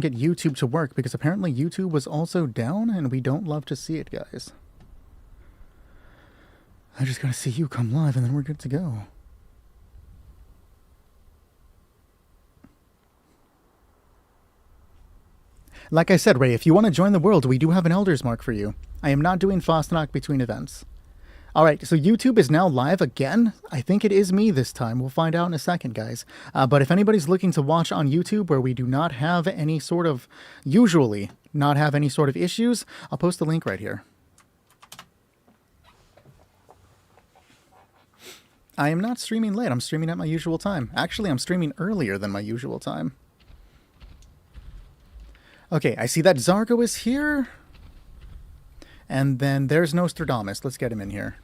get YouTube to work, because apparently YouTube was also down and we don't love to see it, guys. I just gotta see you come live and then we're good to go. Like I said, Ray, if you want to join the world, we do have an Elder's Mark for you. I am not doing Fastnacht between events. Alright, so YouTube is now live again. I think it is me this time. We'll find out in a second, guys. But if anybody's looking to watch on YouTube where we do not have any sort of, usually not have any sort of issues, I'll post the link right here. I am not streaming late. I'm streaming at my usual time. Actually, I'm streaming earlier than my usual time. Okay, I see that Zargo is here. And then there's Nostradamus. Let's get him in here.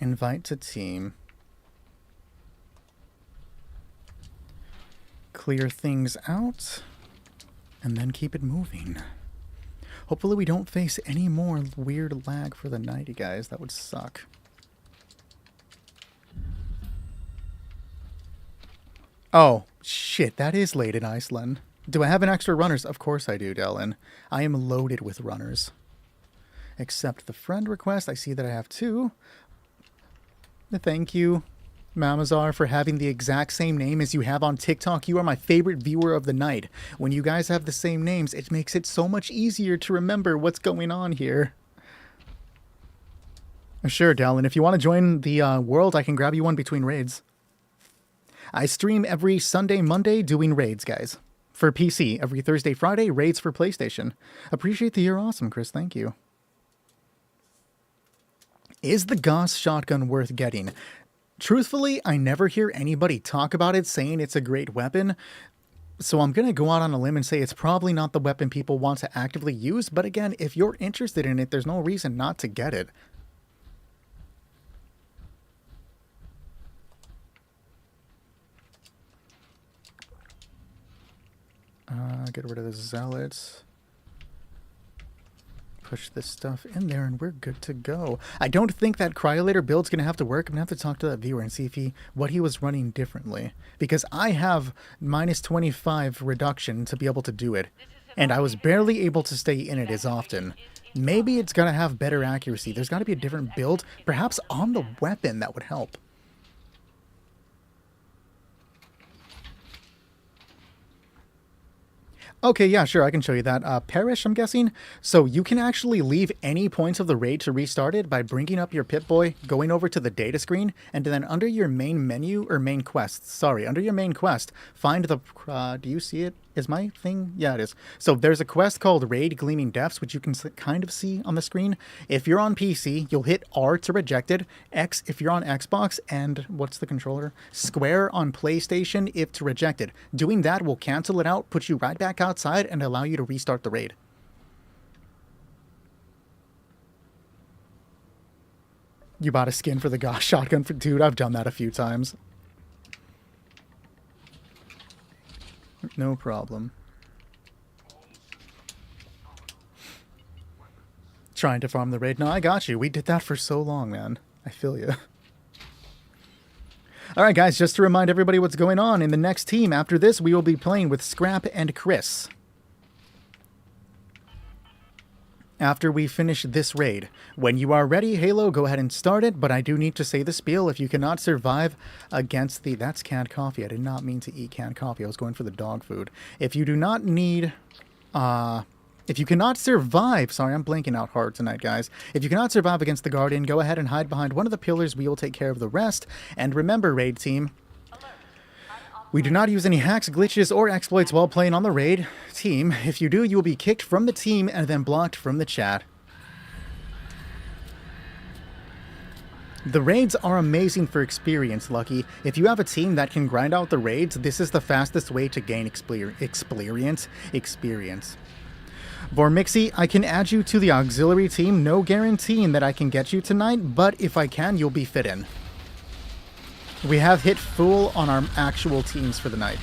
Invite to team. Clear things out. And then keep it moving. Hopefully we don't face any more weird lag for the night, you guys. That would suck. Oh, shit. That is late in Iceland. Do I have an extra runners? Of course I do, Dylan. I am loaded with runners. Accept the friend request. I see that I have 2. Thank you, Mamazar, for having the exact same name as you have on TikTok. You are my favorite viewer of the night. When you guys have the same names, it makes it so much easier to remember what's going on here. Sure, Dylan. If you want to join the world, I can grab you one between raids. I stream every Sunday, Monday doing raids, guys. For PC, every Thursday, Friday, raids for PlayStation. Appreciate the You're Awesome, Chris. Thank you. Is the Gauss shotgun worth getting? Truthfully, I never hear anybody talk about it saying it's a great weapon. So I'm going to go out on a limb and say it's probably not the weapon people want to actively use. But again, if you're interested in it, there's no reason not to get it. Get rid of the zealots. Push this stuff in there and we're good to go. I don't think that Cryolator build's going to have to work. I'm going to have to talk to that viewer and see if what he was running differently. Because I have minus 25 reduction to be able to do it. And I was barely able to stay in it as often. Maybe it's got to have better accuracy. There's got to be a different build. Perhaps on the weapon that would help. Okay, yeah, sure, I can show you that. Perish, I'm guessing. So you can actually leave any points of the raid to restart it by bringing up your Pip-Boy, going over to the data screen, and then under your main menu, or main quest, sorry, under your main quest, find the, do you see it? Is my thing? Yeah, it is. So there's a quest called Raid Gleaming Depths, which you can kind of see on the screen. If you're on PC, you'll hit R to reject it, X if you're on Xbox, and what's the controller? Square on PlayStation if to reject it. Doing that will cancel it out, put you right back outside, and allow you to restart the raid. You bought a skin for the Gauss shotgun? Dude, I've done that a few times. No problem. Trying to farm the raid. No, I got you. We did that for so long, man. I feel you. Alright, guys, just to remind everybody what's going on. In the next team, after this, we will be playing with Scrap and Chris. After we finish this raid. When you are ready, Halo, go ahead and start it, but I do need to say the spiel. If you cannot survive against the... That's canned coffee. I did not mean to eat canned coffee. I was going for the dog food. If you do not need... if you cannot survive... Sorry, I'm blanking out hard tonight, guys. If you cannot survive against the Guardian, go ahead and hide behind one of the pillars. We will take care of the rest. And remember, raid team... We do not use any hacks, glitches, or exploits while playing on the raid team. If you do, you will be kicked from the team and then blocked from the chat. The raids are amazing for experience, Lucky. If you have a team that can grind out the raids, this is the fastest way to gain experience. Vormixi, I can add you to the auxiliary team. No guaranteeing that I can get you tonight, but if I can, you'll be fit in. We have hit full on our actual teams for the night.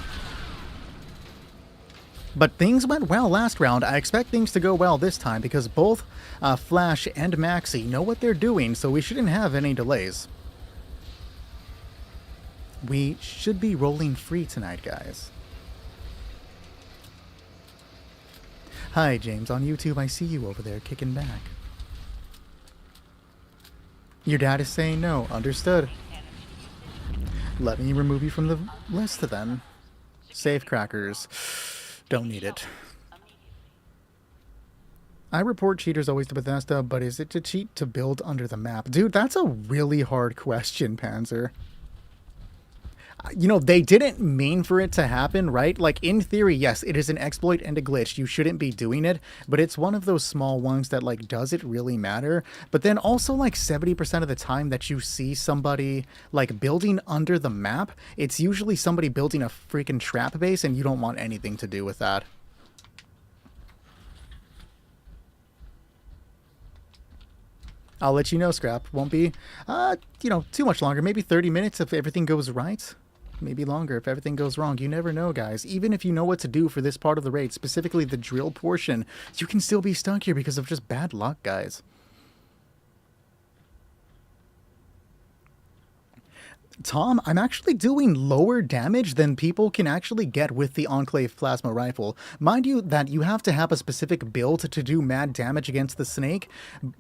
But things went well last round. I expect things to go well this time because both Flash and Maxi know what they're doing, so we shouldn't have any delays. We should be rolling free tonight, guys. Hi, James. On YouTube, I see you over there kicking back. Your dad is saying no. Understood. Let me remove you from the list then. Save crackers. Don't need it. I report cheaters always to Bethesda, but is it to cheat to build under the map? Dude, that's a really hard question, Panzer. You know, they didn't mean for it to happen, right? Like, in theory, yes, it is an exploit and a glitch. You shouldn't be doing it, but it's one of those small ones that, like, does it really matter? But then also, like, 70% of the time that you see somebody, like, building under the map, it's usually somebody building a freaking trap base, and you don't want anything to do with that. I'll let you know, Scrap. Won't be, you know, too much longer. Maybe 30 minutes if everything goes right. Maybe longer if everything goes wrong. You never know, guys. Even if you know what to do for this part of the raid, specifically the drill portion, you can still be stuck here because of just bad luck, guys. Tom, I'm actually doing lower damage than people can actually get with the Enclave Plasma Rifle. Mind you that you have to have a specific build to do mad damage against the snake.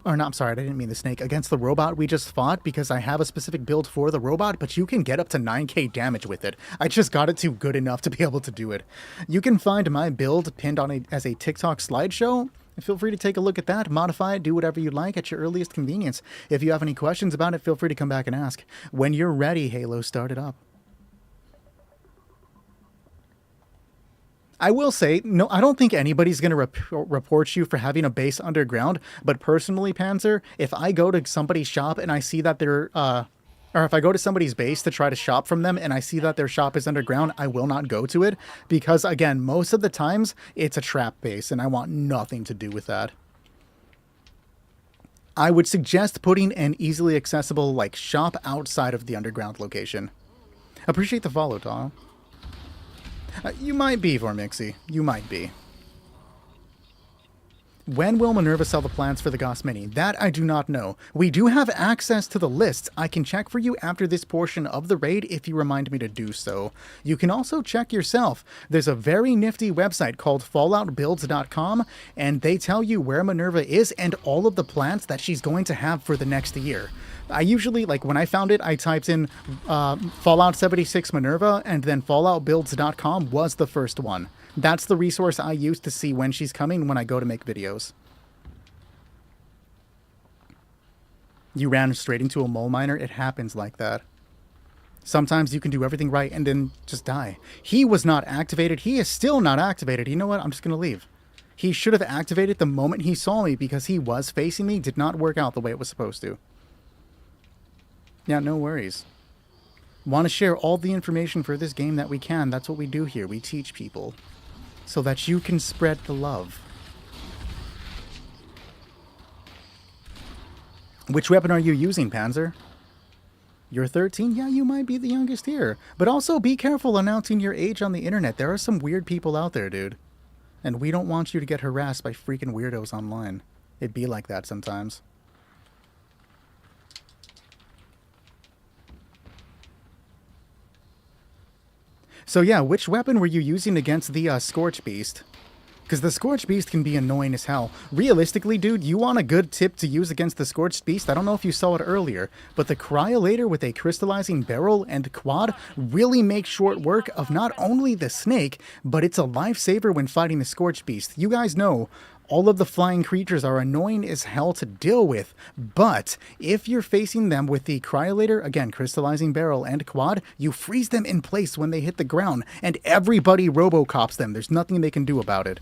Or not, I'm sorry, I didn't mean the snake. Against the robot we just fought, because I have a specific build for the robot, but you can get up to 9k damage with it. I just got it to good enough to be able to do it. You can find my build pinned on as a TikTok slideshow. Feel free to take a look at that, modify it, do whatever you like at your earliest convenience. If you have any questions about it, feel free to come back and ask. When you're ready, Halo, start it up. I will say, no, I don't think anybody's going to report you for having a base underground, but personally, Panzer, if I go to somebody's shop and I see that they're, or if I go to somebody's base to try to shop from them and I see that their shop is underground, I will not go to it because, again, most of the times it's a trap base and I want nothing to do with that. I would suggest putting an easily accessible, like, shop outside of the underground location. Appreciate the follow, Tom. You might be, Vormixie. You might be. When will Minerva sell the plans for the Goss Mini? That I do not know. We do have access to the lists. I can check for you after this portion of the raid if you remind me to do so. You can also check yourself. There's a very nifty website called falloutbuilds.com, and they tell you where Minerva is and all of the plans that she's going to have for the next year. I usually, like, when I found it, I typed in Fallout 76 Minerva, and then falloutbuilds.com was the first one. That's the resource I use to see when she's coming when I go to make videos. You ran straight into a mole miner? It happens like that. Sometimes you can do everything right and then just die. He was not activated. He is still not activated. You know what? I'm just going to leave. He should have activated the moment he saw me because he was facing me. Did not work out the way it was supposed to. Yeah, no worries. Want to share all the information for this game that we can. That's what we do here. We teach people so that you can spread the love. Which weapon are you using, Panzer? You're 13? Yeah, you might be the youngest here. But also be careful announcing your age on the internet. There are some weird people out there, dude. And we don't want you to get harassed by freaking weirdos online. It'd be like that sometimes. So yeah, which weapon were you using against the Scorch Beast? Because the Scorch Beast can be annoying as hell. Realistically, dude, you want a good tip to use against the Scorched Beast? I don't know if you saw it earlier, but the Cryolator with a crystallizing barrel and quad really makes short work of not only the snake, but it's a lifesaver when fighting the Scorched Beast. You guys know, all of the flying creatures are annoying as hell to deal with, but if you're facing them with the Cryolator, again, crystallizing barrel and quad, you freeze them in place when they hit the ground, and everybody Robocops them. There's nothing they can do about it.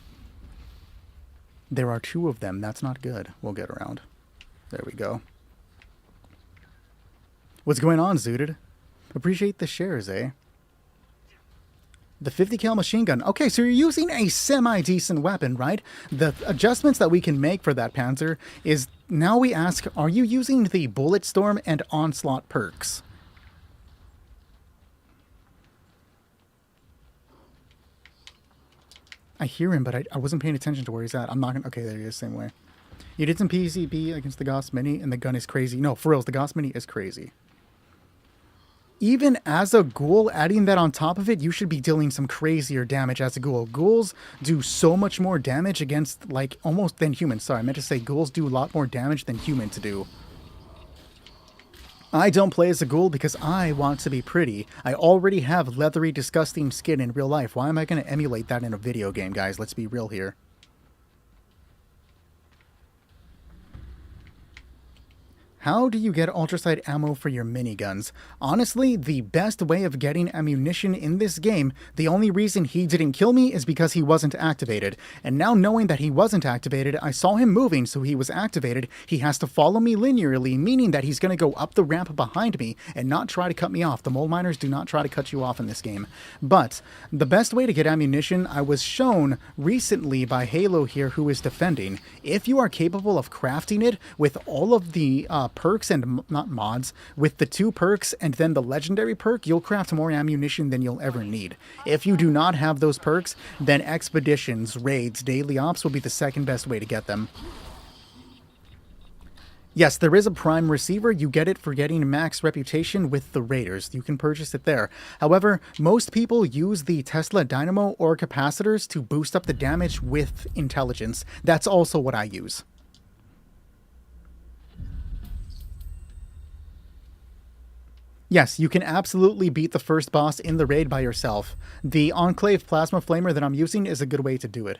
There are 2 of them. That's not good. We'll get around. There we go. What's going on, Zooted? Appreciate the shares, eh? The 50 cal machine gun. Okay, so you're using a semi-decent weapon, right? The adjustments that we can make for that, Panzer, is now we ask, are you using the Bullet Storm and Onslaught perks? I hear him, but I wasn't paying attention to where he's at. I'm not gonna... Okay, there he is, same way. You did some PvP against the Goss Mini, and the gun is crazy. No, for reals, the Goss Mini is crazy. even as a ghoul, adding that on top of it, you should be dealing some crazier damage as a ghoul. Ghouls do so much more damage against, like, almost than humans. Sorry, I meant to say ghouls do a lot more damage than humans do. I don't play as a ghoul because I want to be pretty. I already have leathery, disgusting skin in real life. Why am I going to emulate that in a video game, guys? Let's be real here. How do you get ultrasight ammo for your miniguns? Honestly, the best way of getting ammunition in this game, the only reason he didn't kill me is because he wasn't activated. And now knowing that he wasn't activated, I saw him moving, so he was activated. He has to follow me linearly, meaning that he's going to go up the ramp behind me and not try to cut me off. The mole miners do not try to cut you off in this game. But the best way to get ammunition, I was shown recently by Halo here, who is defending. If you are capable of crafting it with all of the perks and not mods, with the 2 perks and then the legendary perk, you'll craft more ammunition than you'll ever need. If you do not have those perks, then expeditions, raids, daily ops will be the second best way to get them. Yes, there is a prime receiver. You get it for getting max reputation with the raiders. You can purchase it there. However, most people use the Tesla Dynamo or capacitors to boost up the damage with intelligence. That's also what I use. Yes, you can absolutely beat the first boss in the raid by yourself. The Enclave Plasma Flamer that I'm using is a good way to do it.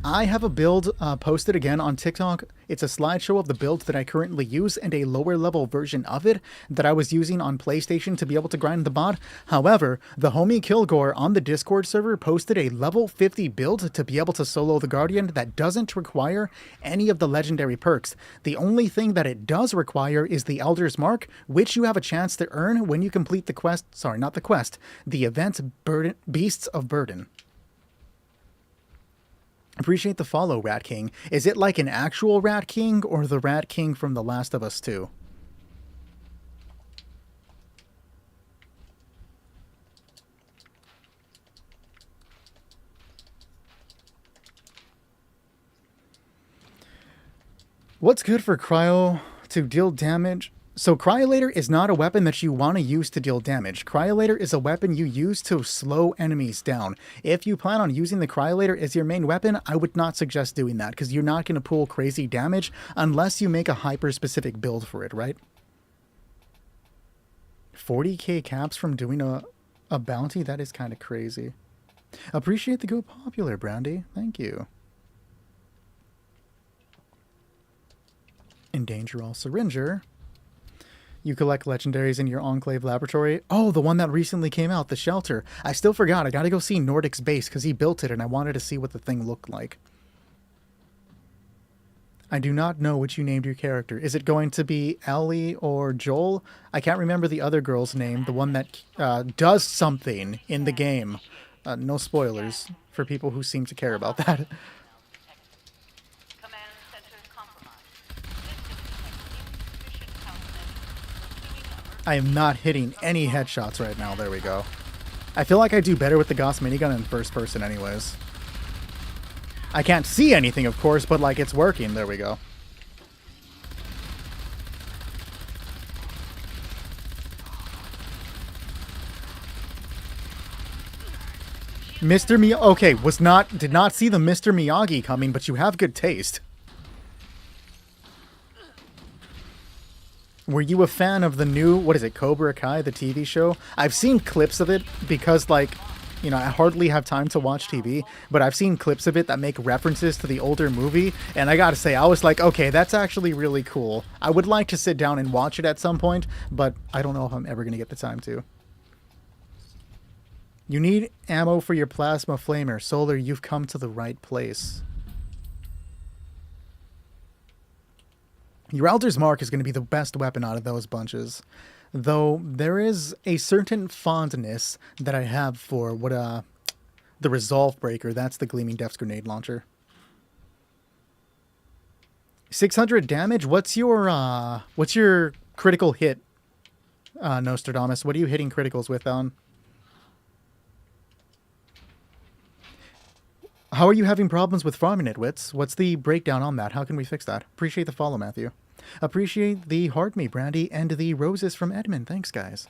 I have a build posted again on TikTok. It's a slideshow of the build that I currently use and a lower level version of it that I was using on PlayStation to be able to grind the bot. However, the homie Kilgore on the Discord server posted a level 50 build to be able to solo the Guardian that doesn't require any of the legendary perks. The only thing that it does require is the Elder's Mark, which you have a chance to earn when you complete the quest, sorry, not the quest, the event Beasts of Burden. Appreciate the follow, Rat King. Is it like an actual Rat King or the Rat King from The Last of Us 2? What's good for cryo to deal damage? So Cryolator is not a weapon that you want to use to deal damage. Cryolator is a weapon you use to slow enemies down. If you plan on using the Cryolator as your main weapon, I would not suggest doing that because you're not going to pull crazy damage unless you make a hyper-specific build for it, right? 40k caps from doing a bounty? That is kind of crazy. Appreciate the Go Popular, Brandy. Thank you. Endanger All Syringer. You collect legendaries in your Enclave laboratory. Oh, the one that recently came out, the shelter. I still forgot. I gotta go see Nordic's base because he built it and I wanted to see what the thing looked like. I do not know what you named your character. Is it going to be Ellie or Joel? I can't remember the other girl's name, the one that does something in the game. No spoilers for people who seem to care about that. I am not hitting any headshots right now. There we go. I feel like I do better with the Gauss minigun in first person anyways. I can't see anything, of course, but like it's working. There we go. Mr. Miyagi. Okay, did not see the Mr. Miyagi coming, but you have good taste. Were you a fan of the new, what is it, Cobra Kai, the TV show? I've seen clips of it because, like, you know, I hardly have time to watch TV, but I've seen clips of it that make references to the older movie, and I gotta say, I was like, okay, that's actually really cool. I would like to sit down and watch it at some point, but I don't know if I'm ever gonna get the time to. You need ammo for your plasma flamer. Solar, you've come to the right place. Your Elder's Mark is going to be the best weapon out of those bunches. Though there is a certain fondness that I have for what the Resolve Breaker. That's the Gleaming Depths grenade launcher. 600 damage? What's your critical hit, Nostradamus? What are you hitting criticals with on? How are you having problems with farming it, Wits? What's the breakdown on that? How can we fix that? Appreciate the follow, Matthew. Appreciate the Heart Me Brandy and the roses from Edmund. Thanks, guys.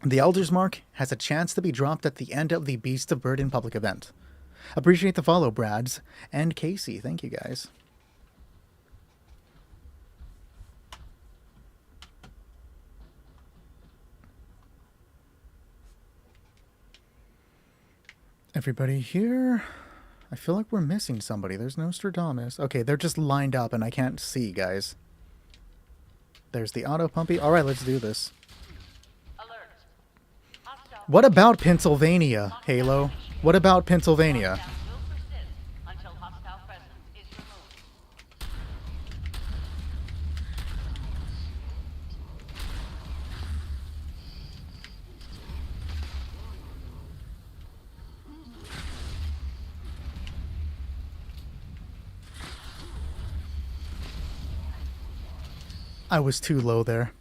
The Elder's Mark has a chance to be dropped at the end of the Beast of Burden public event. Appreciate the follow, Brads and Casey. Thank you, guys. Everybody here? I feel like we're missing somebody. There's Nostradamus. Okay, they're just lined up and I can't see, guys. There's the auto pumpy. All right, let's do this. What about Pennsylvania, Halo? What about Pennsylvania? I was too low there.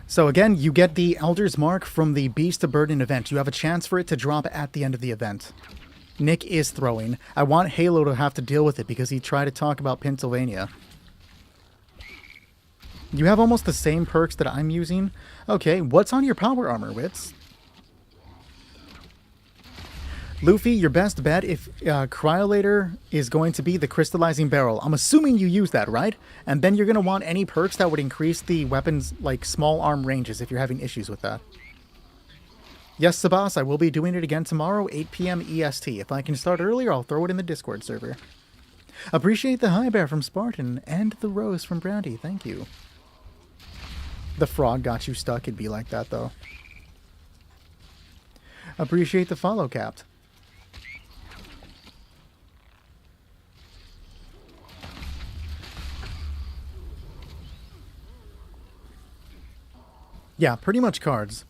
So again, you get the Elder's Mark from the Beast of Burden event. You have a chance for it to drop at the end of the event. Nick is throwing. I want Halo to have to deal with it because he tried to talk about Pennsylvania. You have almost the same perks that I'm using. Okay, what's on your power armor, Wits? Luffy, your best bet if Cryolator is going to be the Crystallizing Barrel. I'm assuming you use that, right? And then you're going to want any perks that would increase the weapon's, like, small arm ranges if you're having issues with that. Yes, Sabas, I will be doing it again tomorrow, 8 p.m. EST. If I can start earlier, I'll throw it in the Discord server. Appreciate the High Bear from Spartan and the Rose from Brandy. Thank you. The frog got you stuck. It'd be like that, though. Appreciate the follow, Capt. Yeah, pretty much cards.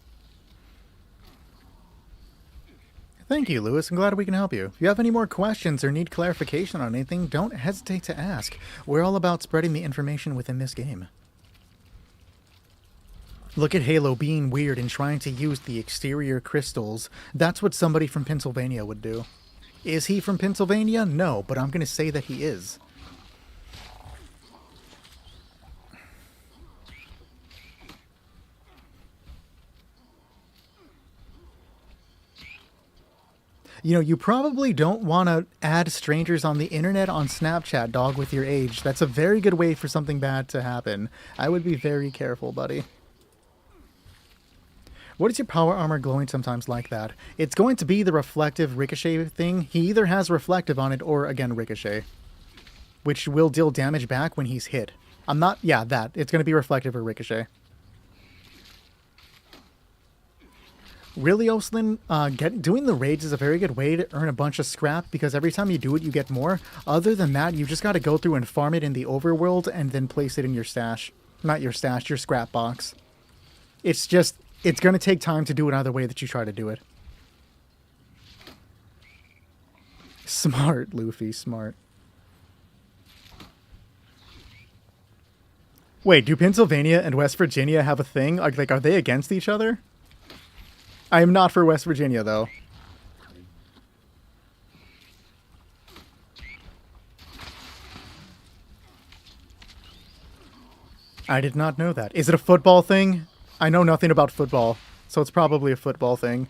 Thank you, Lewis. I'm glad we can help you. If you have any more questions or need clarification on anything, don't hesitate to ask. We're all about spreading the information within this game. Look at Halo being weird and trying to use the exterior crystals. That's what somebody from Pennsylvania would do. Is he from Pennsylvania? No, but I'm going to say that he is. You know, you probably don't want to add strangers on the internet on Snapchat, dog, with your age. That's a very good way for something bad to happen. I would be very careful, buddy. What is your power armor glowing sometimes like that? It's going to be the reflective ricochet thing. He either has reflective on it or, again, ricochet, which will deal damage back when he's hit. I'm not... Yeah, that. It's going to be reflective or ricochet. Really, Oslin, doing the raids is a very good way to earn a bunch of scrap because every time you do it, you get more. Other than that, you just got to go through and farm it in the overworld and then place it in your stash. Not your stash, your scrap box. It's just... It's going to take time to do it either way that you try to do it. Smart, Luffy, smart. Wait, do Pennsylvania and West Virginia have a thing? Like, are they against each other? I am not for West Virginia, though. I did not know that. Is it a football thing? I know nothing about football, so it's probably a football thing.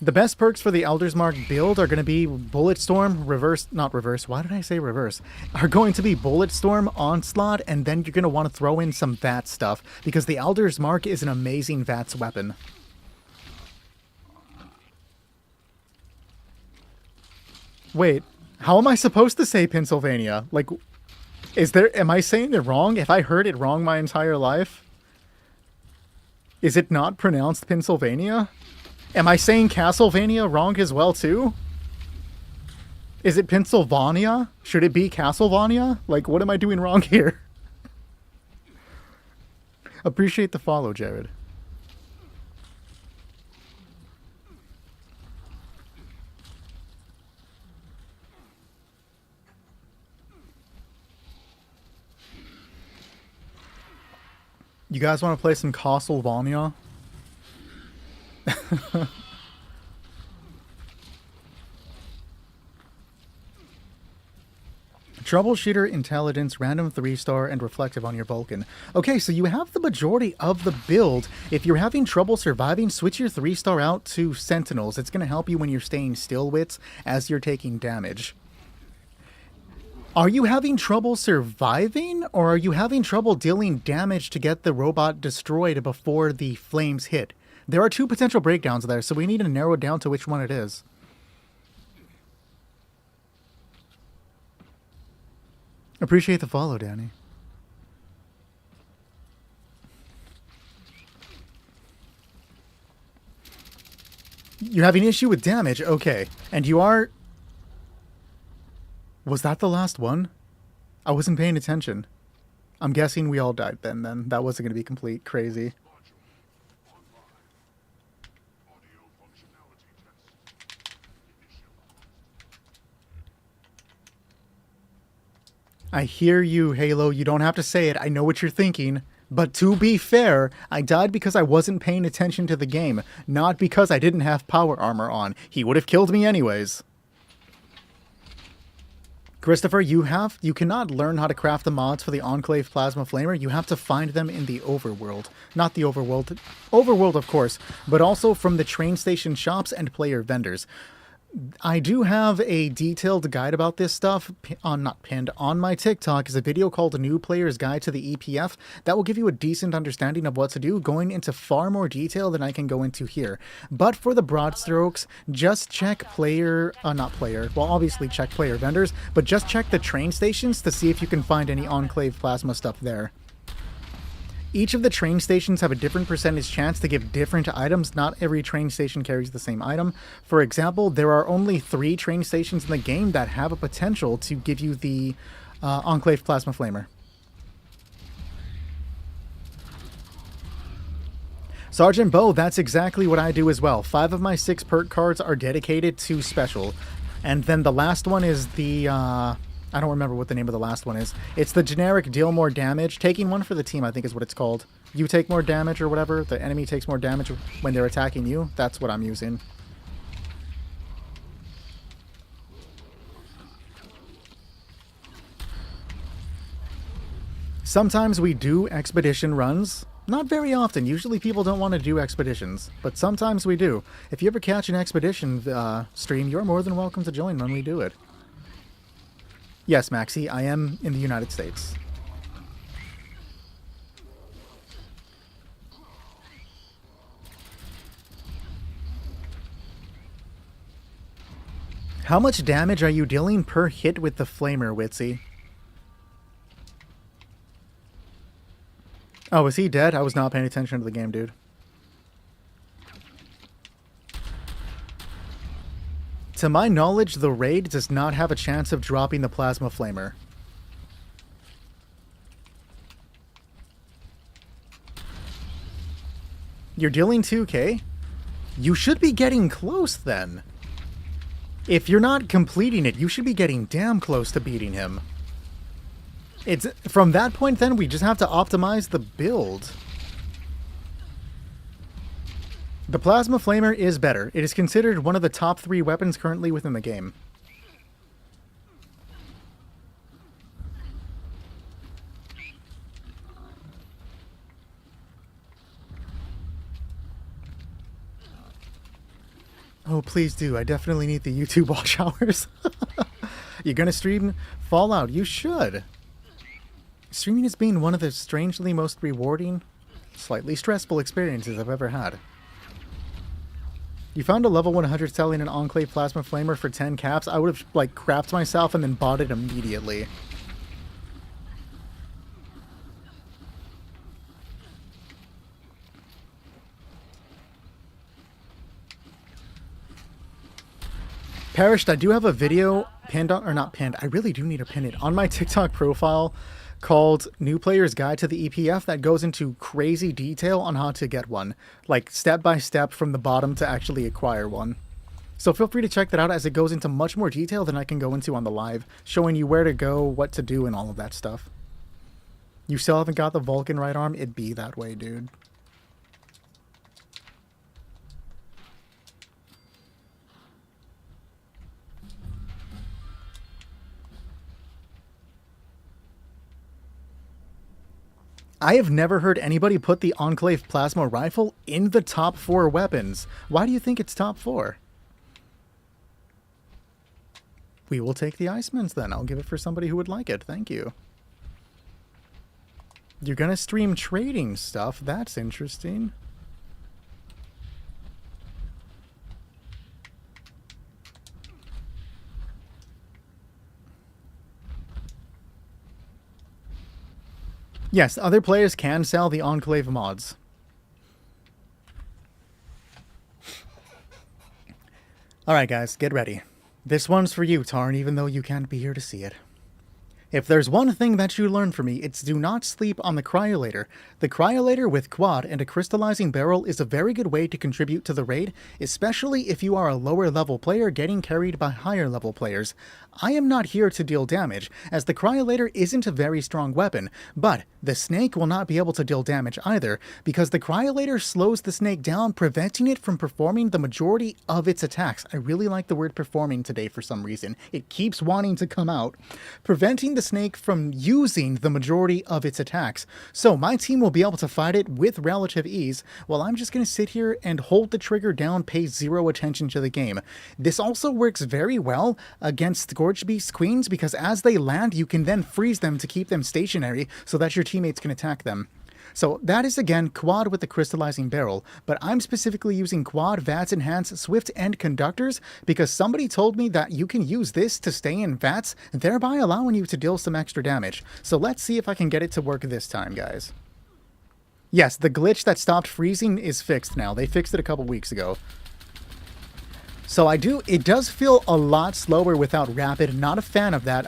The best perks for the Elder's Mark build are going to be Bulletstorm, not reverse, why did I say reverse? Are going to be Bulletstorm, Onslaught, and then you're going to want to throw in some VAT stuff, because the Elder's Mark is an amazing VATS weapon. Wait, how am I supposed to say Pennsylvania? Like... am I saying it wrong? Have I heard it wrong my entire life? Is it not pronounced Pennsylvania? Am I saying Castlevania wrong as well, too? Is it Pennsylvania? Should it be Castlevania? Like, what am I doing wrong here? Appreciate the follow, Jared. You guys want to play some Castlevania? Troubleshooter, Intelligence, Random 3-star, and Reflective on your Vulcan. Okay, so you have the majority of the build. If you're having trouble surviving, switch your 3-star out to Sentinels. It's going to help you when you're staying still wits as you're taking damage. Are you having trouble surviving, or are you having trouble dealing damage to get the robot destroyed before the flames hit? There are two potential breakdowns there, so we need to narrow down to which one it is. Appreciate the follow, Danny. You're having an issue with damage? Okay. And you are... Was that the last one? I wasn't paying attention. I'm guessing we all died then. That wasn't going to be complete crazy. I hear you, Halo. You don't have to say it. I know what you're thinking. But to be fair, I died because I wasn't paying attention to the game, not because I didn't have power armor on. He would have killed me anyways. Christopher, you cannot learn how to craft the mods for the Enclave Plasma Flamer. You have to find them in the overworld. Not the overworld, of course, but also from the train station shops and player vendors. I do have a detailed guide about this stuff not pinned on my TikTok is a video called New Player's Guide to the EPF that will give you a decent understanding of what to do, going into far more detail than I can go into here. But for the broad strokes, just check obviously check player vendors, but just check the train stations to see if you can find any Enclave Plasma stuff there. Each of the train stations have a different percentage chance to give different items. Not every train station carries the same item. For example, there are only 3 train stations in the game that have a potential to give you the Enclave Plasma Flamer. Sergeant Bo, that's exactly what I do as well. 5 of my 6 perk cards are dedicated to special. And then the last one is the... I don't remember what the name of the last one is. It's the generic deal more damage. Taking one for the team, I think is what it's called. You take more damage or whatever. The enemy takes more damage when they're attacking you. That's what I'm using. Sometimes we do expedition runs. Not very often. Usually people don't want to do expeditions. But sometimes we do. If you ever catch an expedition stream, you're more than welcome to join when we do it. Yes, Maxi, I am in the United States. How much damage are you dealing per hit with the Flamer, Witsy? Oh, is he dead? I was not paying attention to the game, dude. To my knowledge, the raid does not have a chance of dropping the Plasma Flamer. You're dealing 2k? You should be getting close then. If you're not completing it, you should be getting damn close to beating him. It's from that point then, we just have to optimize the build. The Plasma Flamer is better. It is considered one of the top 3 weapons currently within the game. Oh, please do. I definitely need the YouTube watch hours. You're gonna stream Fallout? You should. Streaming has been one of the strangely most rewarding, slightly stressful experiences I've ever had. You found a level 100 selling an Enclave Plasma Flamer for 10 caps. I would have, like, crapped myself and then bought it immediately. Perished, I do have a video pinned on, or not pinned, I really do need to pin it, on my TikTok profile called New Player's Guide to the EPF that goes into crazy detail on how to get one. Like, step by step from the bottom to actually acquire one. So feel free to check that out as it goes into much more detail than I can go into on the live, showing you where to go, what to do, and all of that stuff. You still haven't got the Vulcan right arm? It'd be that way, dude. I have never heard anybody put the Enclave Plasma Rifle in the top 4 weapons. Why do you think it's top 4? We will take the Icemans then. I'll give it for somebody who would like it. Thank you. You're gonna stream trading stuff? That's interesting. Yes, other players can sell the Enclave mods. Alright guys, get ready. This one's for you, Tarn, even though you can't be here to see it. If there's one thing that you learn from me, it's do not sleep on the Cryolator. The Cryolator with quad and a crystallizing barrel is a very good way to contribute to the raid, especially if you are a lower level player getting carried by higher level players. I am not here to deal damage, as the Cryolator isn't a very strong weapon, but the snake will not be able to deal damage either, because the Cryolator slows the snake down, preventing it from performing the majority of its attacks. I really like the word performing today for some reason. It keeps wanting to come out. Preventing the snake from using the majority of its attacks. So my team will be able to fight it with relative ease, while I'm just going to sit here and hold the trigger down, pay zero attention to the game. This also works very well against Scourge Beast Queens, because as they land, you can then freeze them to keep them stationary so that your teammates can attack them. So that is again quad with the crystallizing barrel, but I'm specifically using quad, VATS, Enhance, Swift, and Conductors because somebody told me that you can use this to stay in VATS, thereby allowing you to deal some extra damage. So let's see if I can get it to work this time, guys. Yes, the glitch that stopped freezing is fixed now. They fixed it a couple weeks ago. So it does feel a lot slower without rapid. Not a fan of that.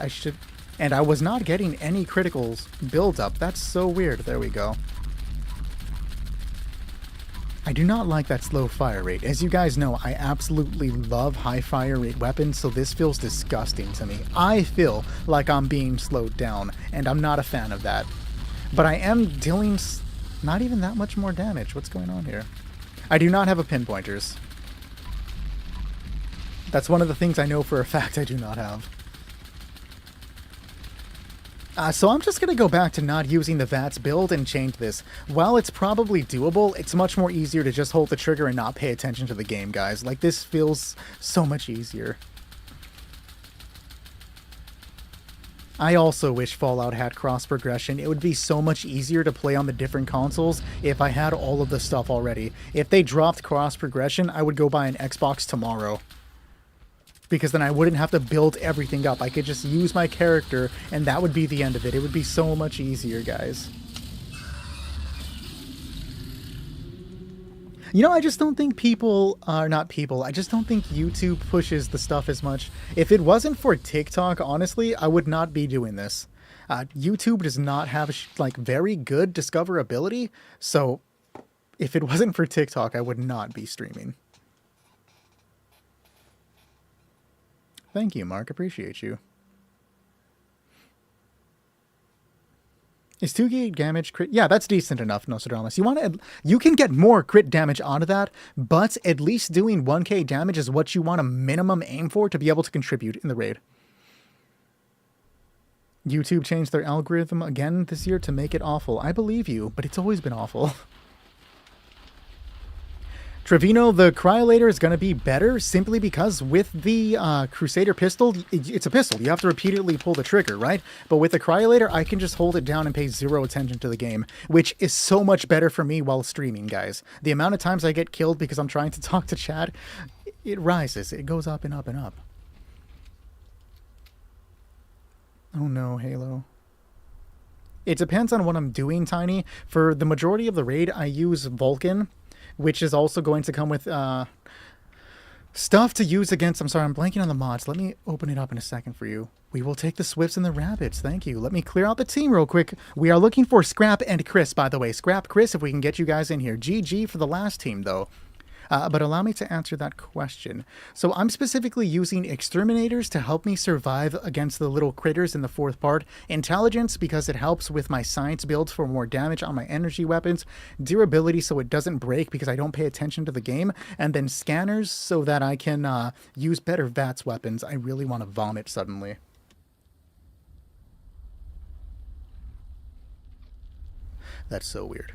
And I was not getting any criticals build up. That's so weird. There we go. I do not like that slow fire rate. As you guys know, I absolutely love high fire rate weapons, so this feels disgusting to me. I feel like I'm being slowed down, and I'm not a fan of that. But I am dealing not even that much more damage. What's going on here? I do not have a pinpointers. That's one of the things I know for a fact I do not have. So I'm just going to go back to not using the VATS build and change this. While it's probably doable, it's much more easier to just hold the trigger and not pay attention to the game, guys. Like, this feels so much easier. I also wish Fallout had cross progression. It would be so much easier to play on the different consoles if I had all of the stuff already. If they dropped cross progression, I would go buy an Xbox tomorrow. Because then I wouldn't have to build everything up. I could just use my character, and that would be the end of it. It would be so much easier, guys. You know, I just don't think I just don't think YouTube pushes the stuff as much. If it wasn't for TikTok, honestly, I would not be doing this. YouTube does not have, like, very good discoverability, so if it wasn't for TikTok, I would not be streaming. Thank you, Mark. Appreciate you. Is 2k damage crit? Yeah, that's decent enough, Nostradamus. You can get more crit damage out of that, but at least doing 1k damage is what you want to minimum aim for to be able to contribute in the raid. YouTube changed their algorithm again this year to make it awful. I believe you, but it's always been awful. Trevino, the Cryolator is going to be better simply because with the Crusader pistol, it's a pistol. You have to repeatedly pull the trigger, right? But with the Cryolator, I can just hold it down and pay zero attention to the game, which is so much better for me while streaming, guys. The amount of times I get killed because I'm trying to talk to chat, it rises. It goes up and up and up. Oh no, Halo. It depends on what I'm doing, Tiny. For the majority of the raid, I use Vulcan, which is also going to come with stuff to use against... I'm sorry, I'm blanking on the mods. Let me open it up in a second for you. We will take the Swifts and the Rabbits. Thank you. Let me clear out the team real quick. We are looking for Scrap and Chris, by the way. Scrap, Chris, if we can get you guys in here. GG for the last team, though. But allow me to answer that question. So I'm specifically using exterminators to help me survive against the little critters in the fourth part. Intelligence, because it helps with my science builds for more damage on my energy weapons. Durability, so it doesn't break because I don't pay attention to the game. And then scanners, so that I can use better VATS weapons. I really want to vomit suddenly. That's so weird.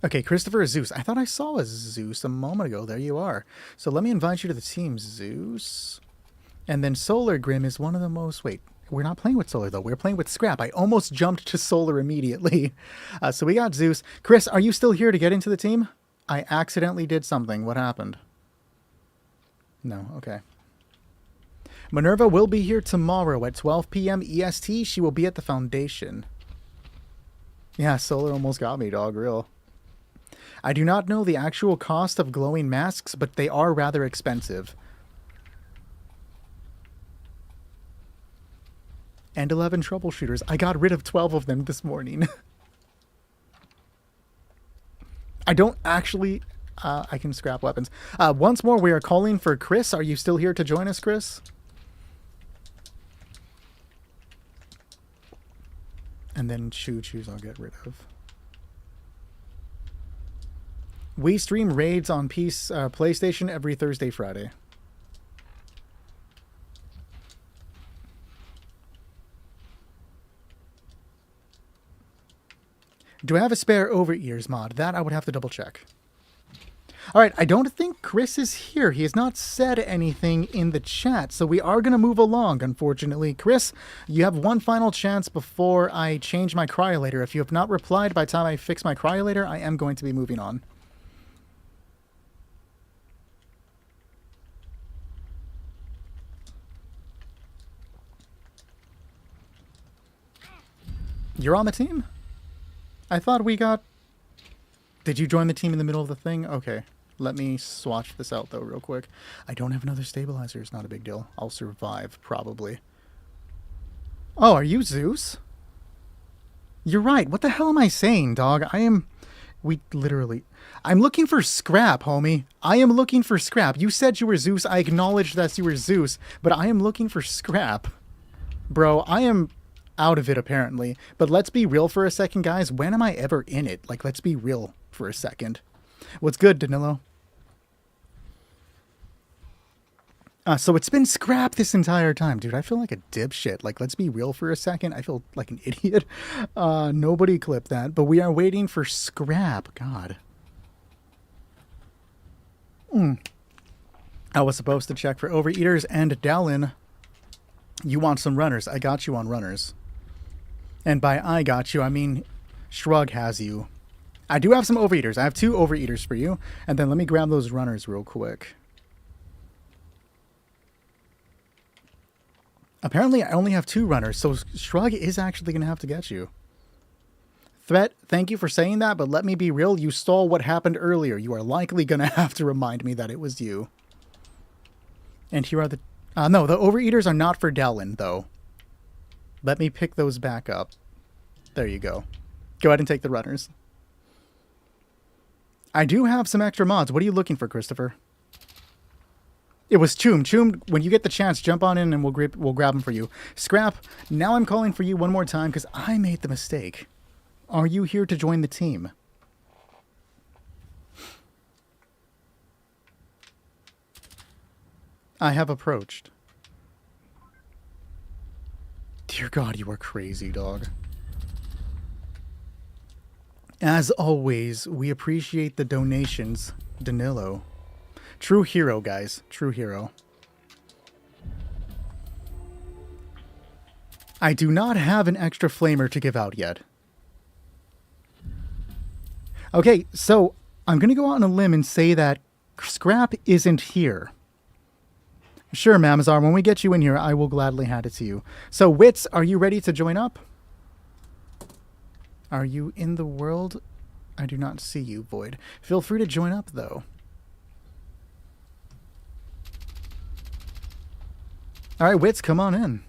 Okay, Christopher is Zeus. I thought I saw a Zeus a moment ago. There you are. So let me invite you to the team, Zeus. And then Solar Grim is one of the most... Wait, we're not playing with Solar, though. We're playing with Scrap. I almost jumped to Solar immediately. So we got Zeus. Chris, are you still here to get into the team? I accidentally did something. What happened? No, okay. Minerva will be here tomorrow at 12 p.m. EST. She will be at the Foundation. Yeah, Solar almost got me, dog. Real. I do not know the actual cost of glowing masks, but they are rather expensive. And 11 troubleshooters. I got rid of 12 of them this morning. I don't actually... I can scrap weapons. Once more, we are calling for Chris. Are you still here to join us, Chris? And then Choo-Choos I'll get rid of. We stream raids on PlayStation every Thursday, Friday. Do I have a spare over-ears mod? That I would have to double check. Alright, I don't think Chris is here. He has not said anything in the chat, so we are going to move along, unfortunately. Chris, you have one final chance before I change my cryolator. If you have not replied by the time I fix my cryolator, I am going to be moving on. You're on the team? I thought we got... Did you join the team in the middle of the thing? Okay. Let me swatch this out, though, real quick. I don't have another stabilizer. It's not a big deal. I'll survive, probably. Oh, are you Zeus? You're right. What the hell am I saying, dog? We literally... I'm looking for Scrap, homie. I am looking for Scrap. You said you were Zeus. I acknowledged that you were Zeus. But I am looking for Scrap. Bro, I am... out of it, apparently. But let's be real for a second, guys. When am I ever in it? Like, let's be real for a second. What's good, Danilo? So it's been Scrap this entire time. Dude, I feel like a dipshit. Like, let's be real for a second. I feel like an idiot. Nobody clipped that. But we are waiting for Scrap. God. I was supposed to check for Overeaters and Dallin. You want some runners. I got you on runners. And by I got you, I mean Shrug has you. I do have some Overeaters. I have 2 Overeaters for you. And then let me grab those runners real quick. Apparently, I only have 2 runners, so Shrug is actually going to have to get you. Threat, thank you for saying that, but let me be real. You stole what happened earlier. You are likely going to have to remind me that it was you. And here are the... no, the Overeaters are not for Dallin, though. Let me pick those back up. There you go. Go ahead and take the runners. I do have some extra mods. What are you looking for, Christopher? It was Choom. Choom, when you get the chance, jump on in and we'll grab them for you. Scrap, now I'm calling for you one more time because I made the mistake. Are you here to join the team? I have approached. Dear God, you are crazy, dog. As always, we appreciate the donations, Danilo. True hero, guys. True hero. I do not have an extra flamer to give out yet. Okay, so I'm going to go out on a limb and say that Scrap isn't here. Sure, Mamazar, when we get you in here, I will gladly hand it to you. So, Wits, are you ready to join up? Are you in the world? I do not see you, Void. Feel free to join up, though. Alright, Wits, come on in.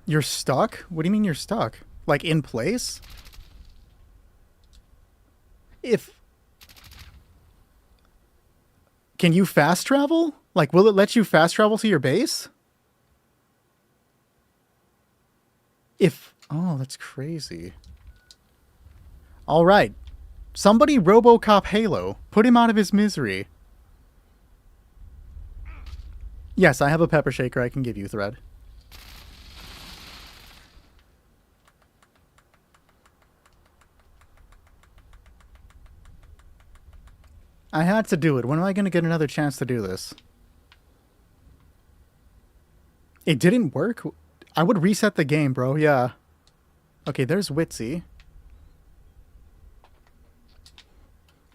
You're stuck? What do you mean you're stuck? Like, in place? If... Can you fast travel? Like, will it let you fast travel to your base? If... Oh, that's crazy. All right. Somebody RoboCop Halo. Put him out of his misery. Yes, I have a pepper shaker I can give you, Thread. I had to do it. When am I going to get another chance to do this? It didn't work? I would reset the game, bro. Yeah. Okay, there's Witsy.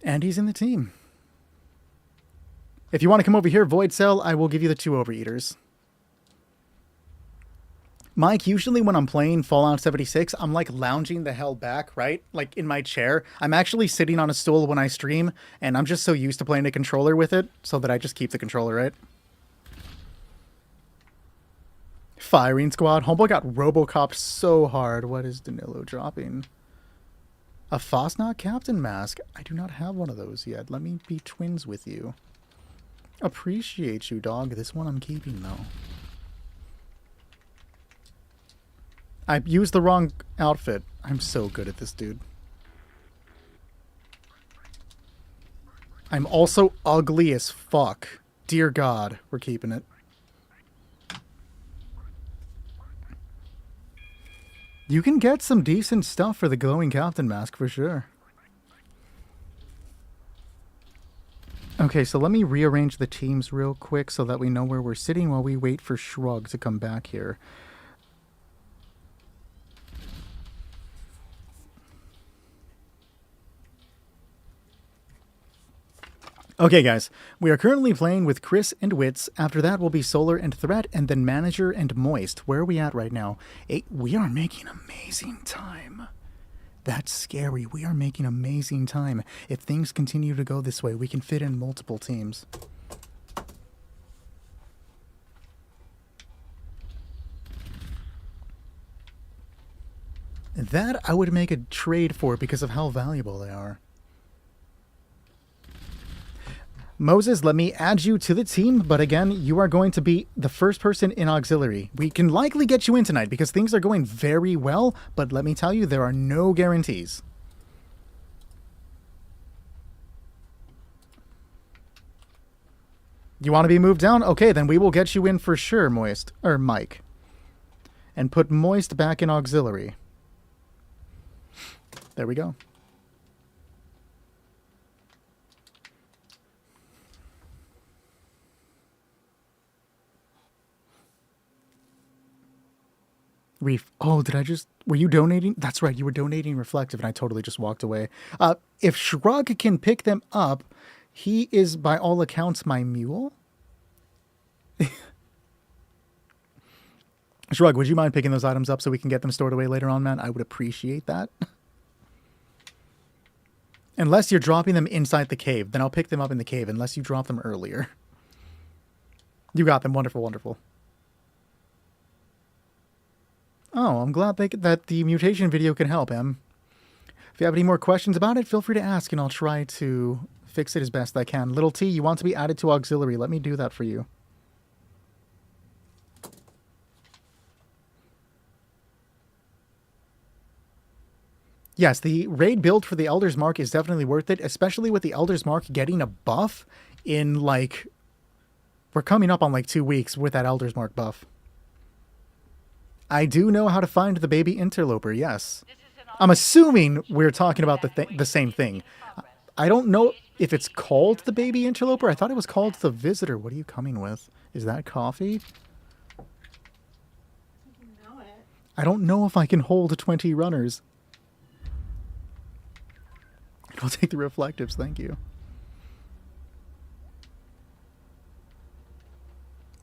And he's in the team. If you want to come over here, Void Cell, I will give you the 2 Overeaters. Mike, usually when I'm playing Fallout 76, I'm like lounging the hell back, right? Like in my chair. I'm actually sitting on a stool when I stream, and I'm just so used to playing a controller with it, so that I just keep the controller, right? Firing Squad. Homeboy got RoboCop so hard. What is Danilo dropping? A Fosnot Captain Mask. I do not have one of those yet. Let me be twins with you. Appreciate you, dog. This one I'm keeping, though. I used the wrong outfit. I'm so good at this, dude. I'm also ugly as fuck. Dear God, we're keeping it. You can get some decent stuff for the glowing Captain Mask, for sure. Okay, so let me rearrange the teams real quick so that we know where we're sitting while we wait for Shrug to come back here. Okay, guys, we are currently playing with Chris and Wits. After that will be Solar and Threat, and then Manager and Moist. Where are we at right now? We are making amazing time. That's scary. We are making amazing time. If things continue to go this way, we can fit in multiple teams. That I would make a trade for because of how valuable they are. Moses, let me add you to the team, but again, you are going to be the first person in auxiliary. We can likely get you in tonight because things are going very well, but let me tell you, there are no guarantees. You want to be moved down? Okay, then we will get you in for sure, Moist, or Mike. And put Moist back in auxiliary. There we go. Oh, did I just... Were you donating? That's right, you were donating Reflective, and I totally just walked away. If Shrug can pick them up, he is, by all accounts, my mule? Shrug, would you mind picking those items up so we can get them stored away later on, man? I would appreciate that. Unless you're dropping them inside the cave, then I'll pick them up in the cave, unless you drop them earlier. You got them. Wonderful, wonderful. Oh, I'm glad that the mutation video can help, Em. If you have any more questions about it, feel free to ask, and I'll try to fix it as best I can. Little T, you want to be added to auxiliary. Let me do that for you. Yes, the raid build for the Elder's Mark is definitely worth it, especially with the Elder's Mark getting a buff in, like... We're coming up on, like, 2 weeks with that Elder's Mark buff. I do know how to find the baby interloper, yes. I'm assuming we're talking about the same thing. I don't know if it's called the baby interloper. I thought it was called the visitor. What are you coming with? Is that coffee? I don't know if I can hold 20 runners. I'll take the reflectives, thank you.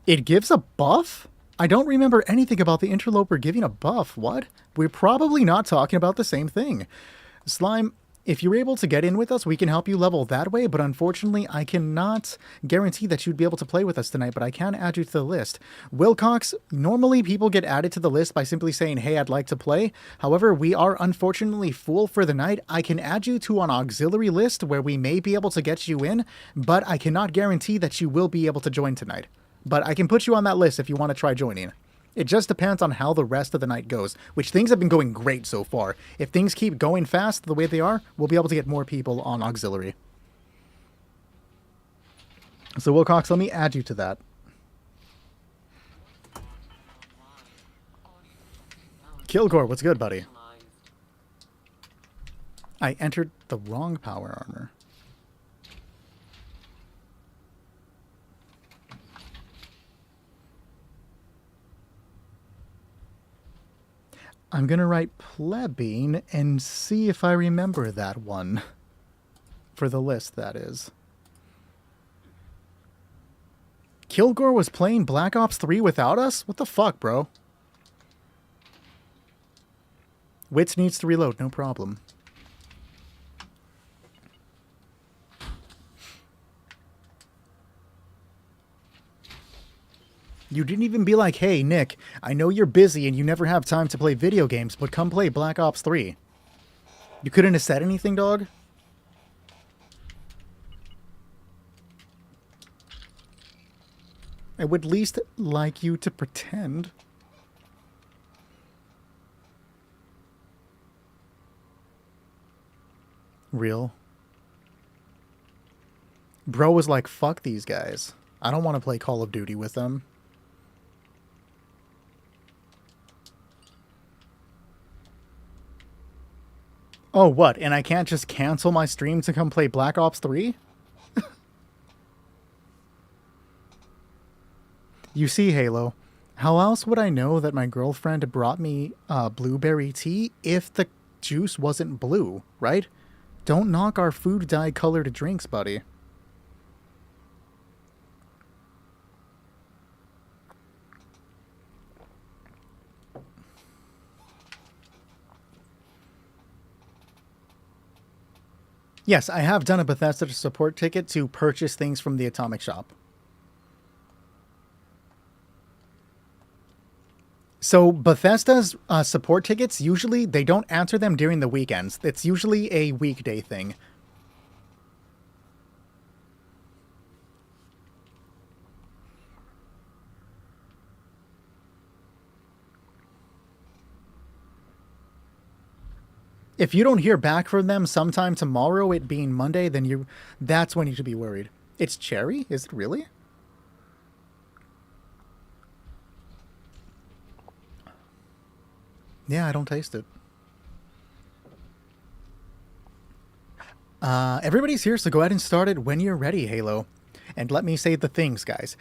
It gives a buff? I don't remember anything about the interloper giving a buff. What? We're probably not talking about the same thing. Slime, If you're able to get in with us, we can help you level that way, but unfortunately, I cannot guarantee that you'd be able to play with us tonight, but I can add you to the list. Wilcox, normally people get added to the list by simply saying, hey, I'd like to play. However, we are unfortunately full for the night. I can add you to an auxiliary list where we may be able to get you in, but I cannot guarantee that you will be able to join tonight. But I can put you on that list if you want to try joining. It just depends on how the rest of the night goes, which things have been going great so far. If things keep going fast the way they are, we'll be able to get more people on auxiliary. So Wilcox, let me add you to that. Kilgore, what's good, buddy? I entered the wrong power armor. I'm going to write plebeian and see if I remember that one. For the list, that is. Kilgore was playing Black Ops 3 without us? What the fuck, bro? Wits needs to reload, no problem. You didn't even be like, hey, Nick, I know you're busy and you never have time to play video games, but come play Black Ops 3. You couldn't have said anything, dog? I would at least like you to pretend. Real. Bro was like, fuck these guys. I don't want to play Call of Duty with them. Oh, what? And I can't just cancel my stream to come play Black Ops 3? You see, Halo, how else would I know that my girlfriend brought me blueberry tea if the juice wasn't blue, right? Don't knock our food dye-colored drinks, buddy. Yes, I have done a Bethesda support ticket to purchase things from the Atomic Shop. So Bethesda's support tickets, usually they don't answer them during the weekends. It's usually a weekday thing. If you don't hear back from them sometime tomorrow, it being Monday, then that's when you should be worried. It's cherry? Is it really? Yeah, I don't taste it. Everybody's here, so go ahead and start it when you're ready, Halo. And let me say the things, guys.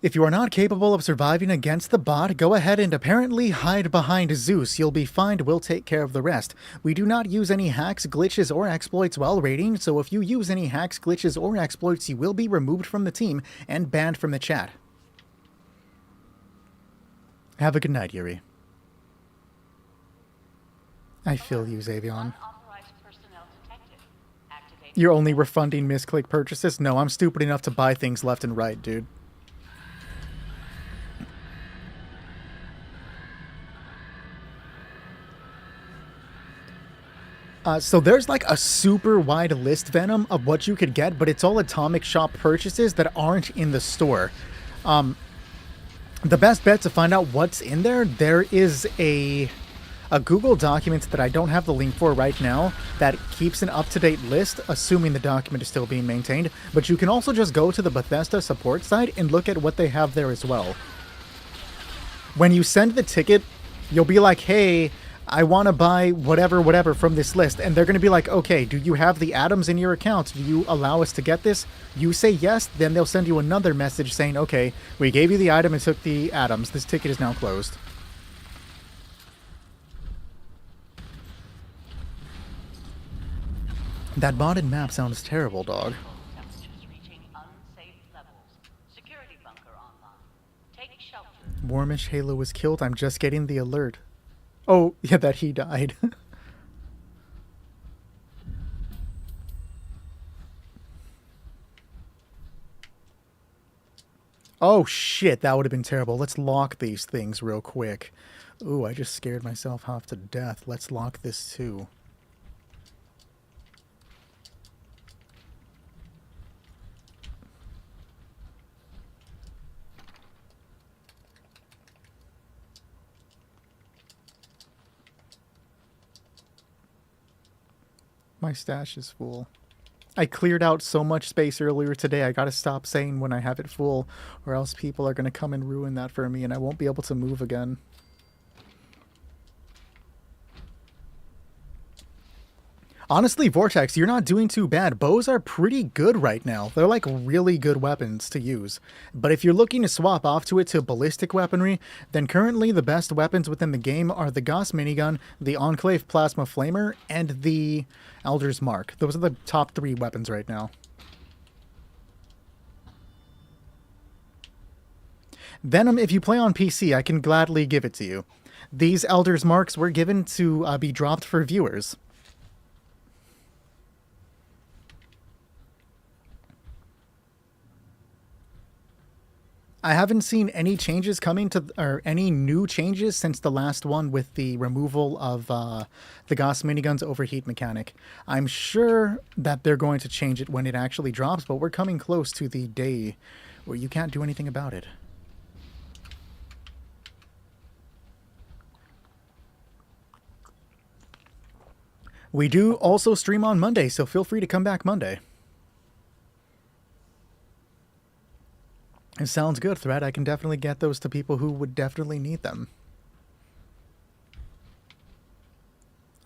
If you are not capable of surviving against the bot, go ahead and apparently hide behind Zeus. You'll be fine, we'll take care of the rest. We do not use any hacks, glitches, or exploits while raiding, so if you use any hacks, glitches, or exploits, you will be removed from the team and banned from the chat. Have a good night, Yuri. I feel you, Xavion. You're only refunding misclick purchases? No, I'm stupid enough to buy things left and right, dude. So there's like a super wide list, Venom, of what you could get, but it's all Atomic Shop purchases that aren't in the store. The best bet to find out what's in there is a Google document that I don't have the link for right now that keeps an up-to-date list, assuming the document is still being maintained. But you can also just go to the Bethesda support site and look at what they have there as well. When you send the ticket, you'll be like, hey, I want to buy whatever from this list. And they're going to be like, okay, do you have the atoms in your account? Do you allow us to get this? You say yes, then they'll send you another message saying, okay, we gave you the item and took the atoms. This ticket is now closed. That modded map sounds terrible, dog. Warmish Halo was killed. I'm just getting the alert. Oh, yeah, that he died. Oh shit, that would have been terrible. Let's lock these things real quick. Ooh, I just scared myself half to death. Let's lock this too. My stash is full. I cleared out so much space earlier today. I gotta stop saying when I have it full, or else people are gonna come and ruin that for me and I won't be able to move again. Honestly, Vortex, you're not doing too bad. Bows are pretty good right now. They're like really good weapons to use. But if you're looking to swap off to it to ballistic weaponry, then currently the best weapons within the game are the Gauss minigun, the Enclave Plasma Flamer, and the Elder's Mark. Those are the top 3 weapons right now. Venom, if you play on PC, I can gladly give it to you. These Elder's Marks were given to be dropped for viewers. I haven't seen any changes coming to, or any new changes since the last one with the removal of the Gauss minigun's overheat mechanic. I'm sure that they're going to change it when it actually drops, but we're coming close to the day where you can't do anything about it. We do also stream on Monday, so feel free to come back Monday. It sounds good, Thread. I can definitely get those to people who would definitely need them.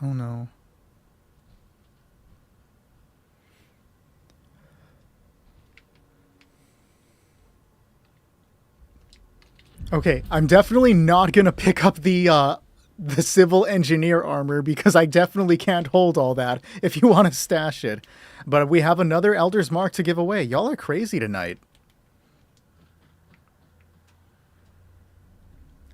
Oh no. Okay, I'm definitely not gonna pick up the civil engineer armor because I definitely can't hold all that if you want to stash it. But we have another Elder's Mark to give away. Y'all are crazy tonight.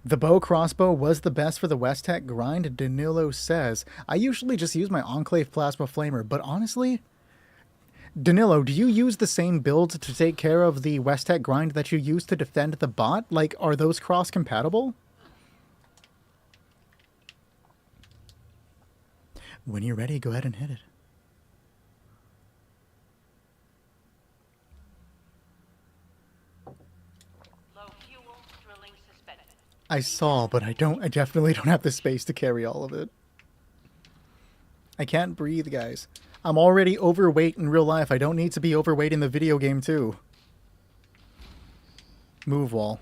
The bow crossbow was the best for the Westech grind, Danilo says. I usually just use my Enclave Plasma Flamer, but honestly, Danilo, do you use the same build to take care of the Westech grind that you use to defend the bot? Like, are those cross-compatible? When you're ready, go ahead and hit it. I saw, but I definitely don't have the space to carry all of it. I can't breathe, guys. I'm already overweight in real life. I don't need to be overweight in the video game, too. Move wall.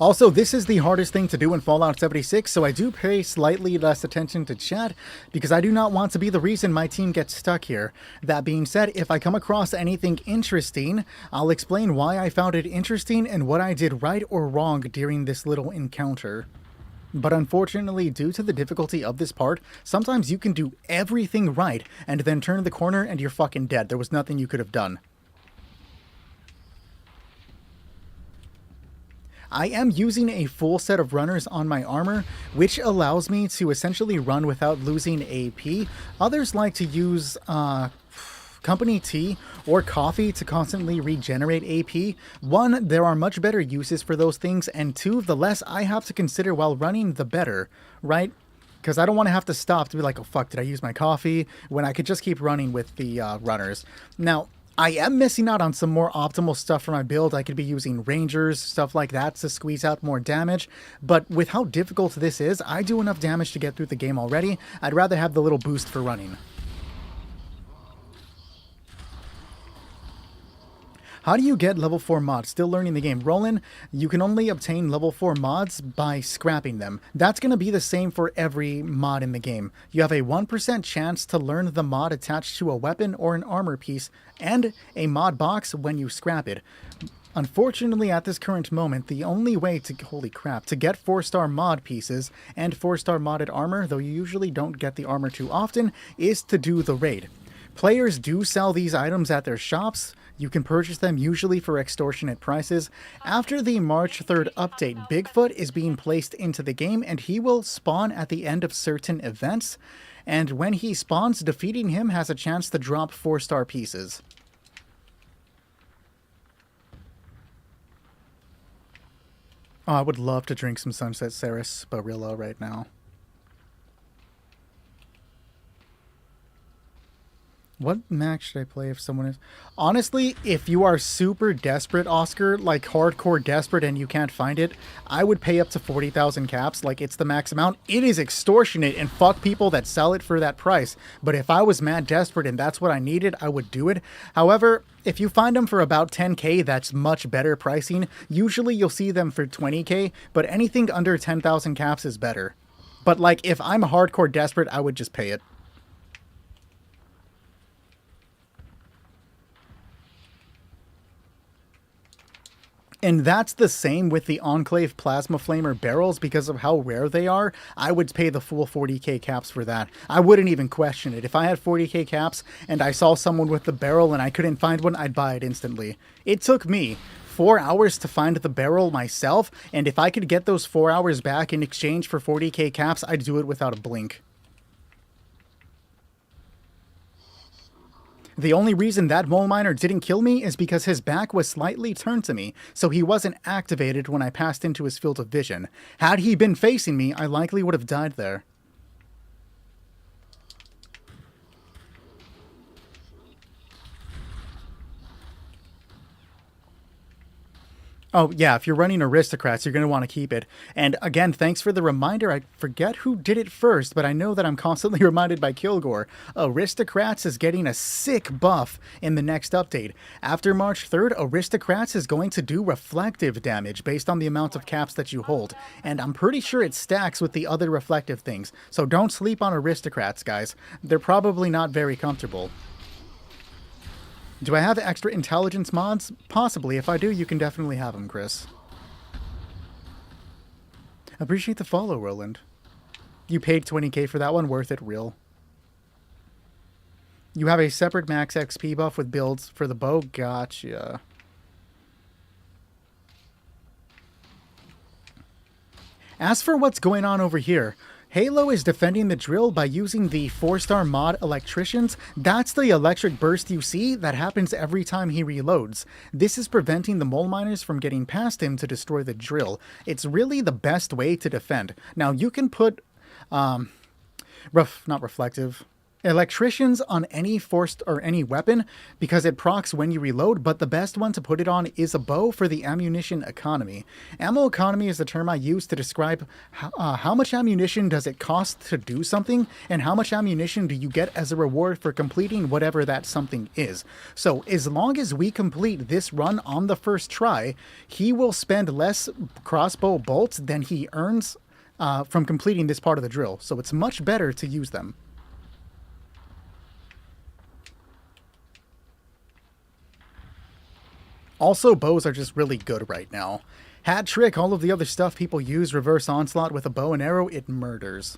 Also, this is the hardest thing to do in Fallout 76, so I do pay slightly less attention to chat, because I do not want to be the reason my team gets stuck here. That being said, if I come across anything interesting, I'll explain why I found it interesting and what I did right or wrong during this little encounter. But unfortunately, due to the difficulty of this part, sometimes you can do everything right, and then turn the corner and you're fucking dead. There was nothing you could have done. I am using a full set of runners on my armor, which allows me to essentially run without losing AP. Others like to use company tea or coffee to constantly regenerate AP. One, there are much better uses for those things, and two, the less I have to consider while running, the better, right? Because I don't want to have to stop to be like, oh fuck, did I use my coffee? When I could just keep running with the runners. Now, I am missing out on some more optimal stuff for my build. I could be using Rangers, stuff like that to squeeze out more damage. But with how difficult this is, I do enough damage to get through the game already. I'd rather have the little boost for running. How do you get level 4 mods? Still learning the game. Roland, you can only obtain level 4 mods by scrapping them. That's going to be the same for every mod in the game. You have a 1% chance to learn the mod attached to a weapon or an armor piece, and a mod box when you scrap it. Unfortunately, at this current moment, the only way to, holy crap, to get 4-star mod pieces and 4-star modded armor, though you usually don't get the armor too often, is to do the raid. Players do sell these items at their shops. You can purchase them usually for extortionate prices. After the March 3rd update, Bigfoot is being placed into the game, and he will spawn at the end of certain events. And when he spawns, defeating him has a chance to drop 4-star pieces. Oh, I would love to drink some Sunset Sarsaparilla right now. What max should I play if someone is... Honestly, if you are super desperate, Oscar, like hardcore desperate and you can't find it, I would pay up to 40,000 caps, like it's the max amount. It is extortionate and fuck people that sell it for that price. But if I was mad desperate and that's what I needed, I would do it. However, if you find them for about 10k, that's much better pricing. Usually you'll see them for 20k, but anything under 10,000 caps is better. But like, if I'm hardcore desperate, I would just pay it. And that's the same with the Enclave Plasma Flamer barrels because of how rare they are. I would pay the full 40k caps for that. I wouldn't even question it. If I had 40k caps and I saw someone with the barrel and I couldn't find one, I'd buy it instantly. It took me 4 hours to find the barrel myself, and if I could get those 4 hours back in exchange for 40k caps, I'd do it without a blink. The only reason that mole miner didn't kill me is because his back was slightly turned to me, so he wasn't activated when I passed into his field of vision. Had he been facing me, I likely would have died there. Oh, yeah, if you're running aristocrats, you're going to want to keep it. And again, thanks for the reminder. I forget who did it first, but I know that I'm constantly reminded by Kilgore. Aristocrats is getting a sick buff in the next update. After March 3rd, Aristocrats is going to do reflective damage based on the amount of caps that you hold. And I'm pretty sure it stacks with the other reflective things. So don't sleep on Aristocrats, guys. They're probably not very comfortable. Do I have extra intelligence mods? Possibly. If I do, you can definitely have them, Chris. Appreciate the follow, Roland. You paid 20k for that one. Worth it, real. You have a separate max XP buff with builds for the bow? Gotcha. As for what's going on over here, Halo is defending the drill by using the 4-star mod Electricians. That's the electric burst you see that happens every time he reloads. This is preventing the mole miners from getting past him to destroy the drill. It's really the best way to defend. Now you can put, not reflective, electricians on any forced or any weapon because it procs when you reload, but the best one to put it on is a bow for the ammunition economy. Ammo economy is the term I use to describe how much ammunition does it cost to do something and how much ammunition do you get as a reward for completing whatever that something is. So as long as we complete this run on the first try, he will spend less crossbow bolts than he earns from completing this part of the drill. So it's much better to use them. Also, bows are just really good right now. Hat trick, all of the other stuff people use, reverse onslaught with a bow and arrow, it murders.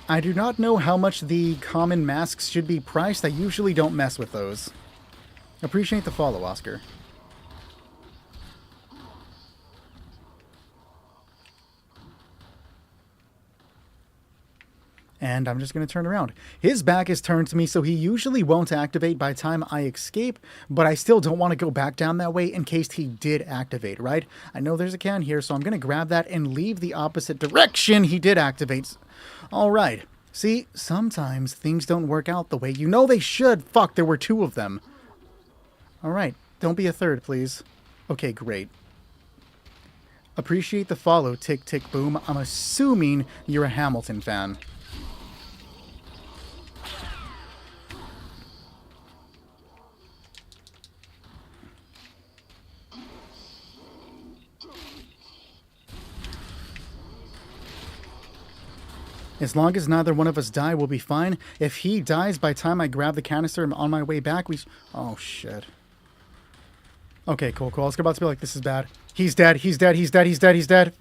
I do not know how much the common masks should be priced. I usually don't mess with those. Appreciate the follow, Oscar. And I'm just going to turn around. His back is turned to me, so he usually won't activate by the time I escape, but I still don't want to go back down that way in case he did activate, right? I know there's a can here, so I'm going to grab that and leave the opposite direction he did activate. All right. See, sometimes things don't work out the way you know they should. Fuck, there were 2 of them. All right. Don't be a third, please. Okay, great. Appreciate the follow, Tick Tick Boom. I'm assuming you're a Hamilton fan. As long as neither one of us die, we'll be fine. If he dies by the time I grab the canister and on my way back, oh, shit. Okay, cool. I was about to be like, this is bad. He's dead. He's dead. He's dead. He's dead. He's dead.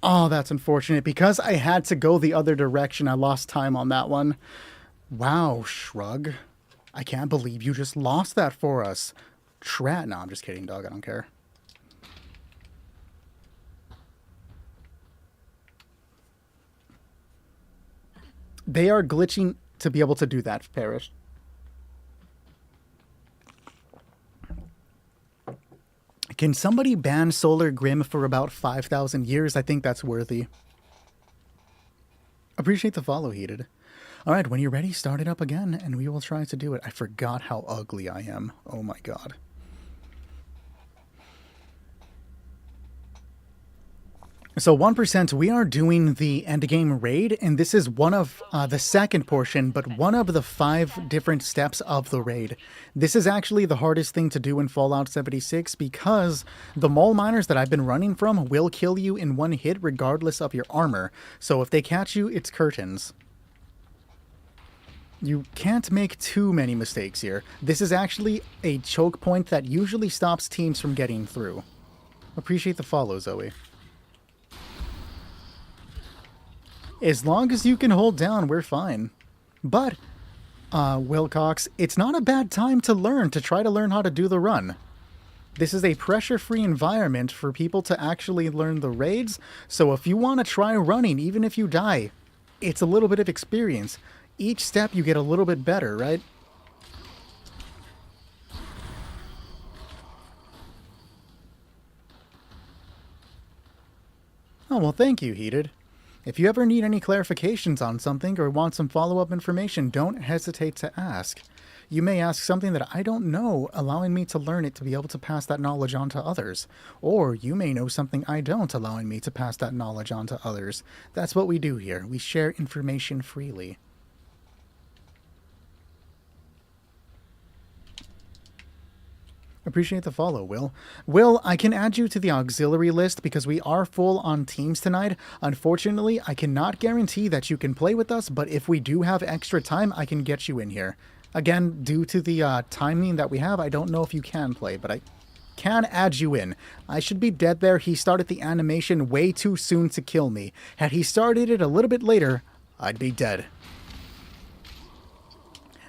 Oh, that's unfortunate. Because I had to go the other direction, I lost time on that one. Wow, Shrug. I can't believe you just lost that for us. No, I'm just kidding, dog. I don't care. They are glitching to be able to do that, Parrish. Can somebody ban Solar Grim for about 5,000 years? I think that's worthy. Appreciate the follow, Heated. All right, when you're ready, start it up again, and we will try to do it. I forgot how ugly I am. Oh my god. So 1%, we are doing the endgame raid, and this is one of the second portion, but one of the 5 different steps of the raid. This is actually the hardest thing to do in Fallout 76 because the mole miners that I've been running from will kill you in one hit regardless of your armor. So if they catch you, it's curtains. You can't make too many mistakes here. This is actually a choke point that usually stops teams from getting through. Appreciate the follow, Zoe. As long as you can hold down, we're fine. But, Wilcox, it's not a bad time to try to learn how to do the run. This is a pressure-free environment for people to actually learn the raids, so if you want to try running, even if you die, it's a little bit of experience. Each step you get a little bit better, right? Oh, well, thank you, Heated. If you ever need any clarifications on something or want some follow-up information, don't hesitate to ask. You may ask something that I don't know, allowing me to learn it to be able to pass that knowledge on to others. Or you may know something I don't, allowing me to pass that knowledge on to others. That's what we do here. We share information freely. Appreciate the follow, Will. Will, I can add you to the auxiliary list because we are full on teams tonight. Unfortunately, I cannot guarantee that you can play with us, but if we do have extra time, I can get you in here. Again, due to the timing that we have, I don't know if you can play, but I can add you in. I should be dead there. He started the animation way too soon to kill me. Had he started it a little bit later, I'd be dead.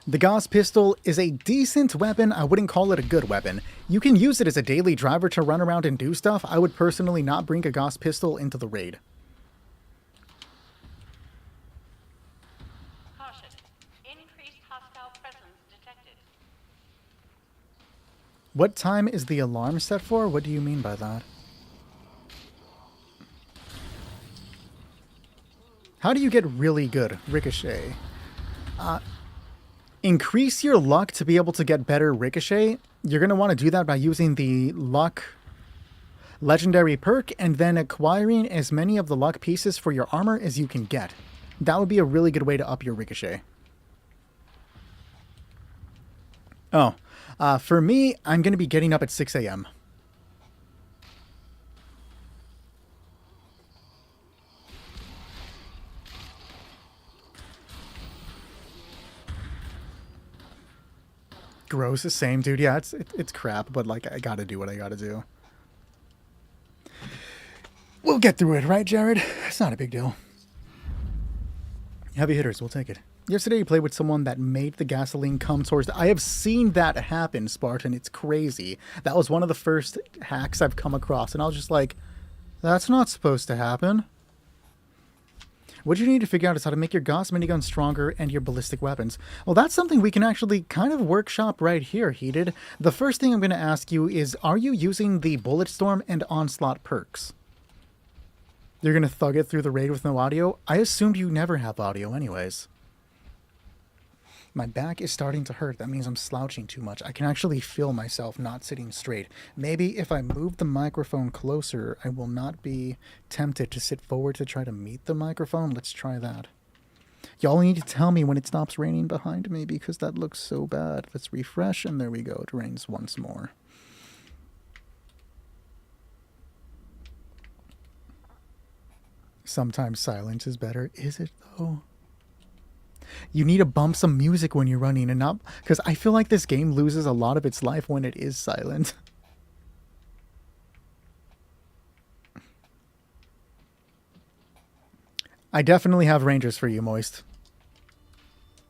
The Gauss pistol is a decent weapon. I wouldn't call it a good weapon. You can use it as a daily driver to run around and do stuff. I would personally not bring a Gauss pistol into the raid. Caution. Increased hostile presence detected. What time is the alarm set for? What do you mean by that? How do you get really good? Ricochet. Increase your luck to be able to get better ricochet. You're going to want to do that by using the luck legendary perk and then acquiring as many of the luck pieces for your armor as you can get. That would be a really good way to up your ricochet. Oh, for me, I'm going to be getting up at 6 a.m. Gross, the same, dude. Yeah, it's crap, but like I gotta do what I gotta do. We'll get through it, right, Jared? It's not a big deal. Heavy hitters, we'll take it. Yesterday you played with someone that made the gasoline come towards I have seen that happen, Spartan. It's crazy. That was one of the first hacks I've come across, and I was just like, that's not supposed to happen. What you need to figure out is how to make your Gauss minigun stronger and your ballistic weapons. Well, that's something we can actually kind of workshop right here, Heated. The first thing I'm going to ask you is, are you using the Bulletstorm and Onslaught perks? You're going to thug it through the raid with no audio? I assumed you never have audio anyways. My back is starting to hurt. That means I'm slouching too much. I can actually feel myself not sitting straight. Maybe if I move the microphone closer, I will not be tempted to sit forward to try to meet the microphone. Let's try that. Y'all need to tell me when it stops raining behind me because that looks so bad. Let's refresh, and there we go. It rains once more. Sometimes silence is better. Is it, though? You need to bump some music when you're running and not... Because I feel like this game loses a lot of its life when it is silent. I definitely have Rangers for you, Moist.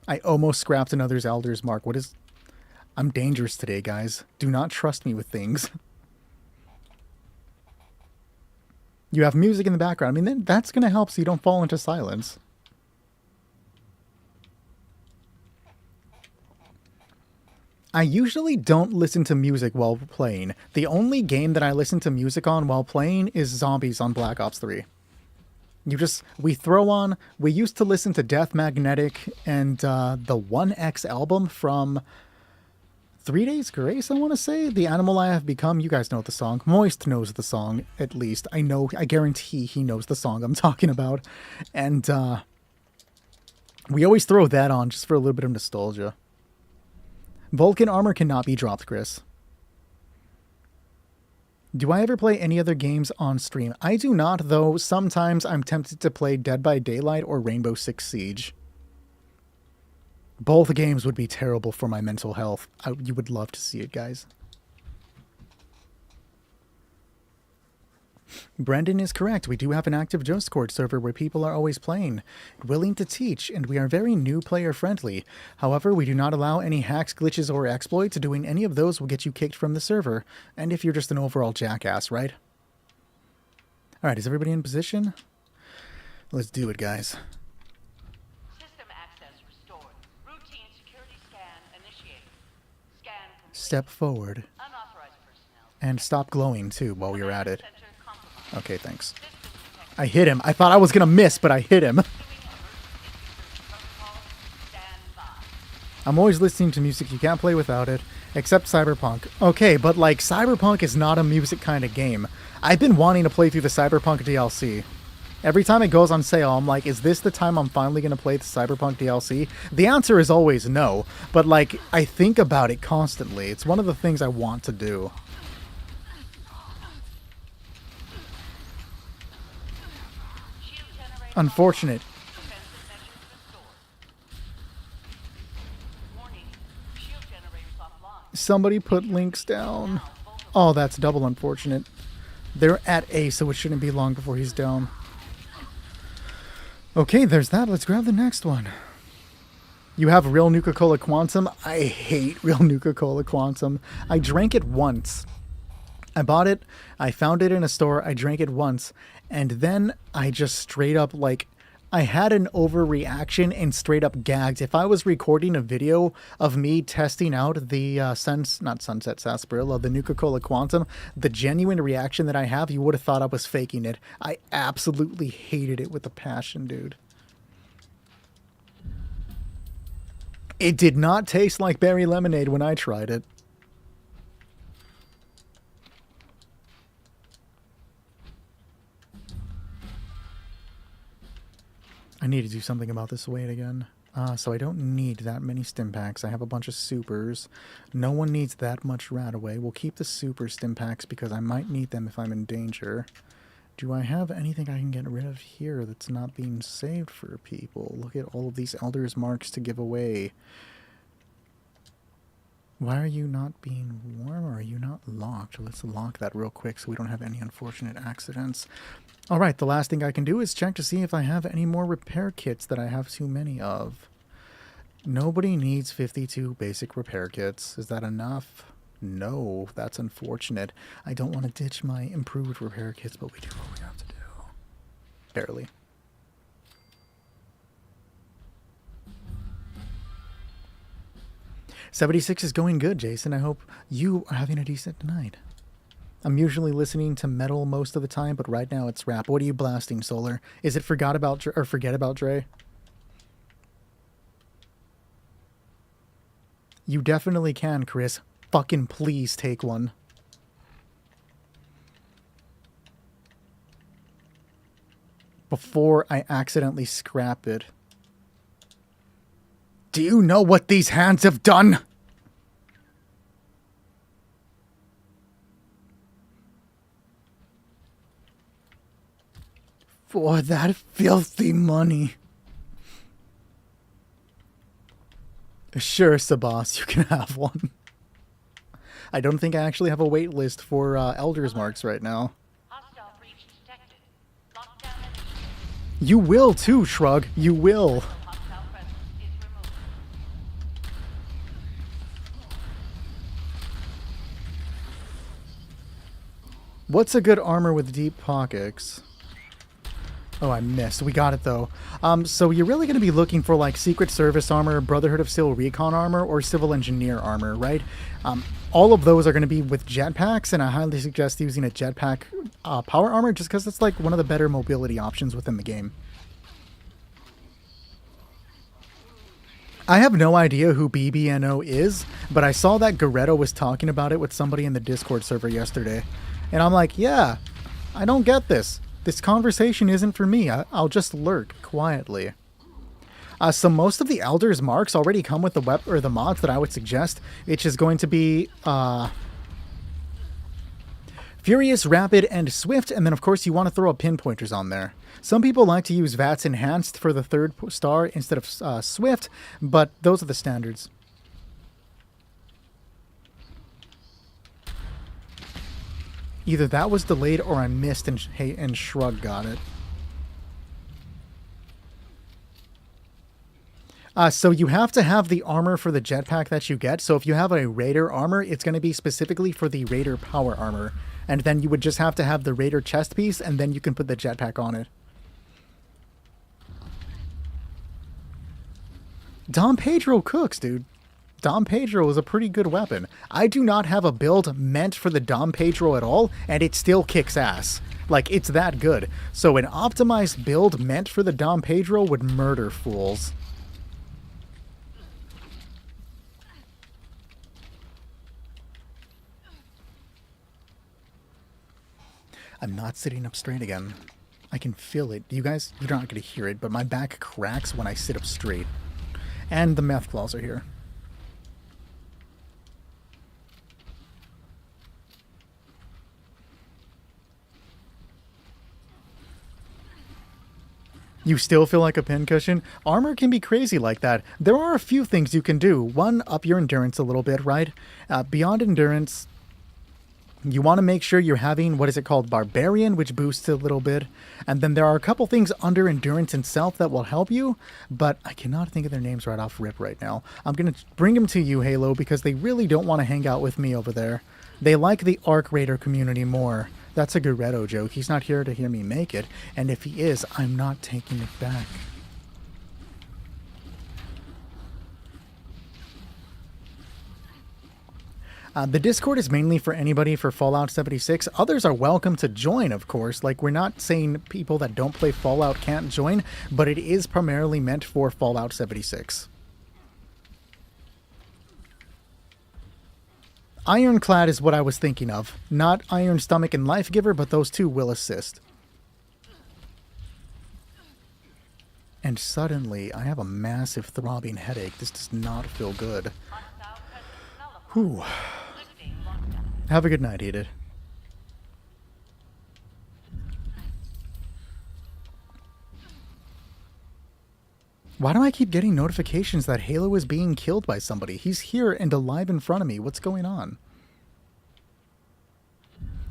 I almost scrapped another's Elder's Mark. What is... I'm dangerous today, guys. Do not trust me with things. You have music in the background. I mean, that's going to help so you don't fall into silence. I usually don't listen to music while playing. The only game that I listen to music on while playing is Zombies on Black Ops 3. We used to listen to Death Magnetic and the 1X album from 3 Days Grace, I want to say. The Animal I Have Become. You guys know the song. Moist knows the song, at least. I guarantee he knows the song I'm talking about. And we always throw that on just for a little bit of nostalgia. Vulcan armor cannot be dropped, Chris. Do I ever play any other games on stream? I do not, though sometimes I'm tempted to play Dead by Daylight or Rainbow Six Siege. Both games would be terrible for my mental health. You would love to see it, guys. Brendan is correct. We do have an active Discord server where people are always playing, willing to teach, and we are very new player friendly. However, we do not allow any hacks, glitches, or exploits. Doing any of those will get you kicked from the server, and if you're just an overall jackass, right? Alright, is everybody in position? Let's do it, guys. System access restored. Routine security scan initiated. Scan complete. Step forward, Unauthorized personnel. and stop glowing, too, while you're at it. Center compromised. Okay, thanks. System detected. I hit him. I thought I was gonna miss, but I hit him. Doing emergency protocol. Stand by. I'm always listening to music. You can't play without it, except Cyberpunk. Okay, but like Cyberpunk is not a music kind of game. I've been wanting to play through the Cyberpunk DLC. Every time it goes on sale, I'm like, is this the time I'm finally going to play the Cyberpunk DLC? The answer is always no, but like, I think about it constantly. It's one of the things I want to do. Shield generator. Unfortunate. Defensive measures restored. Warning. Shield generators offline. Somebody put links down. Now, both of Oh, that's double unfortunate. They're at A, so it shouldn't be long before he's down. Okay, there's that. Let's grab the next one. You have Real Nuka-Cola Quantum? I hate Real Nuka-Cola Quantum. I drank it once. I bought it, I found it in a store, I drank it once, and then I just straight up, like, I had an overreaction and straight up gagged. If I was recording a video of me testing out the not Sunset Sarsaparilla, the Nuka-Cola Quantum, the genuine reaction that I have, you would have thought I was faking it. I absolutely hated it with a passion, dude. It did not taste like berry lemonade when I tried it. I need to do something about this weight again. So I don't need that many stim packs. I have a bunch of supers. No one needs that much Radaway. We'll keep the super stim packs because I might need them if I'm in danger. Do I have anything I can get rid of here that's not being saved for people? Look at all of these Elder's Marks to give away. Why are you not being warm, or are you not locked? Let's lock that real quick so we don't have any unfortunate accidents. Alright, the last thing I can do is check to see if I have any more repair kits that I have too many of. Nobody needs 52 basic repair kits. Is that enough? No, that's unfortunate. I don't want to ditch my improved repair kits, but we do what we have to do. Barely. '76 is going good, Jason. I hope you are having a decent night. I'm usually listening to metal most of the time, but right now it's rap. What are you blasting, Solar? Is it Forget About Dre? You definitely can, Chris. Fucking please take one. Before I accidentally scrap it. Do you know what these hands have done? For that filthy money. Sure, Sabas, you can have one. I don't think I actually have a wait list for Elder's Marks right now. Hostile breach detected. Lockdown initiated. You will too, Shrug. You will. Hostile presence is removed. What's a good armor with deep pockets? Oh, I missed. We got it, though. So you're really going to be looking for, like, Secret Service armor, Brotherhood of Steel Recon armor, or Civil Engineer armor, right? All of those are going to be with jetpacks, and I highly suggest using a jetpack power armor just because it's, like, one of the better mobility options within the game. I have no idea who BBNO is, but I saw that Goretto was talking about it with somebody in the Discord server yesterday. And I'm like, yeah, I don't get this. This conversation isn't for me. I'll just lurk quietly. So most of the Elder's marks already come with the or the mods that I would suggest, which is going to be Furious, Rapid, and Swift, and then of course you want to throw pinpointers on there. Some people like to use VATS Enhanced for the third star instead of Swift, but those are the standards. Either that was delayed or I missed and Shrug got it. So you have to have the armor for the jetpack that you get. So if you have a Raider armor, it's going to be specifically for the Raider power armor. And then you would just have to have the Raider chest piece, and then you can put the jetpack on it. Dom Pedro cooks, dude. Dom Pedro is a pretty good weapon. I do not have a build meant for the Dom Pedro at all, and it still kicks ass. Like, it's that good. So an optimized build meant for the Dom Pedro would murder fools. I'm not sitting up straight again. I can feel it. You guys, you're not going to hear it, but my back cracks when I sit up straight. And the meth claws are here. You still feel like a pincushion? Armor can be crazy like that. There are a few things you can do. One, up your endurance a little bit, right? Beyond endurance, you want to make sure you're having, what is it called, Barbarian, which boosts it a little bit. And then there are a couple things under endurance itself that will help you, but I cannot think of their names right off rip right now. I'm going to bring them to you, Halo, because they really don't want to hang out with me over there. They like the Arc Raider community more. That's a Goretto joke. He's not here to hear me make it, and if he is, I'm not taking it back. The Discord is mainly for anybody for Fallout 76. Others are welcome to join, of course. Like, we're not saying people that don't play Fallout can't join, but it is primarily meant for Fallout 76. Ironclad is what I was thinking of. Not Iron Stomach and Life Giver, but those two will assist. And suddenly, I have a massive throbbing headache. This does not feel good. Whew. Have a good night, Edith. Why do I keep getting notifications that Halo is being killed by somebody? He's here and alive in front of me. What's going on?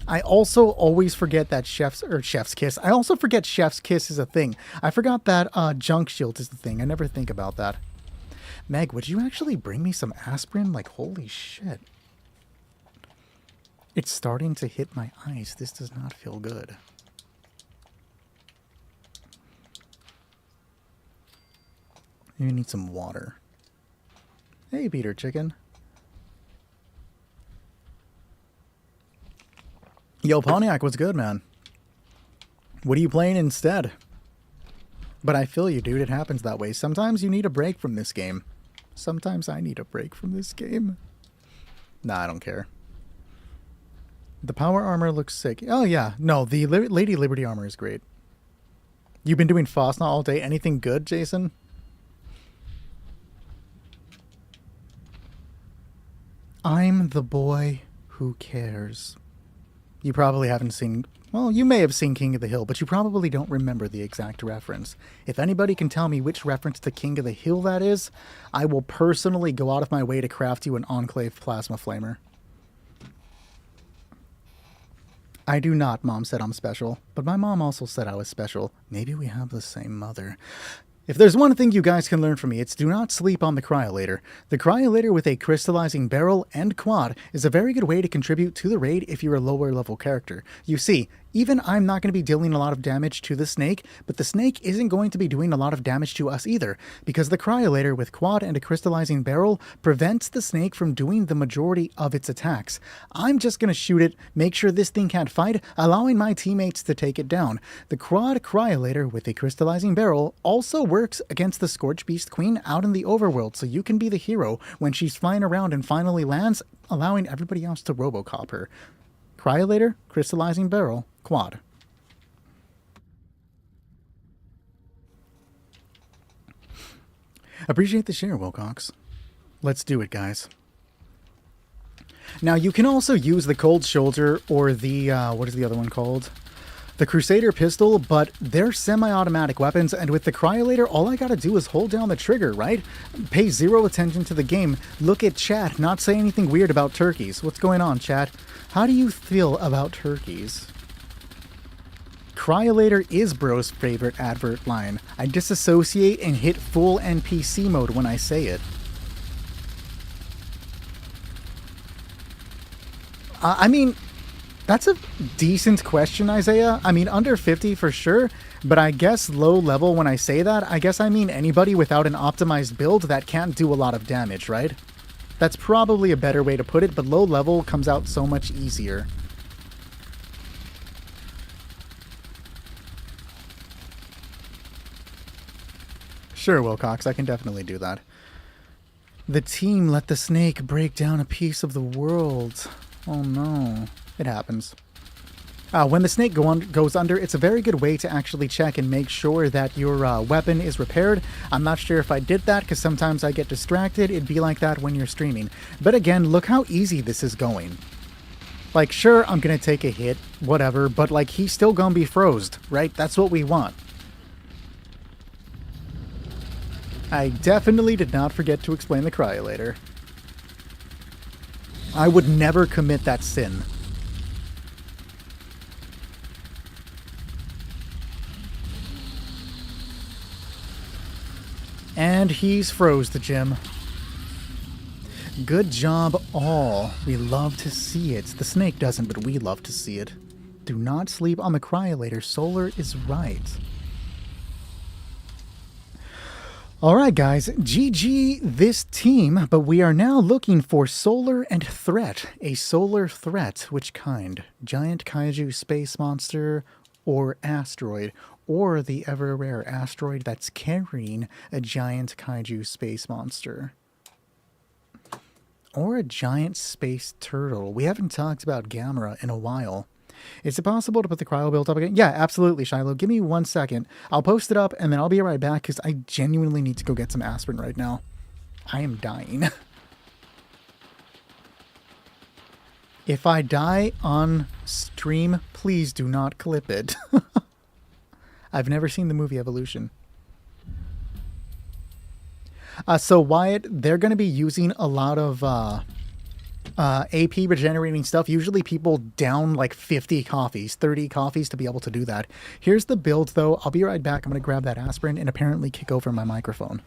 I also always forget that Chef's Kiss. I also forget Chef's Kiss is a thing. I forgot that Junk Shield is the thing. I never think about that. Meg, would you actually bring me some aspirin? Like, holy shit. It's starting to hit my eyes. This does not feel good. You need some water. Hey, Peter Chicken. Yo, Pontiac, what's good, man? What are you playing instead? But I feel you, dude. It happens that way. Sometimes you need a break from this game. Sometimes I need a break from this game. Nah, I don't care. The power armor looks sick. Oh, yeah. No, the Lady Liberty armor is great. You've been doing Fosna all day. Anything good, Jason? I'm the boy who cares. You probably haven't seen... Well, you may have seen King of the Hill, but you probably don't remember the exact reference. If anybody can tell me which reference to King of the Hill that is, I will personally go out of my way to craft you an Enclave Plasma Flamer. I do not, Mom said I'm special, but my mom also said I was special. Maybe we have the same mother. If there's one thing you guys can learn from me, it's do not sleep on the Cryolator. The Cryolator with a crystallizing barrel and quad is a very good way to contribute to the raid if you're a lower level character. You see, Even I'm not going to be dealing a lot of damage to the snake, but the snake isn't going to be doing a lot of damage to us either, because the Cryolator with Quad and a Crystallizing Barrel prevents the snake from doing the majority of its attacks. I'm just going to shoot it, make sure this thing can't fight, allowing my teammates to take it down. The Quad Cryolator with a Crystallizing Barrel also works against the Scorch Beast Queen out in the overworld, so you can be the hero when she's flying around and finally lands, allowing everybody else to Robocop her. Cryolator, Crystallizing Barrel, Quad. Appreciate the share, Wilcox. Let's do it, guys. Now, you can also use the Cold Shoulder or the, what is the other one called? The Crusader Pistol, but they're semi-automatic weapons, and with the Cryolator, all I gotta do is hold down the trigger, right? Pay zero attention to the game, look at chat, not say anything weird about turkeys. What's going on, chat? How do you feel about turkeys? Cryolator is bro's favorite advert line. I disassociate and hit full NPC mode when I say it. I mean, that's a decent question, Isaiah. I mean, under 50 for sure, but I guess low level when I say that, I guess I mean anybody without an optimized build that can't do a lot of damage, right? That's probably a better way to put it, but low level comes out so much easier. Sure, Wilcox, I can definitely do that. The team let the snake break down a piece of the world. Oh no. It happens. When the snake goes under, it's a very good way to actually check and make sure that your weapon is repaired. I'm not sure if I did that because sometimes I get distracted. It'd be like that when you're streaming. But again, look how easy this is going. Like, sure, I'm going to take a hit, whatever, but like, he's still going to be frozed, right? That's what we want. I definitely did not forget to explain the Cryolator. I would never commit that sin. And he's froze the gym. Good job, all. We love to see it. The snake doesn't, but we love to see it. Do not sleep on the Cryolator. Solar is right. Alright guys, GG this team, but we are now looking for Solar and Threat. A Solar Threat, which kind? Giant Kaiju Space Monster or Asteroid? Or the ever-rare asteroid that's carrying a giant Kaiju Space Monster? Or a giant space turtle? We haven't talked about Gamera in a while. Is it possible to put the cryo build up again? Yeah, absolutely, Shiloh. Give me 1 second. I'll post it up, and then I'll be right back, because I genuinely need to go get some aspirin right now. I am dying. If I die on stream, please do not clip it. I've never seen the movie Evolution. So Wyatt, they're going to be using a lot of AP regenerating stuff. Usually people down like 50 coffees, 30 coffees to be able to do that. Here's the build though. I'll be right back. I'm going to grab that aspirin and apparently kick over my microphone.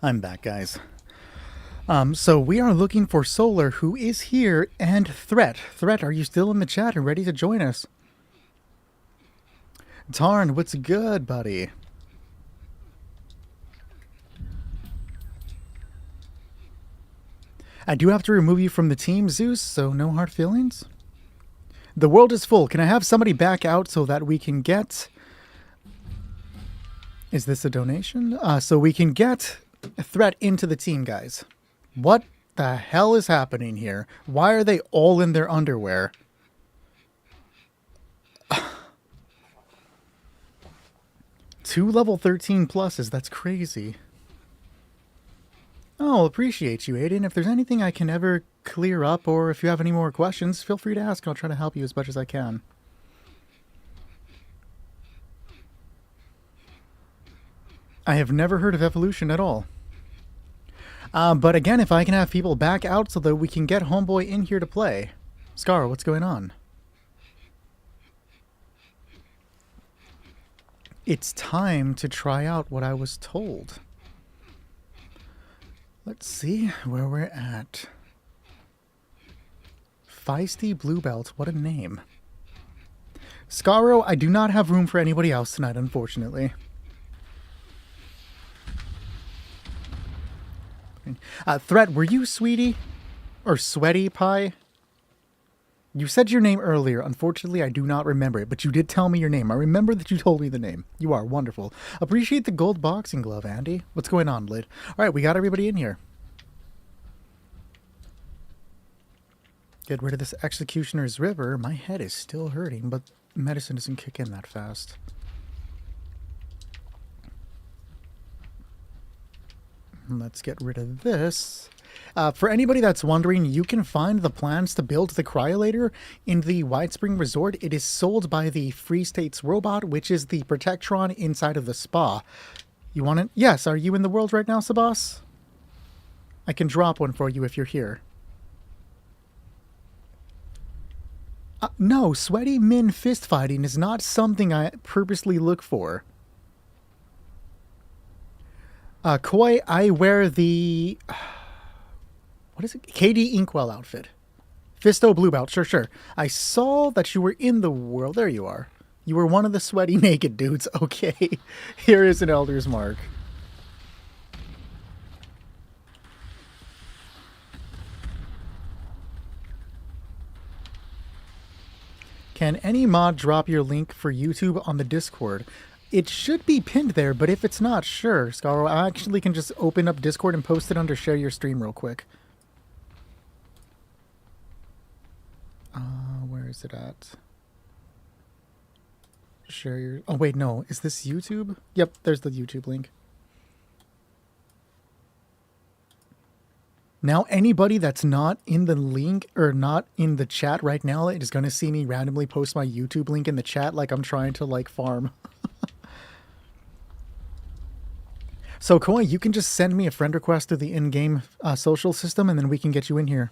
I'm back, guys. So we are looking for Solar, who is here, and Threat. Threat, are you still in the chat and ready to join us? Tarn, what's good, buddy? I do have to remove you from the team, Zeus, so no hard feelings. The world is full. Can I have somebody back out so that we can get... Is this a donation? So we can get a Threat into the team, guys. What the hell is happening here? Why are they all in their underwear? Two level 13 pluses. That's crazy. Oh, appreciate you, Aiden. If there's anything I can ever clear up, or if you have any more questions, feel free to ask. I'll try to help you as much as I can. I have never heard of Evolution at all. But again, if I can have people back out so that we can get Homeboy in here to play. Scar, what's going on? It's time to try out what I was told. Let's see where we're at. Feisty Blue Belt, what a name. Scaro, I do not have room for anybody else tonight, unfortunately. Threat, were you Sweetie? Or Sweaty Pie? You said your name earlier. Unfortunately, I do not remember it, but you did tell me your name. I remember that you told me the name. You are wonderful. Appreciate the gold boxing glove, Andy. What's going on, Lid? All right, we got everybody in here. Get rid of this Executioner's River. My head is still hurting, but medicine doesn't kick in that fast. Let's get rid of this. For anybody that's wondering, you can find the plans to build the Cryolator in the Whitespring Resort. It is sold by the Free States Robot, which is the Protectron inside of the spa. You want it? Yes, are you in the world right now, Sabas? I can drop one for you if you're here. No, Sweaty Min fist fighting is not something I purposely look for. Koi, I wear the... What is it? KD Inkwell outfit. Fisto Blue Belt, sure. I saw that you were in the world. There you are. You were one of the sweaty naked dudes. Okay. Here is an Elder's Mark. Can any mod drop your link for YouTube on the Discord? It should be pinned there, but if it's not, sure, Scaro, I actually can just open up Discord and post it under share your stream real quick. Where is it at? Share your... Oh, wait, no. Is this YouTube? Yep, there's the YouTube link. Now, anybody that's not in the link or not in the chat right now is going to see me randomly post my YouTube link in the chat like I'm trying to, like, farm. So, Koi, you can just send me a friend request through the in-game social system, and then we can get you in here.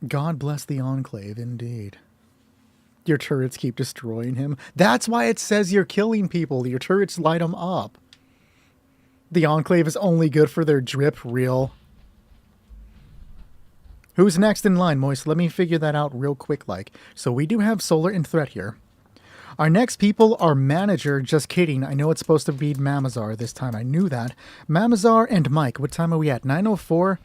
God bless the Enclave, indeed. Your turrets keep destroying him. That's why it says you're killing people. Your turrets light them up. The Enclave is only good for their drip reel. Who's next in line, Moist? Let me figure that out real quick like. So we do have Solar and Threat here. Our next people are Manager. Just kidding. I know it's supposed to be Mamazar this time. I knew that. Mamazar and Mike. What time are we at? 9:04?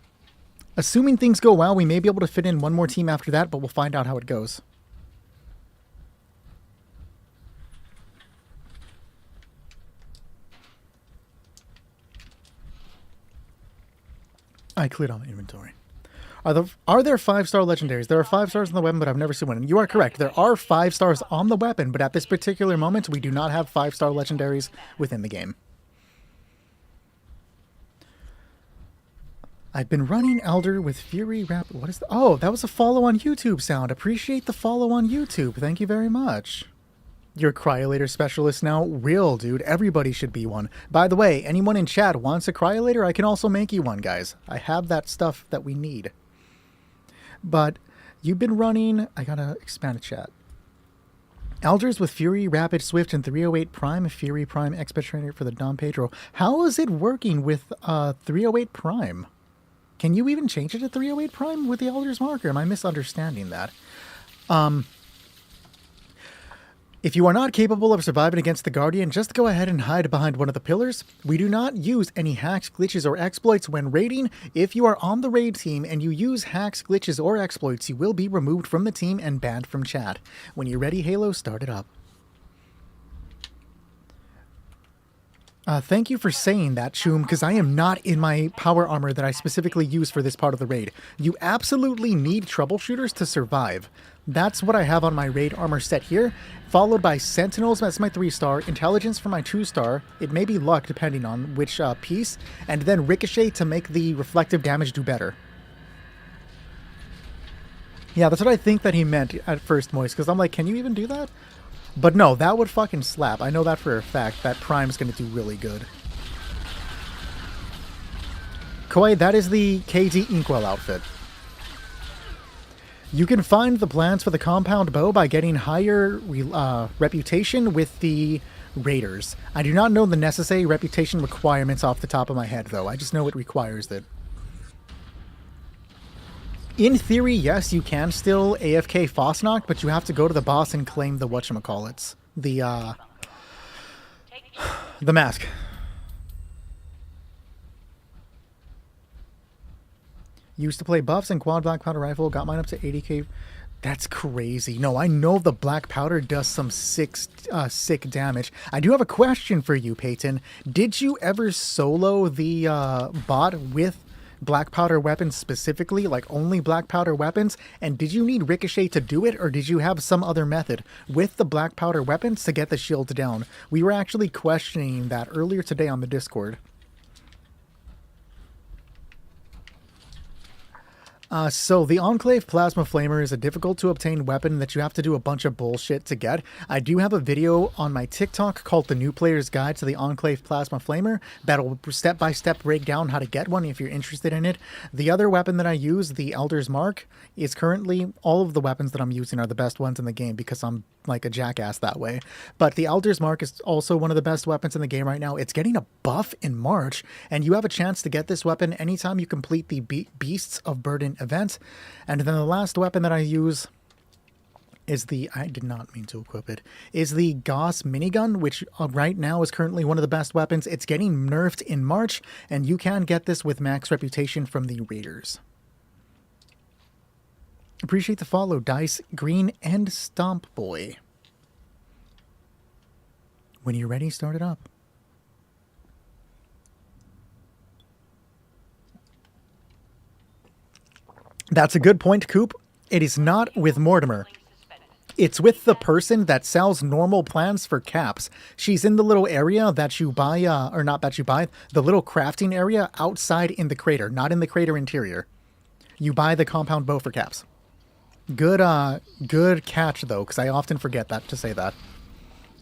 Assuming things go well, we may be able to fit in one more team after that, but we'll find out how it goes. I cleared all my inventory. Are there 5-star legendaries? There are 5 stars on the weapon, but I've never seen one. You are correct. There are 5 stars on the weapon, but at this particular moment, we do not have 5-star legendaries within the game. I've been running Elder with Fury Rap. What is that? Oh, that was a follow on YouTube sound. Appreciate the follow on YouTube. Thank you very much. You're a Cryolator specialist now? Real, dude. Everybody should be one. By the way, anyone in chat wants a Cryolator? I can also make you one, guys. I have that stuff that we need. But You've been running... I gotta expand the chat. Elders with Fury, Rapid, Swift, and 308 Prime. Fury Prime Expeditioner for the Dom Pedro. How is it working with 308 Prime? Can you even change it to 308 Prime with the Elder's Mark, or am I misunderstanding that? If you are not capable of surviving against the Guardian, just go ahead and hide behind one of the pillars. We do not use any hacks, glitches, or exploits when raiding. If you are on the raid team and you use hacks, glitches, or exploits, you will be removed from the team and banned from chat. When you're ready, Halo, start it up. Thank you for saying that, Choom, because I am not in my power armor that I specifically use for this part of the raid. You absolutely need troubleshooters to survive. That's what I have on my raid armor set here, followed by Sentinels, that's my 3-star, Intelligence for my 2-star, it may be Luck depending on which piece, and then Ricochet to make the reflective damage do better. Yeah, that's what I think that he meant at first, Moist, because I'm like, can you even do that? But no, that would fucking slap. I know that for a fact, that Prime's gonna do really good. Koi, that is the KD Inkwell outfit. You can find the plans for the compound bow by getting higher reputation with the raiders. I do not know the necessary reputation requirements off the top of my head, though. I just know it requires it. In theory, yes, you can still AFK Fosnock, but you have to go to the boss and claim the whatchamacallits. The mask. Used to play buffs and quad black powder rifle, got mine up to 80k. That's crazy. No, I know the black powder does some sick damage. I do have a question for you, Peyton. Did you ever solo the bot with black powder weapons specifically, like only black powder weapons? And did you need Ricochet to do it, or did you have some other method with the black powder weapons to get the shield down? We were actually questioning that earlier today on the Discord. So the Enclave Plasma Flamer is a difficult to obtain weapon that you have to do a bunch of bullshit to get. I do have a video on my TikTok called The New Player's Guide to the Enclave Plasma Flamer that'll step-by-step break down how to get one if you're interested in it. The other weapon that I use, the Elder's Mark, is currently, all of the weapons that I'm using are the best ones in the game because I'm like a jackass that way. But the Elder's Mark is also one of the best weapons in the game right now. It's getting a buff in March, and you have a chance to get this weapon anytime you complete the Beasts of Burden event. And then the last weapon that I use is the, I did not mean to equip it, is the Gauss minigun, which right now is currently one of the best weapons. It's getting nerfed in March, and you can get this with max reputation from the Raiders. Appreciate the follow, Dice, Green, and Stomp Boy. When you're ready, start it up. That's a good point, Coop. It is not with Mortimer. It's with the person that sells normal plans for caps. She's in the little area that you buy, or not that you buy, the little crafting area outside in the crater, not in the crater interior. You buy the compound bow for caps. Good catch, though, because I often forget that to say that.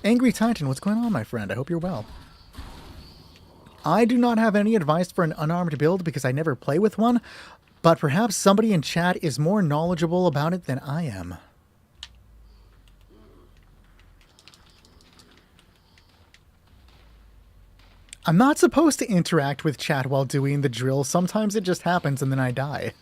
Angry Titan, what's going on, my friend? I hope you're well. I do not have any advice for an unarmed build because I never play with one, but perhaps somebody in chat is more knowledgeable about it than I am. I'm not supposed to interact with chat while doing the drill. Sometimes it just happens and then I die.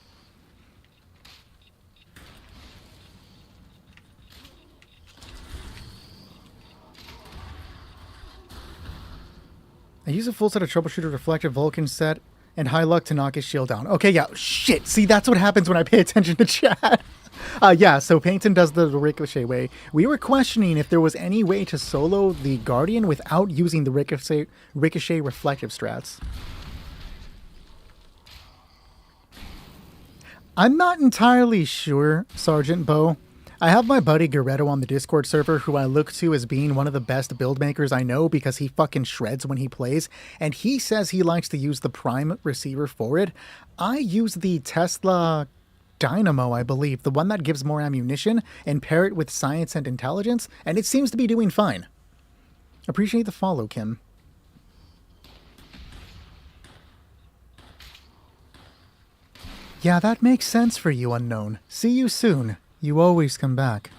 I use a full set of Troubleshooter Reflective Vulcan set and High Luck to knock his shield down. Okay, yeah, shit. See, that's what happens when I pay attention to chat. Yeah, so Peyton does the Ricochet way. We were questioning if there was any way to solo the Guardian without using the Ricochet Reflective strats. I'm not entirely sure, Sergeant Bo. I have my buddy Goretto on the Discord server who I look to as being one of the best build makers I know because he fucking shreds when he plays, and he says he likes to use the Prime receiver for it. I use the Tesla Dynamo, I believe, the one that gives more ammunition, and pair it with Science and Intelligence, and it seems to be doing fine. Appreciate the follow, Kim. Yeah, that makes sense for you, Unknown. See you soon. You always come back.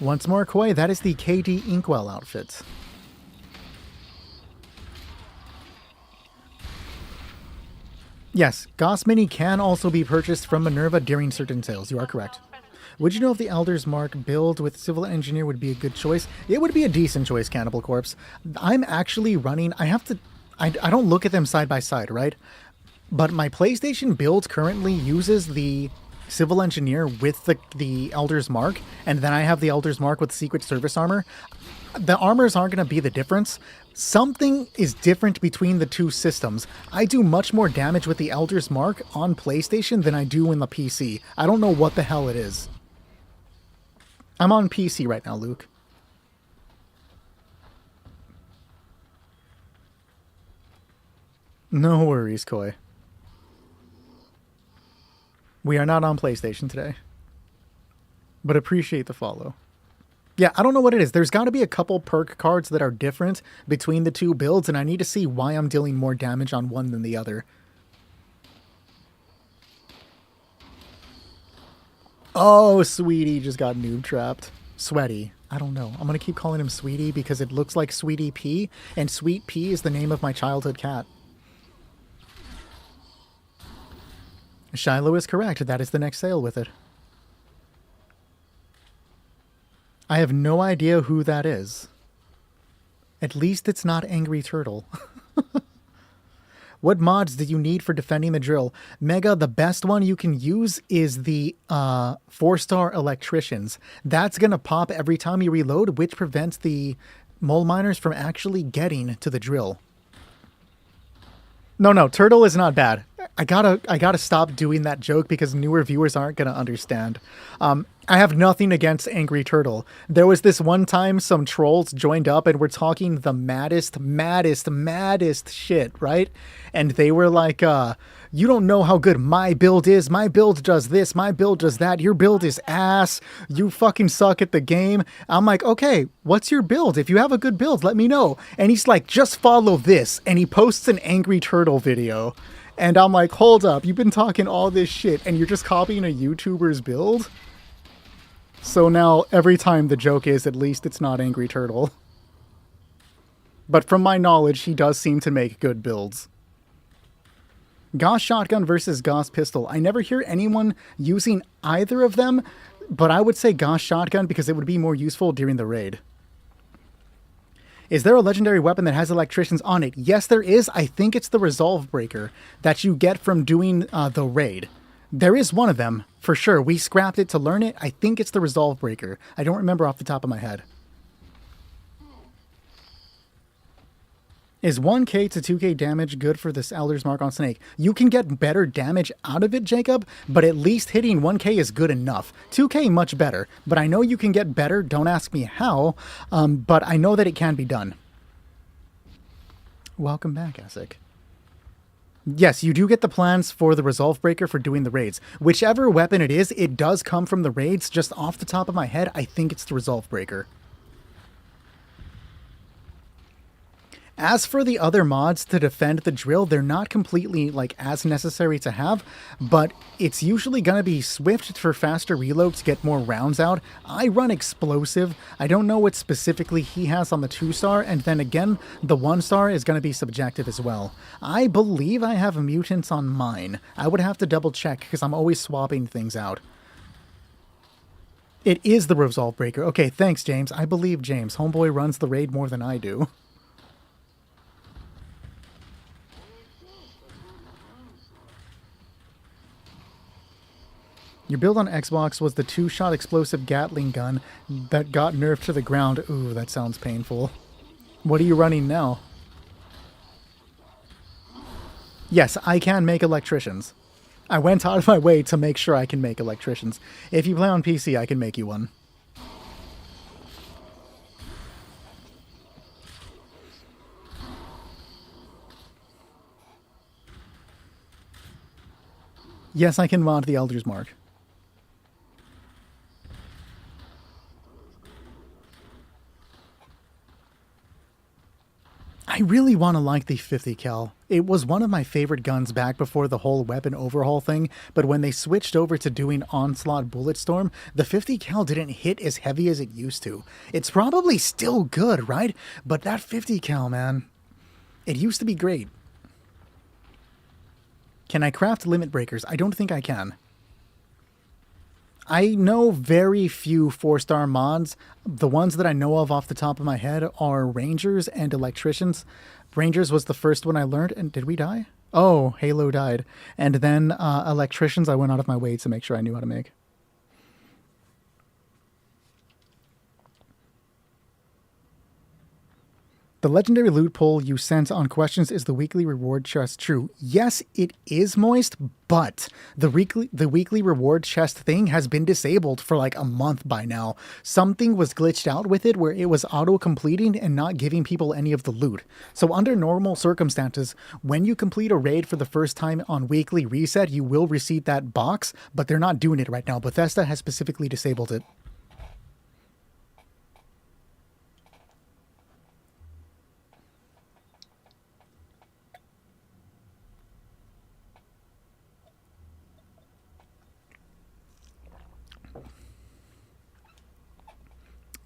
Once more, Koi, that is the KD Inkwell outfit. Yes, Goss Mini can also be purchased from Minerva during certain sales. You are correct. Would you know if the Elder's Mark build with Civil Engineer would be a good choice? It would be a decent choice, Cannibal Corpse. I'm actually running... I don't look at them side by side, right? But my PlayStation build currently uses the Civil Engineer with the Elder's Mark, and then I have the Elder's Mark with Secret Service armor. The armors aren't going to be the difference. Something is different between the two systems. I do much more damage with the Elder's Mark on PlayStation than I do in the PC. I don't know what the hell it is. I'm on PC right now, Luke. No worries, Koi. We are not on PlayStation today. But appreciate the follow. Yeah, I don't know what it is. There's got to be a couple perk cards that are different between the two builds, and I need to see why I'm dealing more damage on one than the other. Oh, Sweetie just got noob trapped. Sweaty. I don't know. I'm going to keep calling him Sweetie because it looks like Sweetie P, and Sweet Pea is the name of my childhood cat. Shiloh is correct. That is the next sale with it. I have no idea who that is. At least it's not Angry Turtle. What mods do you need for defending the drill? Mega, the best one you can use is the 4-star electricians. That's going to pop every time you reload, which prevents the mole miners from actually getting to the drill. No, Turtle is not bad. I gotta stop doing that joke because newer viewers aren't gonna understand. I have nothing against Angry Turtle. There was this one time some trolls joined up and were talking the maddest shit, right? And they were like, you don't know how good my build is. My build does this. My build does that. Your build is ass. You fucking suck at the game. I'm like, okay, what's your build? If you have a good build, let me know. And he's like, just follow this. And he posts an Angry Turtle video. And I'm like, hold up, you've been talking all this shit and you're just copying a YouTuber's build? So now every time the joke is, at least it's not Angry Turtle. But from my knowledge, he does seem to make good builds. Gauss Shotgun versus Gauss Pistol. I never hear anyone using either of them, but I would say Gauss Shotgun because it would be more useful during the raid. Is there a legendary weapon that has electricians on it? Yes, there is. I think it's the Resolve Breaker that you get from doing the raid. There is one of them, for sure. We scrapped it to learn it. I think it's the Resolve Breaker. I don't remember off the top of my head. Is 1k to 2k damage good for this Elder's Mark on Snake? You can get better damage out of it, Jacob, but at least hitting 1k is good enough. 2k much better, but I know you can get better. Don't ask me how, but I know that it can be done. Welcome back, Essek. Yes, you do get the plans for the Resolve Breaker for doing the raids. Whichever weapon it is, it does come from the raids. Just off the top of my head, I think it's the Resolve Breaker. As for the other mods to defend the drill, they're not completely, like, as necessary to have, but it's usually going to be Swift for faster reloads to get more rounds out. I run Explosive. I don't know what specifically he has on the 2-star, and then again, the 1-star is going to be subjective as well. I believe I have mutants on mine. I would have to double check, because I'm always swapping things out. It is the Resolve Breaker. Okay, thanks, James. I believe James. Homeboy runs the raid more than I do. Your build on Xbox was the 2-shot explosive Gatling gun that got nerfed to the ground. Ooh, that sounds painful. What are you running now? Yes, I can make electricians. I went out of my way to make sure I can make electricians. If you play on PC, I can make you one. Yes, I can mod the Elder's Mark. I really want to like the 50 cal. It was one of my favorite guns back before the whole weapon overhaul thing, but when they switched over to doing Onslaught Bulletstorm, the 50 cal didn't hit as heavy as it used to. It's probably still good, right? But that 50 cal, man, it used to be great. Can I craft limit breakers? I don't think I can. I know very few 4-star mods. The ones that I know of off the top of my head are Rangers and Electricians. Rangers was the first one I learned. And did we die? Oh, Halo died. And then Electricians I went out of my way to make sure I knew how to make. The legendary loot poll you sent on questions is the weekly reward chest true? Yes, it is, Moist, but the weekly reward chest thing has been disabled for like a month by now. Something was glitched out with it where it was auto-completing and not giving people any of the loot. So under normal circumstances, when you complete a raid for the first time on weekly reset, you will receive that box, but they're not doing it right now. Bethesda has specifically disabled it.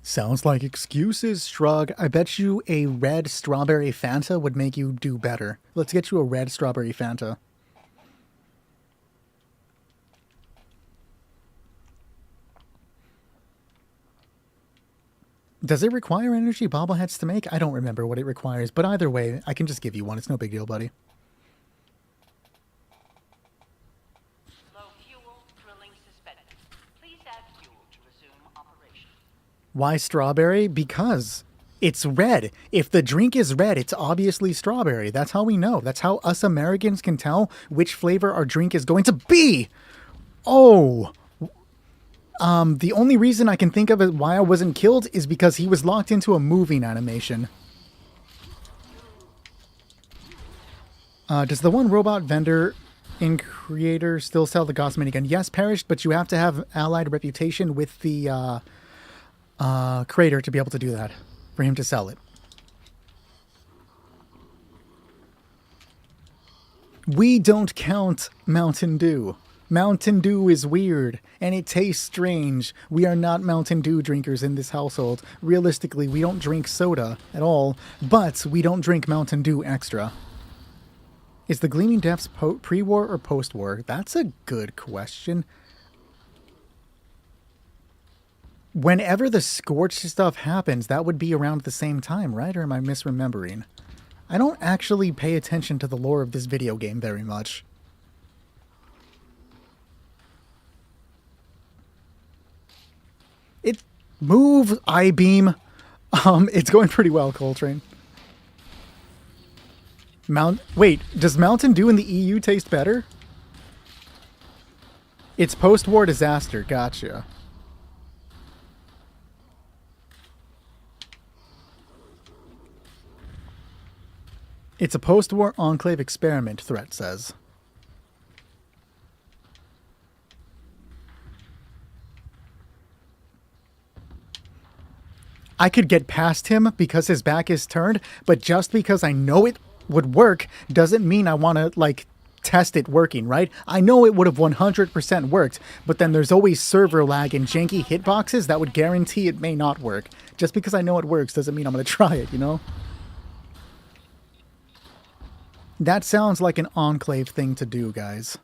Sounds like excuses, Shrug. I bet you a red strawberry Fanta would make you do better. Let's get you a red strawberry Fanta. Does it require energy bobbleheads to make? I don't remember what it requires, but either way, I can just give you one. It's no big deal, buddy. Low fuel, drilling suspended. Please add fuel to resume operation. Why strawberry? Because it's red. If the drink is red, it's obviously strawberry. That's how we know. That's how us Americans can tell which flavor our drink is going to be. Oh. The only reason I can think of it why I wasn't killed is because he was locked into a moving animation. Does the one robot vendor in Creator still sell the Gauss minigun? Yes, Perished, but you have to have allied reputation with the Creator to be able to do that, for him to sell it. We don't count Mountain Dew. Mountain Dew is weird, and it tastes strange. We are not Mountain Dew drinkers in this household. Realistically, we don't drink soda at all, but we don't drink Mountain Dew extra. Is the Gleaming Depths pre-war or post-war? That's a good question. Whenever the Scorched stuff happens, that would be around the same time, right? Or am I misremembering? I don't actually pay attention to the lore of this video game very much. Move, I-beam. It's going pretty well, Coltrane. Wait, does Mountain Dew in the EU taste better? It's post-war disaster. Gotcha. It's a post-war enclave experiment, Threat says. I could get past him because his back is turned, but just because I know it would work doesn't mean I want to, like, test it working, right? I know it would have 100% worked, but then there's always server lag and janky hitboxes that would guarantee it may not work. Just because I know it works doesn't mean I'm going to try it, you know? That sounds like an Enclave thing to do, guys.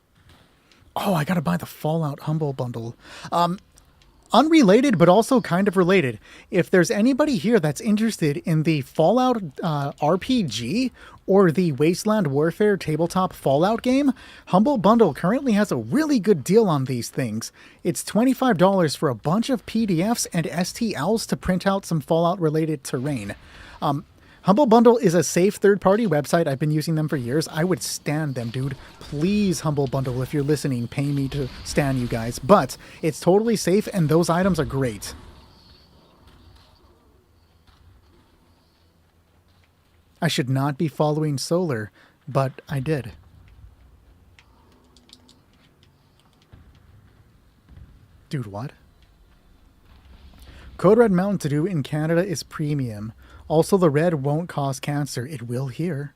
Oh, I gotta buy the Fallout Humble Bundle. Unrelated, but also kind of related. If there's anybody here that's interested in the Fallout RPG or the Wasteland Warfare tabletop Fallout game, Humble Bundle currently has a really good deal on these things. It's $25 for a bunch of PDFs and STLs to print out some Fallout-related terrain. Humble Bundle is a safe third-party website. I've been using them for years. I would stan them, dude. Please, Humble Bundle, if you're listening, pay me to stan you guys. But it's totally safe, and those items are great. I should not be following Solar, but I did. Dude, what? Code Red Mountain to do in Canada is premium. Also, the red won't cause cancer. It will here.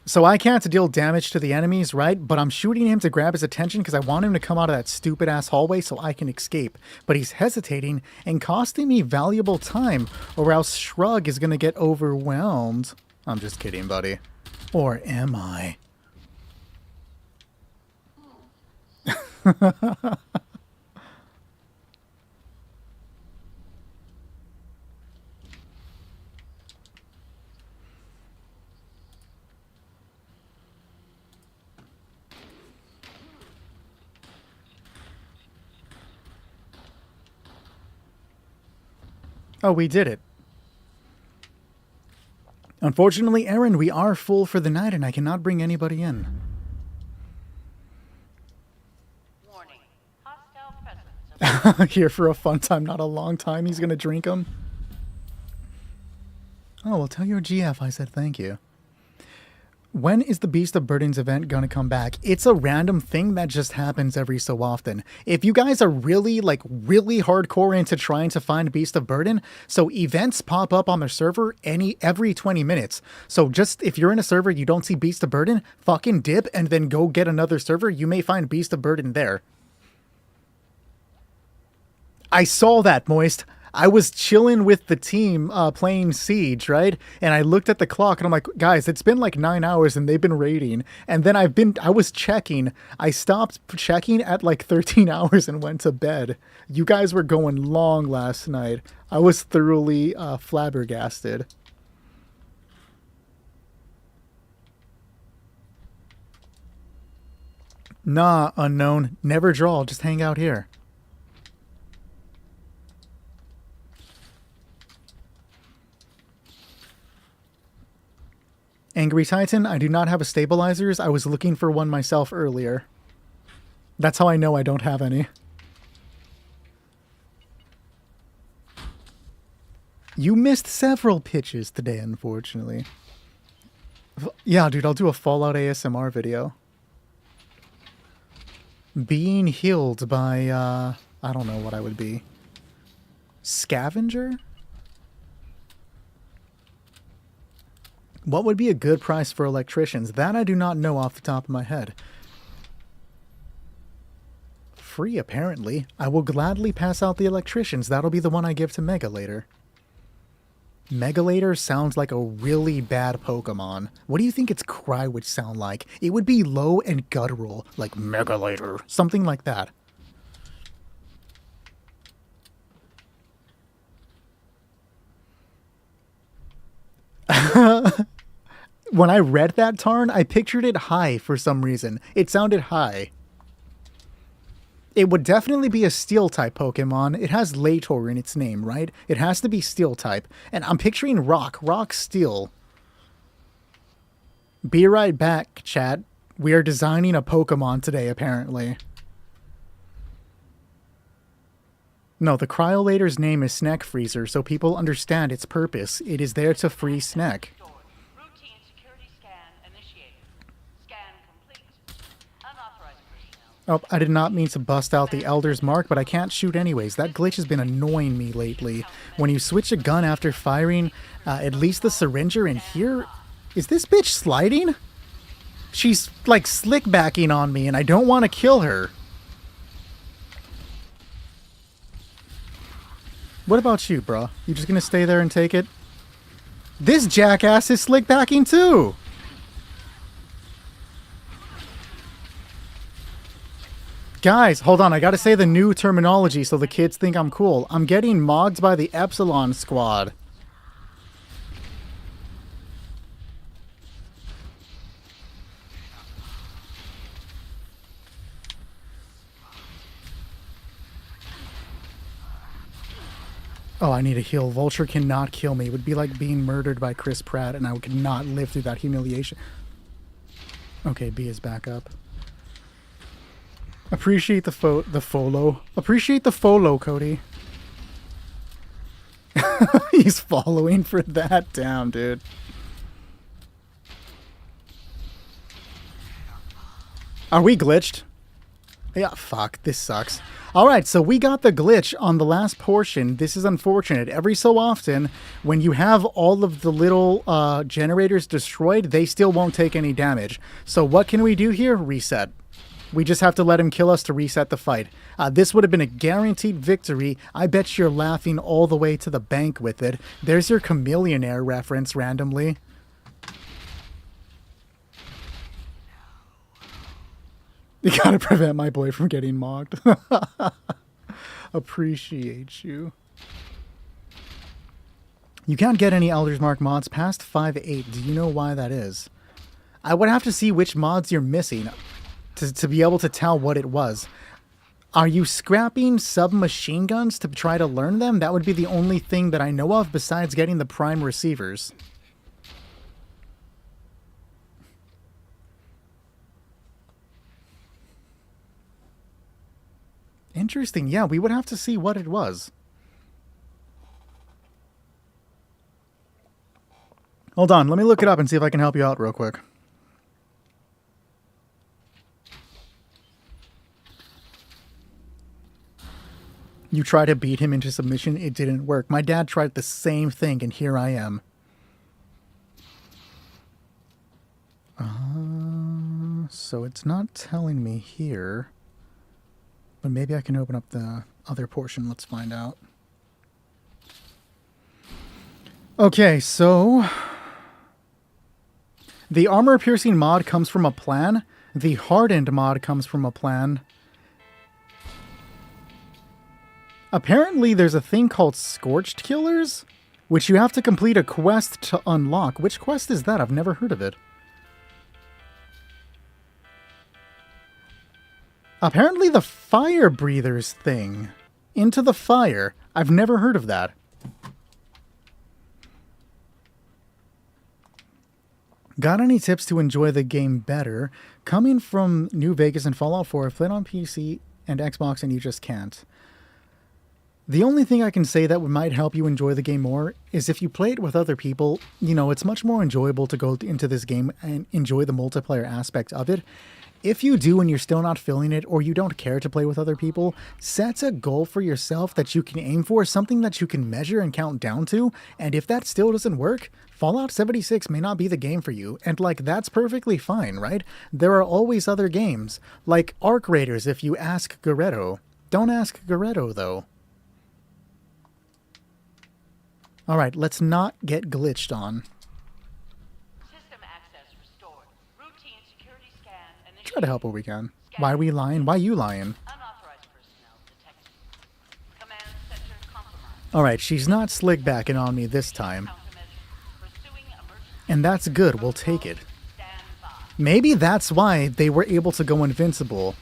So I can't deal damage to the enemies, right? But I'm shooting him to grab his attention because I want him to come out of that stupid-ass hallway so I can escape. But he's hesitating and costing me valuable time, or else Shrug is going to get overwhelmed. I'm just kidding, buddy. Or am I? Oh, we did it. Unfortunately, Aaron, we are full for the night and I cannot bring anybody in. Warning. Hostile presence of Here for a fun time, not a long time. He's going to drink them. Oh, well, tell your GF I said thank you. When is the Beast of Burdens event going to come back? It's a random thing that just happens every so often. If you guys are really hardcore into trying to find Beast of Burden, so events pop up on the server every 20 minutes. So just if you're in a server, you don't see Beast of Burden, fucking dip and then go get another server. You may find Beast of Burden there. I saw that, Moist. I was chilling with the team playing Siege, right? And I looked at the clock and I'm like, guys, it's been like 9 hours and they've been raiding. And then I was checking. I stopped checking at like 13 hours and went to bed. You guys were going long last night. I was thoroughly flabbergasted. Nah, unknown. Never draw. Just hang out here. Angry Titan, I do not have a stabilizers. I was looking for one myself earlier. That's how I know I don't have any. You missed several pitches today, unfortunately. Yeah, dude, I'll do a Fallout ASMR video. Being healed by, I don't know what I would be. Scavenger? What would be a good price for electricians? That I do not know off the top of my head. Free, apparently. I will gladly pass out the electricians. That'll be the one I give to Megalator. Megalator sounds like a really bad Pokemon. What do you think its cry would sound like? It would be low and guttural, like Megalator. Something like that. When I read that, Tarn, I pictured it high for some reason. It sounded high. It would definitely be a Steel-type Pokemon. It has Lator in its name, right? It has to be Steel-type. And I'm picturing Rock. Rock Steel. Be right back, chat. We are designing a Pokemon today, apparently. No, the Cryolator's name is Snack Freezer, so people understand its purpose. It is there to free Snack. routine security scan initiated. Scan complete. Unauthorized personnel. Oh, I did not mean to bust out the Elder's Mark, but I can't shoot anyways. That glitch has been annoying me lately. When you switch a gun after firing, at least the syringer in here... Is this bitch sliding? She's, like, slick backing on me, and I don't want to kill her. What about you, bruh? You just gonna stay there and take it? This jackass is slick backing too! Guys, hold on, I gotta say the new terminology so the kids think I'm cool. I'm getting mogged by the Epsilon Squad. Oh, I need a heal. Vulture cannot kill me. It would be like being murdered by Chris Pratt, and I could not live through that humiliation. Okay, B is back up. Appreciate the follow. Appreciate the follow, Cody. He's following for that. Damn, dude. Are we glitched? Yeah, fuck. This sucks. All right, so we got the glitch on the last portion. This is unfortunate. Every so often, when you have all of the little generators destroyed, they still won't take any damage. So what can we do here? Reset. We just have to let him kill us to reset the fight. This would have been a guaranteed victory. I bet you're laughing all the way to the bank with it. There's your Chameleonaire reference randomly. You gotta prevent my boy from getting mocked. Appreciate you. You can't get any Elder's Mark mods past 5.8. Do you know why that is? I would have to see which mods you're missing to be able to tell what it was. Are you scrapping submachine guns to try to learn them? That would be the only thing that I know of besides getting the prime receivers. Interesting. Yeah, we would have to see what it was. Hold on. Let me look it up and see if I can help you out real quick. You try to beat him into submission. It didn't work. My dad tried the same thing, and here I am. So it's not telling me here. But maybe I can open up the other portion. Let's find out. Okay, so the armor-piercing mod comes from a plan. The hardened mod comes from a plan. Apparently, there's a thing called Scorched Killers, which you have to complete a quest to unlock. Which quest is that? I've never heard of it. Apparently the Fire Breathers thing. Into the Fire. I've never heard of that. Got any tips to enjoy the game better? Coming from New Vegas and Fallout 4, I've played on PC and Xbox and you just can't. The only thing I can say that might help you enjoy the game more is if you play it with other people, you know, it's much more enjoyable to go into this game and enjoy the multiplayer aspect of it. If you do and you're still not feeling it, or you don't care to play with other people, set a goal for yourself that you can aim for, something that you can measure and count down to, and if that still doesn't work, Fallout 76 may not be the game for you, and like, that's perfectly fine, right? There are always other games, like Arc Raiders if you ask Garetto. Don't ask Garetto, though. Alright, let's not get glitched on. System access restored. Routine security scan initiated. Try to help where we can. Why are we lying? Why you lying? Unauthorized personnel detected. Command center compromised. Alright, she's not slick backing on me this time. Countermeasures. Pursuing emergency. And that's good, we'll take it. Stand by. Maybe that's why they were able to go invincible.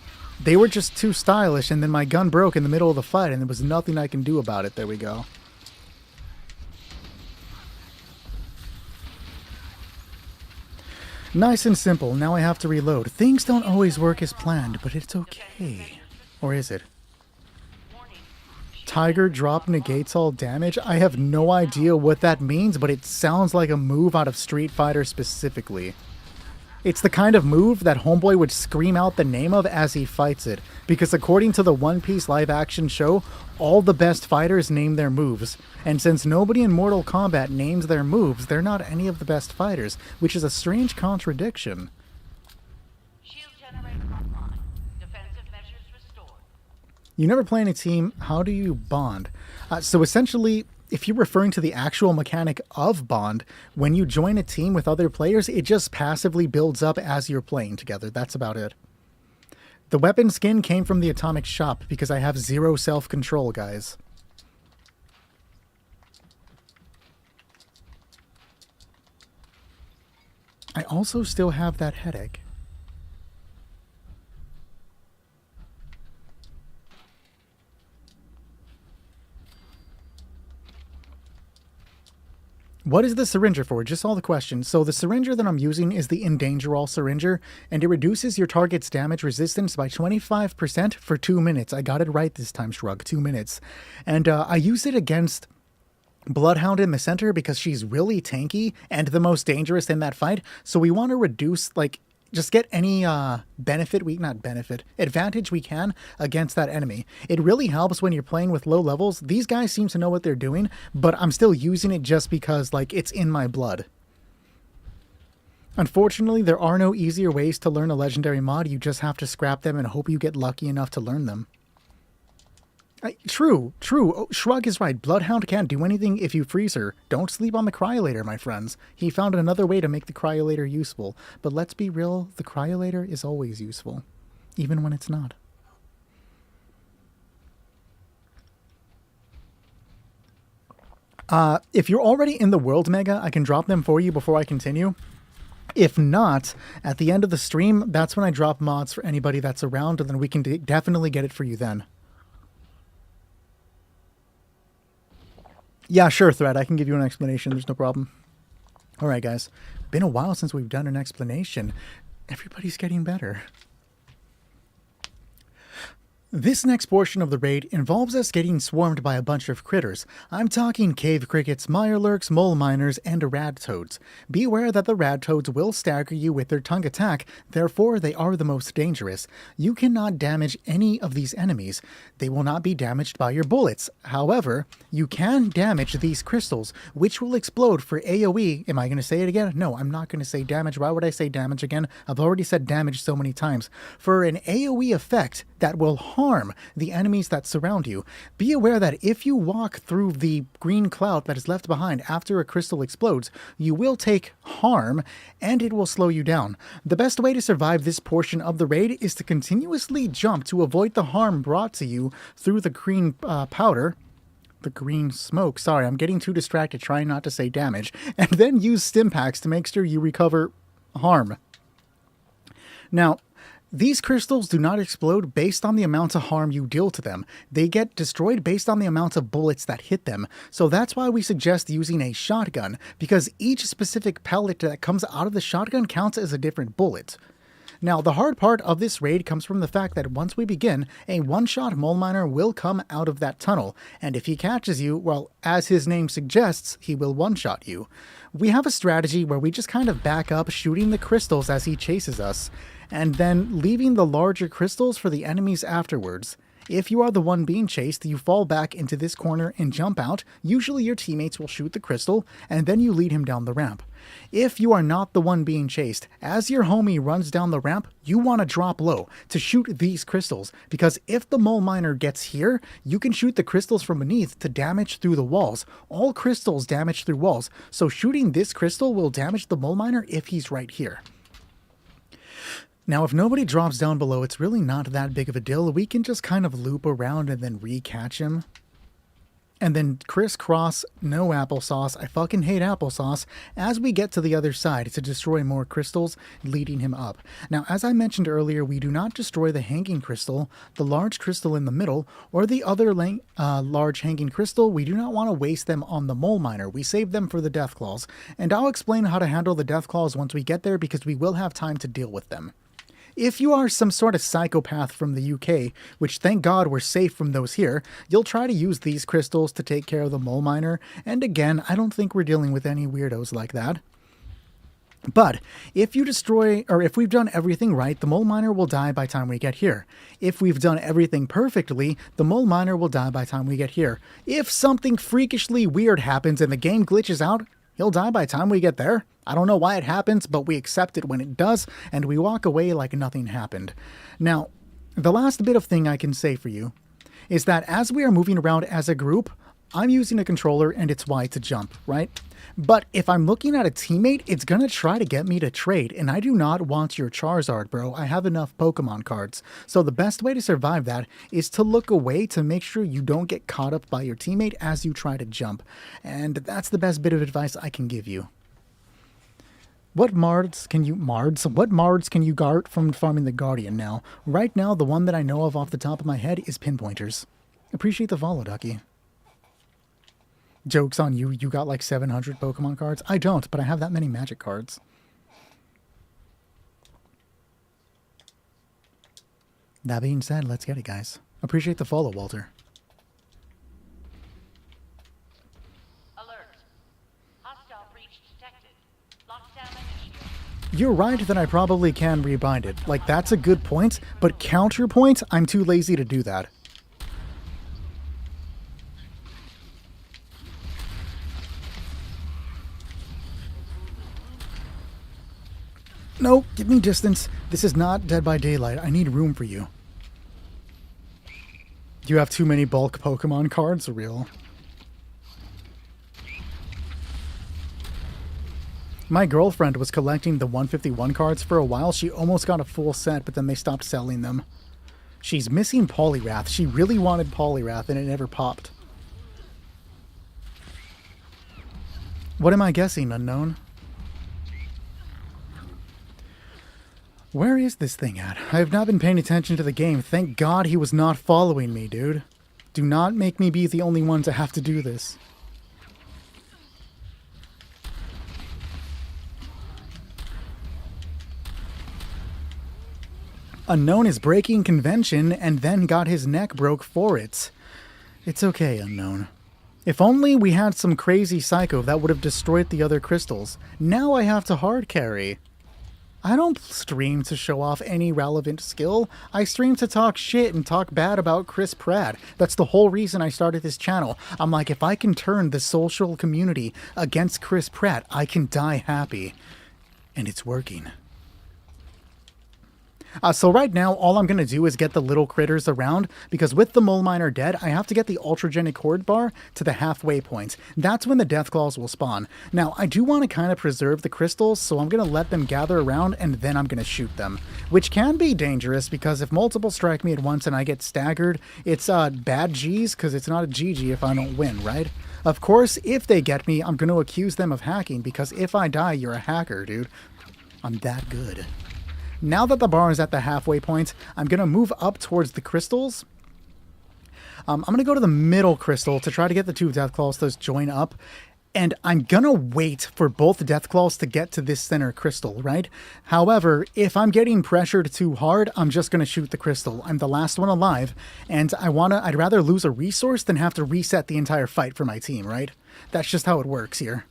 They were just too stylish, and then my gun broke in the middle of the fight, and there was nothing I can do about it. There we go. Nice and simple. Now I have to reload. Things don't always work as planned, but it's okay. Or is it? Warning. Tiger drop negates all damage? I have no idea what that means, but it sounds like a move out of Street Fighter specifically. It's the kind of move that Homeboy would scream out the name of as he fights it, because according to the One Piece live-action show, all the best fighters name their moves, and since nobody in Mortal Kombat names their moves, they're not any of the best fighters, which is a strange contradiction. Shield generator online. Defensive measures restored. You never play in a team, how do you bond? So essentially, if you're referring to the actual mechanic of bond, when you join a team with other players, it just passively builds up as you're playing together. That's about it. The weapon skin came from the Atomic Shop because I have zero self-control, guys. I also still have that headache. What is the syringer for? Just all the questions. So the syringer that I'm using is the Endangerall syringer, and it reduces your target's damage resistance by 25% for 2 minutes. I got it right this time, Shrug. 2 minutes. And I use it against Bloodhound in the center because she's really tanky and the most dangerous in that fight. So we want to reduce, like, just get any advantage we can against that enemy. It really helps when you're playing with low levels. These guys seem to know what they're doing, but I'm still using it just because, like, it's in my blood. Unfortunately, there are no easier ways to learn a legendary mod. You just have to scrap them and hope you get lucky enough to learn them. True. Oh, Shrug is right. Bloodhound can't do anything if you freeze her. Don't sleep on the Cryolator, my friends. He found another way to make the Cryolator useful. But let's be real, the Cryolator is always useful. Even when it's not. If you're already in the World Mega, I can drop them for you before I continue. If not, at the end of the stream, that's when I drop mods for anybody that's around, and then we can definitely get it for you then. Yeah, sure, Thread. I can give you an explanation. There's no problem. All right, guys. Been a while since we've done an explanation. Everybody's getting better. This next portion of the raid involves us getting swarmed by a bunch of critters. I'm talking cave crickets, mirelurks, mole miners, and radtoads. Beware that the radtoads will stagger you with their tongue attack, therefore they are the most dangerous. You cannot damage any of these enemies. They will not be damaged by your bullets. However, you can damage these crystals, which will explode for AoE. Am I going to say it again? No, I'm not going to say damage. Why would I say damage again? I've already said damage so many times. For an AoE effect that will harm the enemies that surround you. Be aware that if you walk through the green cloud that is left behind after a crystal explodes, you will take harm and it will slow you down. The best way to survive this portion of the raid is to continuously jump to avoid the harm brought to you through the green powder. The green smoke. Sorry, I'm getting too distracted trying not to say damage. And then use stim packs to make sure you recover harm. Now, these crystals do not explode based on the amount of harm you deal to them. They get destroyed based on the amount of bullets that hit them. So that's why we suggest using a shotgun, because each specific pellet that comes out of the shotgun counts as a different bullet. Now, the hard part of this raid comes from the fact that once we begin, a one-shot mole miner will come out of that tunnel, and if he catches you, well, as his name suggests, he will one-shot you. We have a strategy where we just kind of back up, shooting the crystals as he chases us, and then leaving the larger crystals for the enemies afterwards. If you are the one being chased, you fall back into this corner and jump out. Usually your teammates will shoot the crystal, and then you lead him down the ramp. If you are not the one being chased, as your homie runs down the ramp, you want to drop low to shoot these crystals, because if the mole miner gets here, you can shoot the crystals from beneath to damage through the walls. All crystals damage through walls, so shooting this crystal will damage the mole miner if he's right here. Now, if nobody drops down below, it's really not that big of a deal. We can just kind of loop around and then re-catch him. And then crisscross, no applesauce. I fucking hate applesauce. As we get to the other side to destroy more crystals, leading him up. Now, as I mentioned earlier, we do not destroy the hanging crystal, the large crystal in the middle, or the other large hanging crystal. We do not want to waste them on the mole miner. We save them for the Deathclaws. And I'll explain how to handle the Deathclaws once we get there, because we will have time to deal with them. If you are some sort of psychopath from the UK, which thank God we're safe from those here, you'll try to use these crystals to take care of the mole miner, and again, I don't think we're dealing with any weirdos like that. But if you destroy, or if we've done everything right, the mole miner will die by the time we get here. If we've done everything perfectly, the mole miner will die by the time we get here. If something freakishly weird happens and the game glitches out, he'll die by the time we get there. I don't know why it happens, but we accept it when it does, and we walk away like nothing happened. Now, the last bit of thing I can say for you is that as we are moving around as a group, I'm using a controller and it's Y to jump, right? But if I'm looking at a teammate, it's gonna try to get me to trade, and I do not want your Charizard, bro. I have enough Pokemon cards. So the best way to survive that is to look away to make sure you don't get caught up by your teammate as you try to jump. And that's the best bit of advice I can give you. What mards can you guard from farming the Guardian now? Right now, the one that I know of off the top of my head is Pinpointers. Appreciate the follow, Ducky. Joke's on you, you got like 700 Pokemon cards? I don't, but I have that many Magic cards. That being said, let's get it, guys. Appreciate the follow, Walter. Alert. Hostile breach detected. Lockdown initiated. You're right that I probably can rebind it. Like, that's a good point, but counterpoint, I'm too lazy to do that. No, give me distance. This is not Dead by Daylight. I need room for you. You have too many bulk Pokemon cards? Real. My girlfriend was collecting the 151 cards for a while. She almost got a full set, but then they stopped selling them. She's missing Poliwrath. She really wanted Poliwrath, and it never popped. What am I guessing, Unknown? Where is this thing at? I have not been paying attention to the game. Thank God he was not following me, dude. Do not make me be the only one to have to do this. Unknown is breaking convention and then got his neck broke for it. It's okay, Unknown. If only we had some crazy psycho that would have destroyed the other crystals. Now I have to hard carry. I don't stream to show off any relevant skill. I stream to talk shit and talk bad about Chris Pratt. That's the whole reason I started this channel. I'm like, if I can turn the social community against Chris Pratt, I can die happy. And it's working. So right now, all I'm going to do is get the little critters around, because with the Mole Miner dead, I have to get the Ultragenic Horde bar to the halfway point. That's when the Deathclaws will spawn. Now, I do want to kind of preserve the crystals, so I'm going to let them gather around, and then I'm going to shoot them. Which can be dangerous, because if multiple strike me at once and I get staggered, it's bad G's, because it's not a GG if I don't win, right? Of course, if they get me, I'm going to accuse them of hacking, because if I die, you're a hacker, dude. I'm that good. Now that the bar is at the halfway point, I'm going to move up towards the crystals. I'm going to go to the middle crystal to try to get the two Deathclaws to join up. And I'm going to wait for both Deathclaws to get to this center crystal, right? However, if I'm getting pressured too hard, I'm just going to shoot the crystal. I'm the last one alive, and I'd rather lose a resource than have to reset the entire fight for my team, right? That's just how it works here.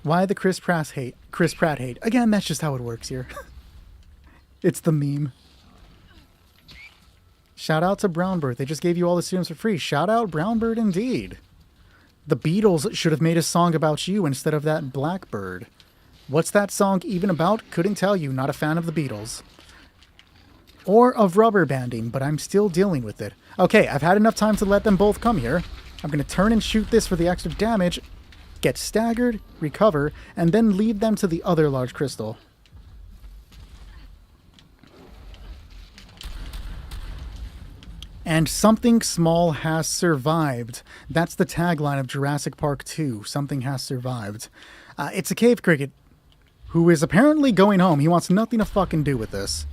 Why the Chris Pratt hate? Again, that's just how it works here. It's the meme. Shout out to Brownbird. They just gave you all the students for free. Shout out Brownbird indeed. The Beatles should have made a song about you instead of that Blackbird. What's that song even about? Couldn't tell you. Not a fan of the Beatles. Or of rubber banding, but I'm still dealing with it. Okay, I've had enough time to let them both come here. I'm going to turn and shoot this for the extra damage, get staggered, recover, and then lead them to the other large crystal. And something small has survived. That's the tagline of Jurassic Park 2. Something has survived. It's a cave cricket who is apparently going home. He wants nothing to fucking do with this.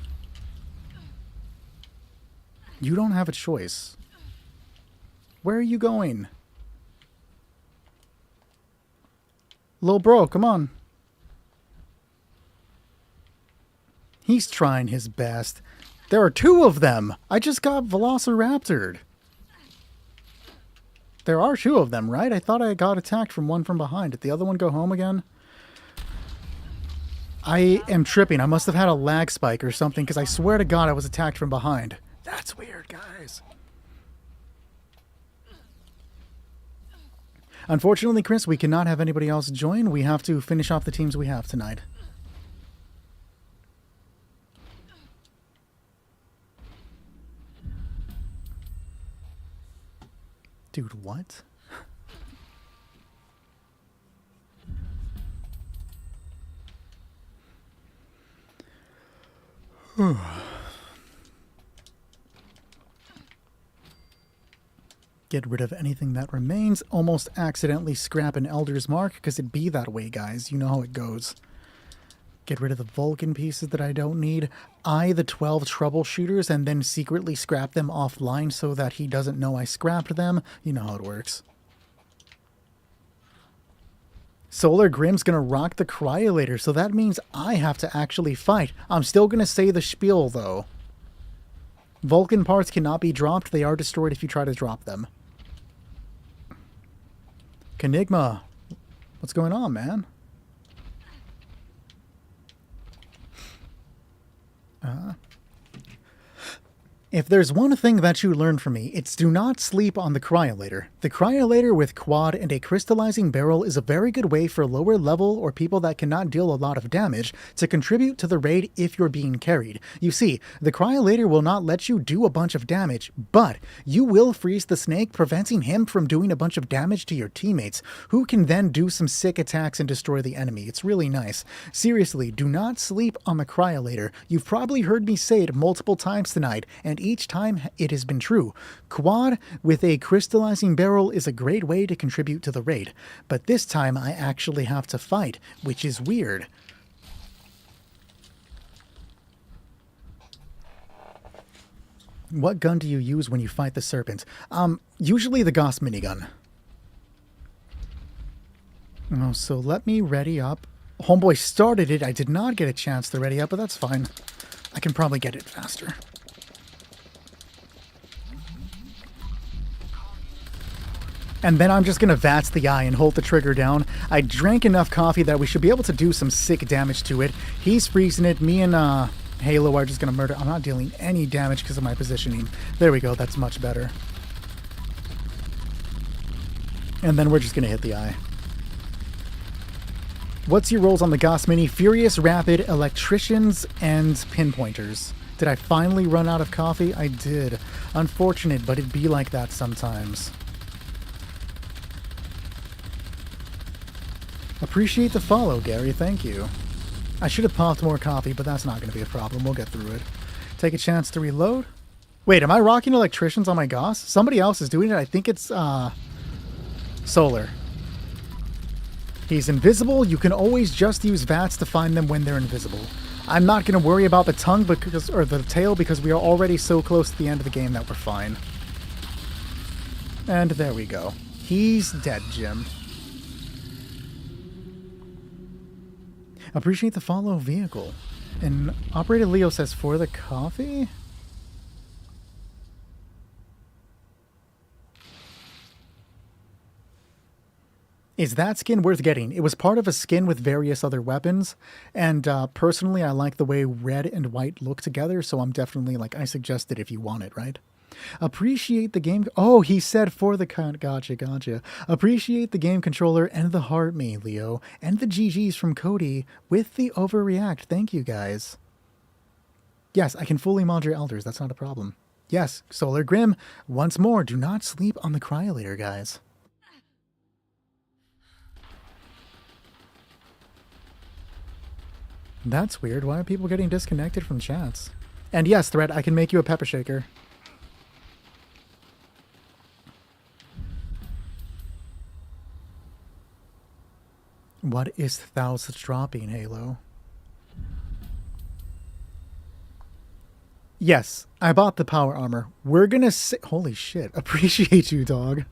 You don't have a choice. Where are you going? Lil bro, come on. He's trying his best. There are two of them. I just got Velociraptored. There are two of them, right? I thought I got attacked from one from behind. Did the other one go home again? I am tripping. I must have had a lag spike or something, because I swear to God I was attacked from behind. That's weird, guys. Unfortunately, Chris, we cannot have anybody else join. We have to finish off the teams we have tonight. Dude, what? Get rid of anything that remains. Almost accidentally scrap an Elder's Mark, because it'd be that way, guys. You know how it goes. Get rid of the Vulcan pieces that I don't need. The 12 troubleshooters and then secretly scrap them offline so that he doesn't know I scrapped them. You know how it works. Solar Grim's gonna rock the Cryolator, so that means I have to actually fight. I'm still gonna say the spiel, though. Vulcan parts cannot be dropped. They are destroyed if you try to drop them. Kenigma, what's going on, man? If there's one thing that you learned from me, it's do not sleep on the Cryolator. The Cryolator with quad and a crystallizing barrel is a very good way for lower level or people that cannot deal a lot of damage to contribute to the raid if you're being carried. You see, the Cryolator will not let you do a bunch of damage, but you will freeze the snake, preventing him from doing a bunch of damage to your teammates, who can then do some sick attacks and destroy the enemy. It's really nice. Seriously, do not sleep on the Cryolator. You've probably heard me say it multiple times tonight, and each time it has been true. Quad with a crystallizing barrel is a great way to contribute to the raid, but this time I actually have to fight, which is weird. What gun do you use when you fight the serpent? Usually the Gauss minigun. Oh, so let me ready up. Homeboy started it. I did not get a chance to ready up, but that's fine. I can probably get it faster. And then I'm just going to VATS the eye and hold the trigger down. I drank enough coffee that we should be able to do some sick damage to it. He's freezing it. Me and Halo are just going to murder. I'm not dealing any damage because of my positioning. There we go. That's much better. And then we're just going to hit the eye. What's your roles on the Gauss Mini? Furious, Rapid, Electricians, and Pinpointers. Did I finally run out of coffee? I did. Unfortunate, but it'd be like that sometimes. Appreciate the follow, Gary. Thank you. I should have popped more coffee, but that's not going to be a problem. We'll get through it. Take a chance to reload. Wait, am I rocking Electricians on my Gauss? Somebody else is doing it. I think it's Solar. He's invisible. You can always just use VATS to find them when they're invisible. I'm not going to worry about the tongue because, or the tail because we are already so close to the end of the game that we're fine. And there we go. He's dead, Jim. Appreciate the follow vehicle. And Operator Leo says for the coffee? Is that skin worth getting? It was part of a skin with various other weapons. And personally, I like the way red and white look together. So I'm definitely like, I suggest it if you want it, right? Appreciate the game. Oh, he said for the gotcha. Appreciate the game controller and the heart me, Leo, and the GGs from Cody with the overreact. Thank you guys. Yes, I can fully mod your elders. That's not a problem. Yes, Solar Grim. Once more, do not sleep on the Cryolator, guys. That's weird. Why are people getting disconnected from chats? And yes, Threat, I can make you a pepper shaker. What is thous dropping, Halo? Yes, I bought the power armor. We're gonna say... Holy shit, appreciate you, dog.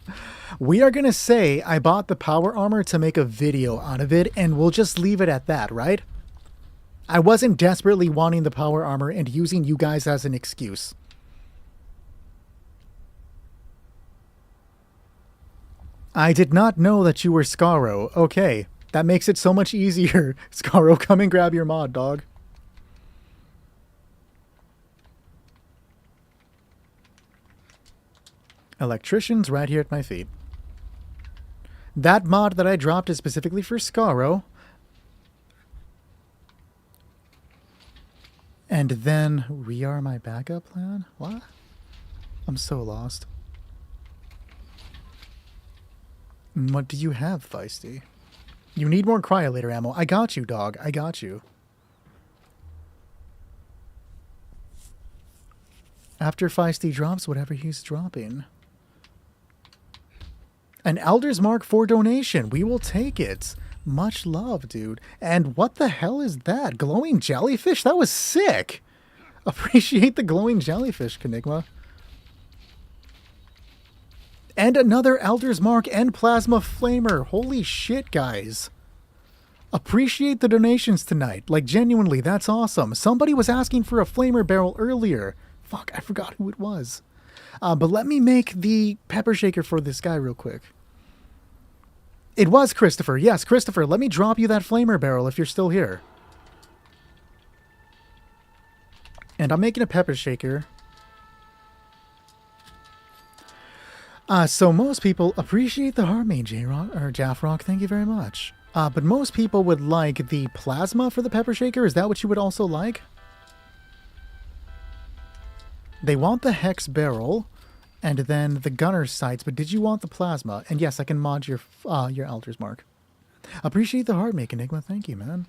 We are gonna say I bought the power armor to make a video out of it, and we'll just leave it at that, right? I wasn't desperately wanting the power armor and using you guys as an excuse. I did not know that you were Scaro. Okay. That makes it so much easier. Scaro, come and grab your mod, dog. Electricians right here at my feet. That mod that I dropped is specifically for Scaro. And then we are my backup plan? What? I'm so lost. What do you have, Feisty? You need more Cryolator ammo. I got you, dog. I got you. After Feisty drops whatever he's dropping. An Elder's Mark for donation. We will take it. Much love, dude. And what the hell is that? Glowing jellyfish? That was sick. Appreciate the glowing jellyfish, Kenigma. And another Elder's Mark and Plasma Flamer. Holy shit, guys. Appreciate the donations tonight. Like, genuinely, that's awesome. Somebody was asking for a Flamer barrel earlier. Fuck, I forgot who it was. But let me make the pepper shaker for this guy real quick. It was Christopher. Yes, Christopher, let me drop you that Flamer barrel if you're still here. And I'm making a pepper shaker. So most people appreciate the heart made J-Rock, or Jaffrock, thank you very much. But most people would like the plasma for the pepper shaker. Is that what you would also like? They want the hex barrel and then the gunner sights, but did you want the plasma? And yes, I can mod your Elder's Mark. Appreciate the heart make, Enigma. Thank you, man.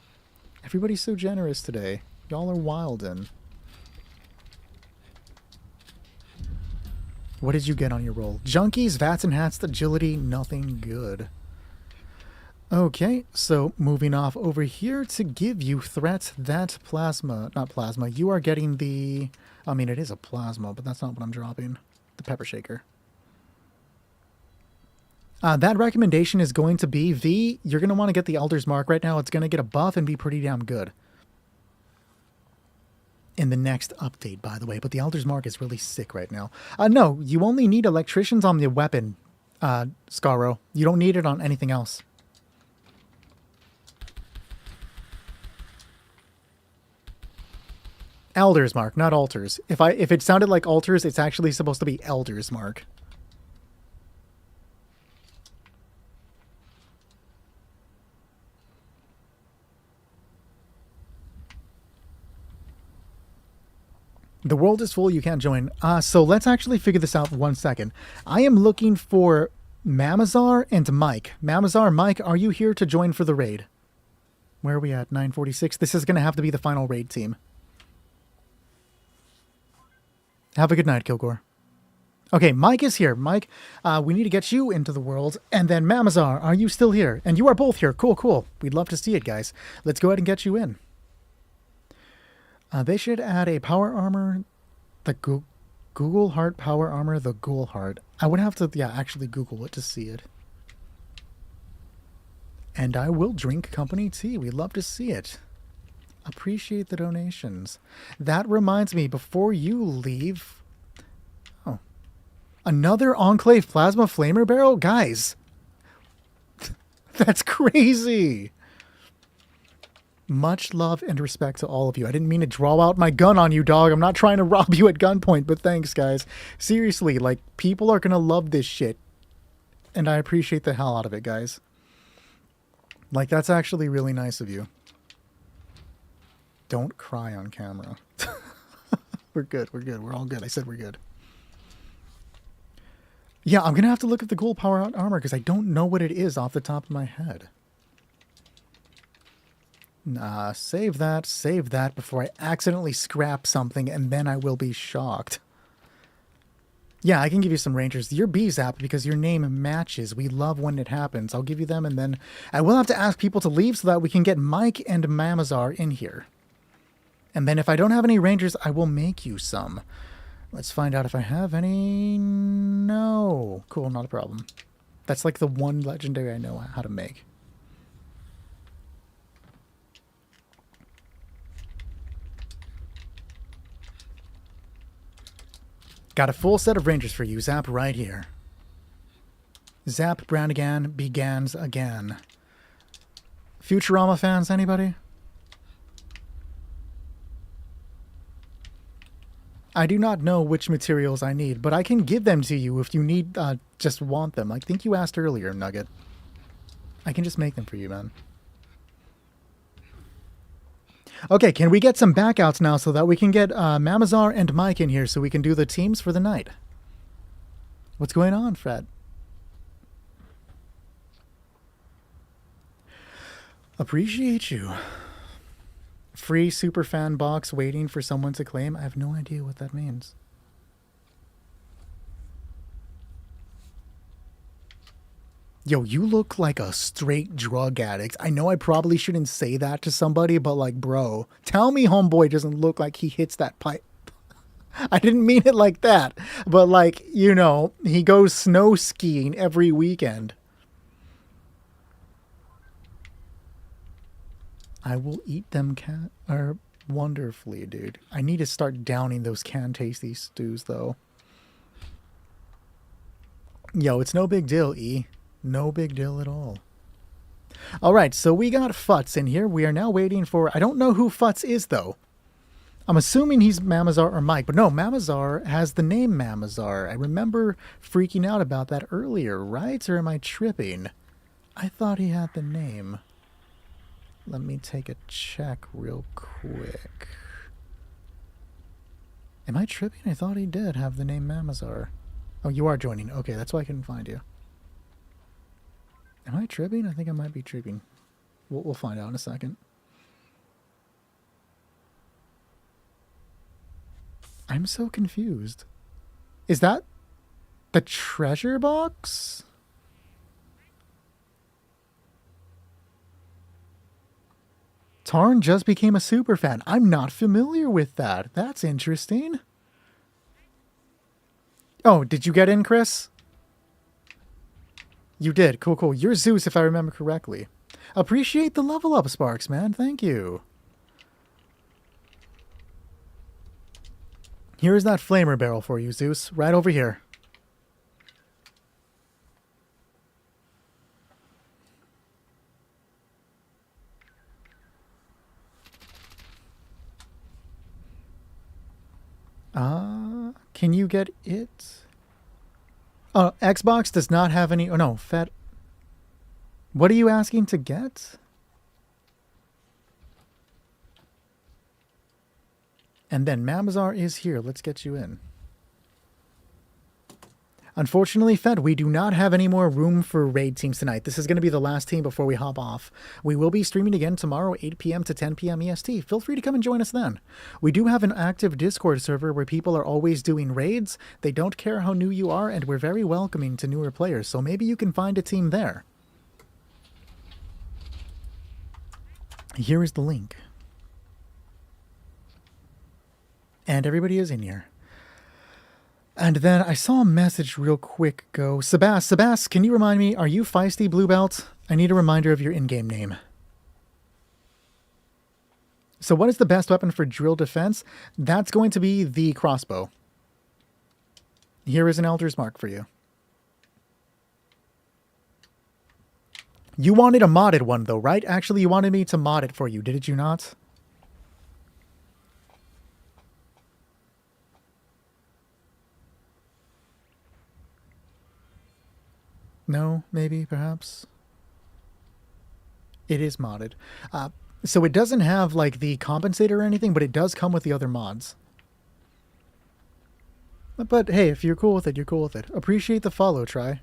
Everybody's so generous today. Y'all are wildin'. What did you get on your roll? Junkies, Vats and Hats, Agility, nothing good. Okay, so moving off over here to give you threats, that plasma, not plasma, you are getting the, I mean it is a plasma, but that's not what I'm dropping. The pepper shaker. That recommendation is going to be, V, you're going to want to get the Elder's Mark right now. It's going to get a buff and be pretty damn good. In the next update, by the way, but the Elder's Mark is really sick right now. No, you only need electricians on the weapon, Scaro. You don't need it on anything else. Elder's Mark, not altars. If it sounded like altars, it's actually supposed to be Elder's Mark. The world is full, you can't join. So let's actually figure this out for 1 second. I am looking for Mamazar and Mike. Mamazar, Mike, are you here to join for the raid? Where are we at? 946. This is going to have to be the final raid team. Have a good night, Kilgore. Okay, Mike is here. Mike, we need to get you into the world. And then Mamazar, are you still here? And you are both here. Cool, cool. We'd love to see it, guys. Let's go ahead and get you in. They should add a power armor, the Google Heart power armor, the Ghoul Heart. I would have to, yeah, actually Google it to see it. And I will drink company tea. We'd love to see it. Appreciate the donations. That reminds me, before you leave... Oh. Another Enclave Plasma Flamer Barrel? Guys! That's crazy! Much love and respect to all of you. I didn't mean to draw out my gun on you, dog. I'm not trying to rob you at gunpoint, but thanks, guys. Seriously, like, people are gonna love this shit. And I appreciate the hell out of it, guys. Like, that's actually really nice of you. Don't cry on camera. We're good, we're good. We're all good. I said we're good. Yeah, I'm gonna have to look at the Ghoul Power Armor because I don't know what it is off the top of my head. Save that before I accidentally scrap something and then I will be shocked. Yeah, I can give you some rangers. Your B-Zap, because your name matches. We love when it happens. I'll give you them and then I will have to ask people to leave so that we can get Mike and Mamazar in here. And then if I don't have any rangers, I will make you some. Let's find out if I have any. No. Cool, not a problem. That's like the one legendary I know how to make. Got a full set of rangers for you, Zap, right here. Zap Brannigan begans again. Futurama fans, anybody? I do not know which materials I need, but I can give them to you if you need, just want them. I think you asked earlier, Nugget. I can just make them for you, man. Okay, can we get some backouts now so that we can get Mamazar and Mike in here so we can do the teams for the night? What's going on, Fred? Appreciate you. Free superfan box waiting for someone to claim? I have no idea what that means. Yo, you look like a straight drug addict. I know I probably shouldn't say that to somebody, but like, bro, tell me homeboy doesn't look like he hits that pipe. I didn't mean it like that, but like, you know, he goes snow skiing every weekend. I will eat them wonderfully, dude. I need to start downing those tasty stews, though. Yo, it's no big deal, E. No big deal at all. All right, so we got Futz in here. We are now waiting for... I don't know who Futz is, though. I'm assuming he's Mamazar or Mike, but no, Mamazar has the name Mamazar. I remember freaking out about that earlier, right? Or am I tripping? I thought he had the name. Let me take a check real quick. Am I tripping? I thought he did have the name Mamazar. Oh, you are joining. Okay, that's why I couldn't find you. Am I tripping? I think I might be tripping. We'll find out in a second. I'm so confused. Is that the treasure box? Tarn just became a super fan. I'm not familiar with that. That's interesting. Oh, did you get in, Chris? You did. Cool, cool. You're Zeus, if I remember correctly. Appreciate the level up, Sparks, man. Thank you. Here's that flamer barrel for you, Zeus. Right over here. Can you get it? Oh, Xbox does not have any... Oh, no. Fat... What are you asking to get? And then Mamazar is here. Let's get you in. Unfortunately, Fed, we do not have any more room for raid teams tonight. This is going to be the last team before we hop off. We will be streaming again tomorrow, 8 p.m. to 10 p.m. EST. Feel free to come and join us then. We do have an active Discord server where people are always doing raids. They don't care how new you are, and we're very welcoming to newer players, so maybe you can find a team there. Here is the link. And everybody is in here. And then I saw a message real quick go. Sebas, can you remind me, are you Feisty Blue Belt? I need a reminder of your in-game name. So what is the best weapon for drill defense? That's going to be the crossbow. Here is an Elder's Mark for you. You wanted a modded one though, right? Actually, you wanted me to mod it for you, did you not? No, maybe, perhaps. It is modded. So it doesn't have like the compensator or anything, but it does come with the other mods. But hey, if you're cool with it, you're cool with it. Appreciate the follow, Try.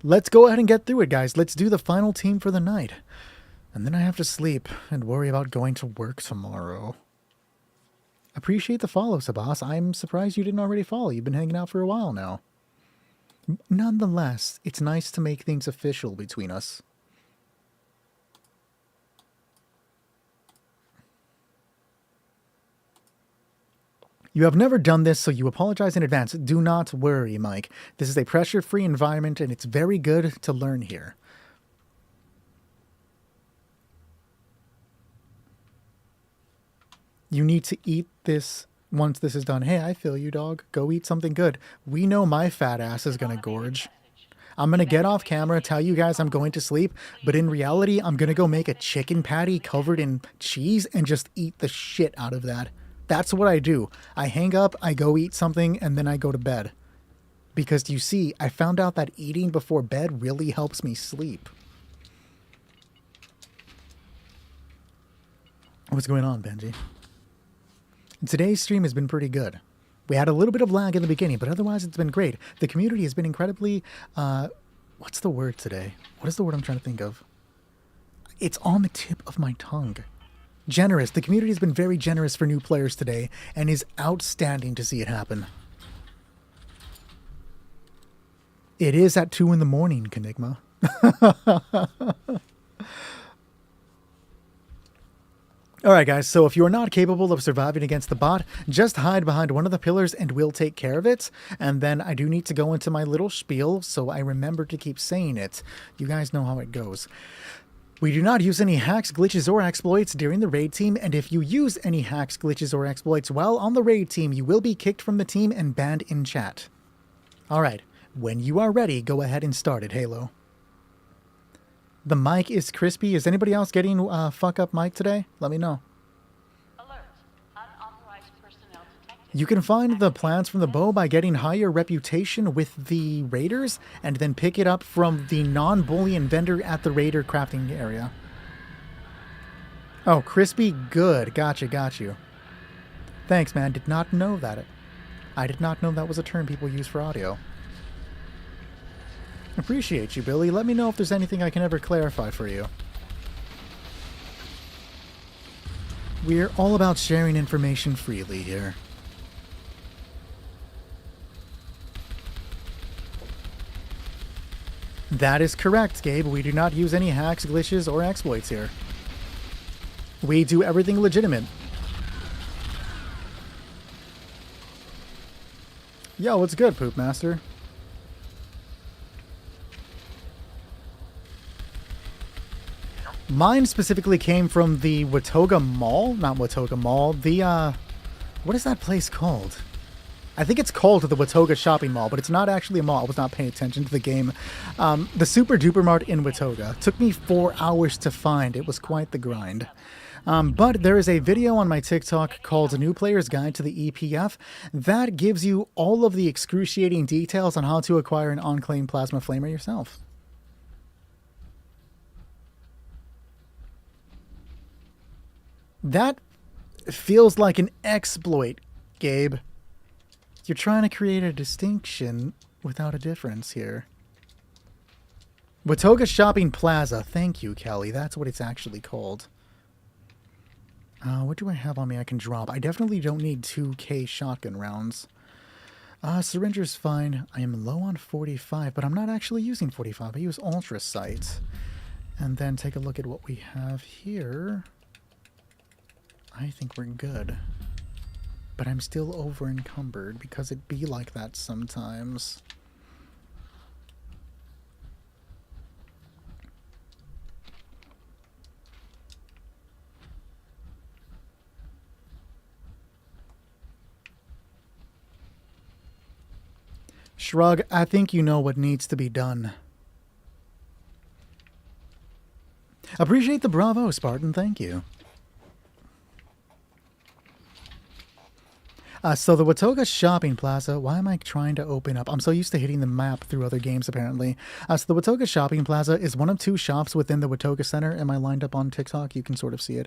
Let's go ahead and get through it, guys. Let's do the final team for the night. And then I have to sleep and worry about going to work tomorrow. Appreciate the follow, Sabas. I'm surprised you didn't already follow. You've been hanging out for a while now. Nonetheless, it's nice to make things official between us. You have never done this, so you apologize in advance. Do not worry, Mike. This is a pressure-free environment, and it's very good to learn here. You need to eat this once this is done. Hey, I feel you, dog. Go eat something good. We know my fat ass is going to gorge. I'm going to get off camera, tell you guys I'm going to sleep, but in reality, I'm going to go make a chicken patty covered in cheese and just eat the shit out of that. That's what I do. I hang up, I go eat something, and then I go to bed. Because you see, I found out that eating before bed really helps me sleep. What's going on, Benji? Today's stream has been pretty good. We had a little bit of lag in the beginning, but otherwise it's been great. The community has been incredibly... what's the word today? What is the word I'm trying to think of? It's on the tip of my tongue. Generous. The community has been very generous for new players today, and is outstanding to see it happen. It is at 2 in the morning, Kenigma. Alright guys, so if you're not capable of surviving against the bot, just hide behind one of the pillars and we'll take care of it. And then I do need to go into my little spiel, so I remember to keep saying it. You guys know how it goes. We do not use any hacks, glitches, or exploits during the raid team, and if you use any hacks, glitches, or exploits while on the raid team, you will be kicked from the team and banned in chat. Alright, when you are ready, go ahead and start it, Halo. The mic is crispy. Is anybody else getting fuck up mic today? Let me know. You can find the plans from the bow by getting higher reputation with the raiders and then pick it up from the non-bullion vendor at the raider crafting area. Oh, crispy, good. Gotcha, got you. Thanks, man. Did not know that. I did not know that was a term people use for audio. Appreciate you, Billy. Let me know if there's anything I can ever clarify for you. We're all about sharing information freely here. That is correct, Gabe. We do not use any hacks, glitches, or exploits here. We do everything legitimate. Yo, what's good, Poop Master? Mine specifically came from the Watoga Mall. Not Watoga Mall. The, what is that place called? I think it's called the Watoga Shopping Mall, but it's not actually a mall. I was not paying attention to the game. The Super Duper Mart in Watoga. Took me 4 hours to find. It was quite the grind. But there is a video on my TikTok called A New Player's Guide to the EPF that gives you all of the excruciating details on how to acquire an Enclave Plasma Flamer yourself. That feels like an exploit, Gabe. You're trying to create a distinction without a difference here. Watoga Shopping Plaza. Thank you, Kelly. That's what it's actually called. What do I have on me I can drop? I definitely don't need 2k shotgun rounds. Syringer's fine. I am low on 45, but I'm not actually using 45. I use Ultra Sight. And then take a look at what we have here. I think we're good. But I'm still over encumbered because it be like that sometimes. Shrug, I think you know what needs to be done. Appreciate the bravo, Spartan. Thank you. So the Watoga Shopping Plaza, why am I trying to open up? I'm so used to hitting the map through other games, apparently. So the Watoga Shopping Plaza is one of 2 shops within the Watoga Center. Am I lined up on TikTok? You can sort of see it.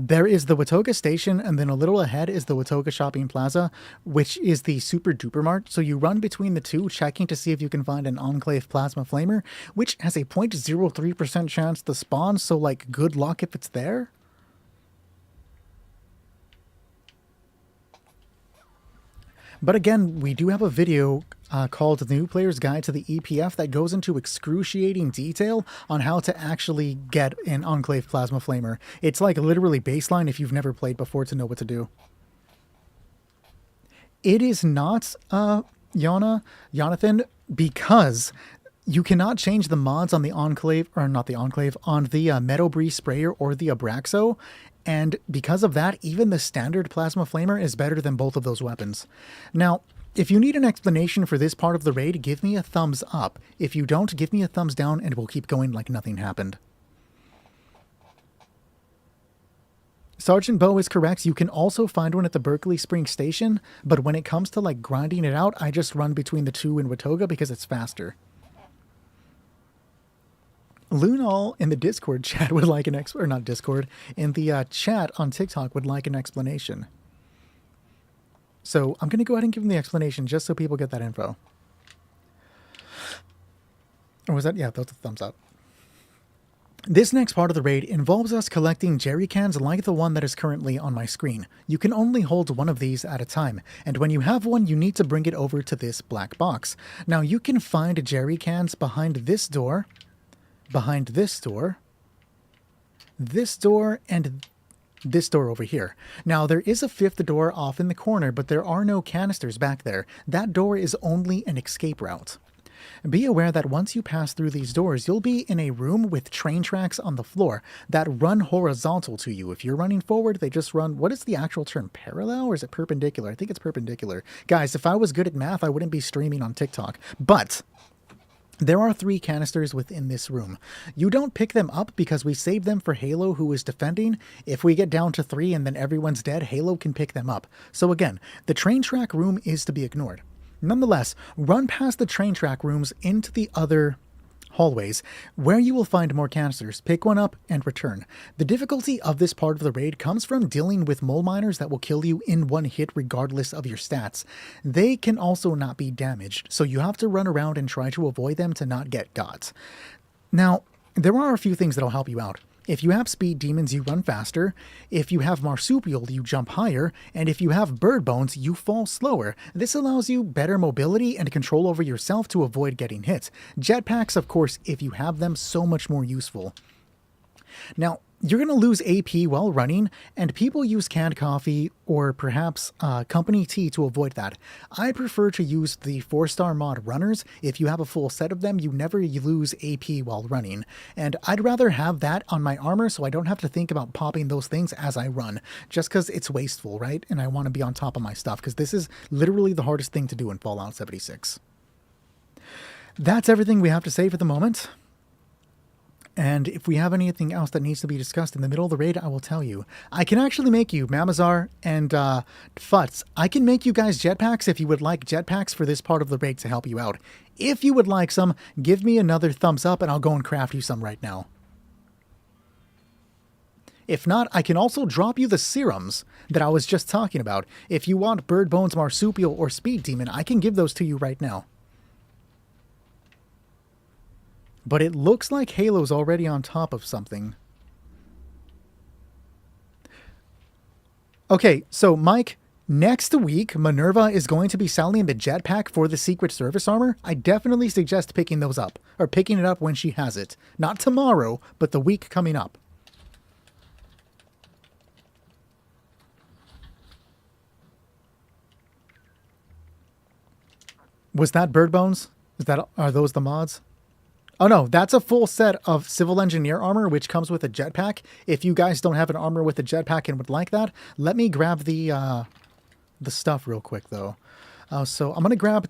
There is the Watoga Station, and then a little ahead is the Watoga Shopping Plaza, which is the Super Duper Mart. So you run between the two, checking to see if you can find an Enclave Plasma Flamer, which has a 0.03% chance to spawn, so like good luck if it's there. But again, we do have a video called The New Player's Guide to the EPF that goes into excruciating detail on how to actually get an Enclave Plasma Flamer. It's like literally baseline if you've never played before to know what to do. It is not, Jonathan, because you cannot change the mods on the Enclave, or not the Enclave, on the Meadow Breeze Sprayer or the Abraxo. And because of that, even the standard Plasma Flamer is better than both of those weapons. Now, if you need an explanation for this part of the raid, give me a thumbs up. If you don't, give me a thumbs down and we'll keep going like nothing happened. Sergeant Bo is correct. You can also find one at the Berkeley Springs Station, but when it comes to like grinding it out, I just run between the two in Watoga because it's faster. Lunal in the Discord chat would like an or not Discord, in the chat on TikTok would like an explanation. So I'm going to go ahead and give him the explanation just so people get that info. Or was that? Yeah, that's a thumbs up. This next part of the raid involves us collecting jerry cans like the one that is currently on my screen. You can only hold one of these at a time, and when you have one, you need to bring it over to this black box. Now, you can find jerry cans behind this door, and this door over here. Now, there is a 5th door off in the corner, but there are no canisters back there. That door is only an escape route. Be aware that once you pass through these doors, you'll be in a room with train tracks on the floor that run horizontal to you. If you're running forward, they just run, what is the actual term, parallel, or is it perpendicular? I think it's perpendicular. Guys, if I was good at math, I wouldn't be streaming on TikTok. But There are 3 canisters within this room. You don't pick them up because we saved them for Halo, who is defending. If we get down to 3 and then everyone's dead, Halo can pick them up. So again, the train track room is to be ignored. Nonetheless, run past the train track rooms into the other hallways, where you will find more canisters. Pick one up and return. The difficulty of this part of the raid comes from dealing with mole miners that will kill you in one hit regardless of your stats. They can also not be damaged, so you have to run around and try to avoid them to not get got. Now, there are a few things that'll help you out. If you have speed demons, you run faster. If you have marsupial, you jump higher. And if you have bird bones, you fall slower. This allows you better mobility and control over yourself to avoid getting hit. Jetpacks, of course, if you have them, so much more useful. Now, you're going to lose AP while running, and people use canned coffee or perhaps company tea to avoid that. I prefer to use the 4-star mod runners. If you have a full set of them, you never lose AP while running. And I'd rather have that on my armor so I don't have to think about popping those things as I run, just because it's wasteful, right? And I want to be on top of my stuff, because this is literally the hardest thing to do in Fallout 76. That's everything we have to say for the moment. And if we have anything else that needs to be discussed in the middle of the raid, I will tell you. I can actually make you, Mamazar and Futz, I can make you guys jetpacks if you would like jetpacks for this part of the raid to help you out. If you would like some, give me another thumbs up and I'll go and craft you some right now. If not, I can also drop you the serums that I was just talking about. If you want bird bones, marsupial, or speed demon, I can give those to you right now. But it looks like Halo's already on top of something. Okay, so Mike, next week, Minerva is going to be selling the jetpack for the Secret Service armor. I definitely suggest picking those up, or picking it up when she has it. Not tomorrow, but the week coming up. Was that bird bones? Are those the mods? Oh no, that's a full set of civil engineer armor, which comes with a jetpack. If you guys don't have an armor with a jetpack and would like that, let me grab the stuff real quick though. So I'm gonna grab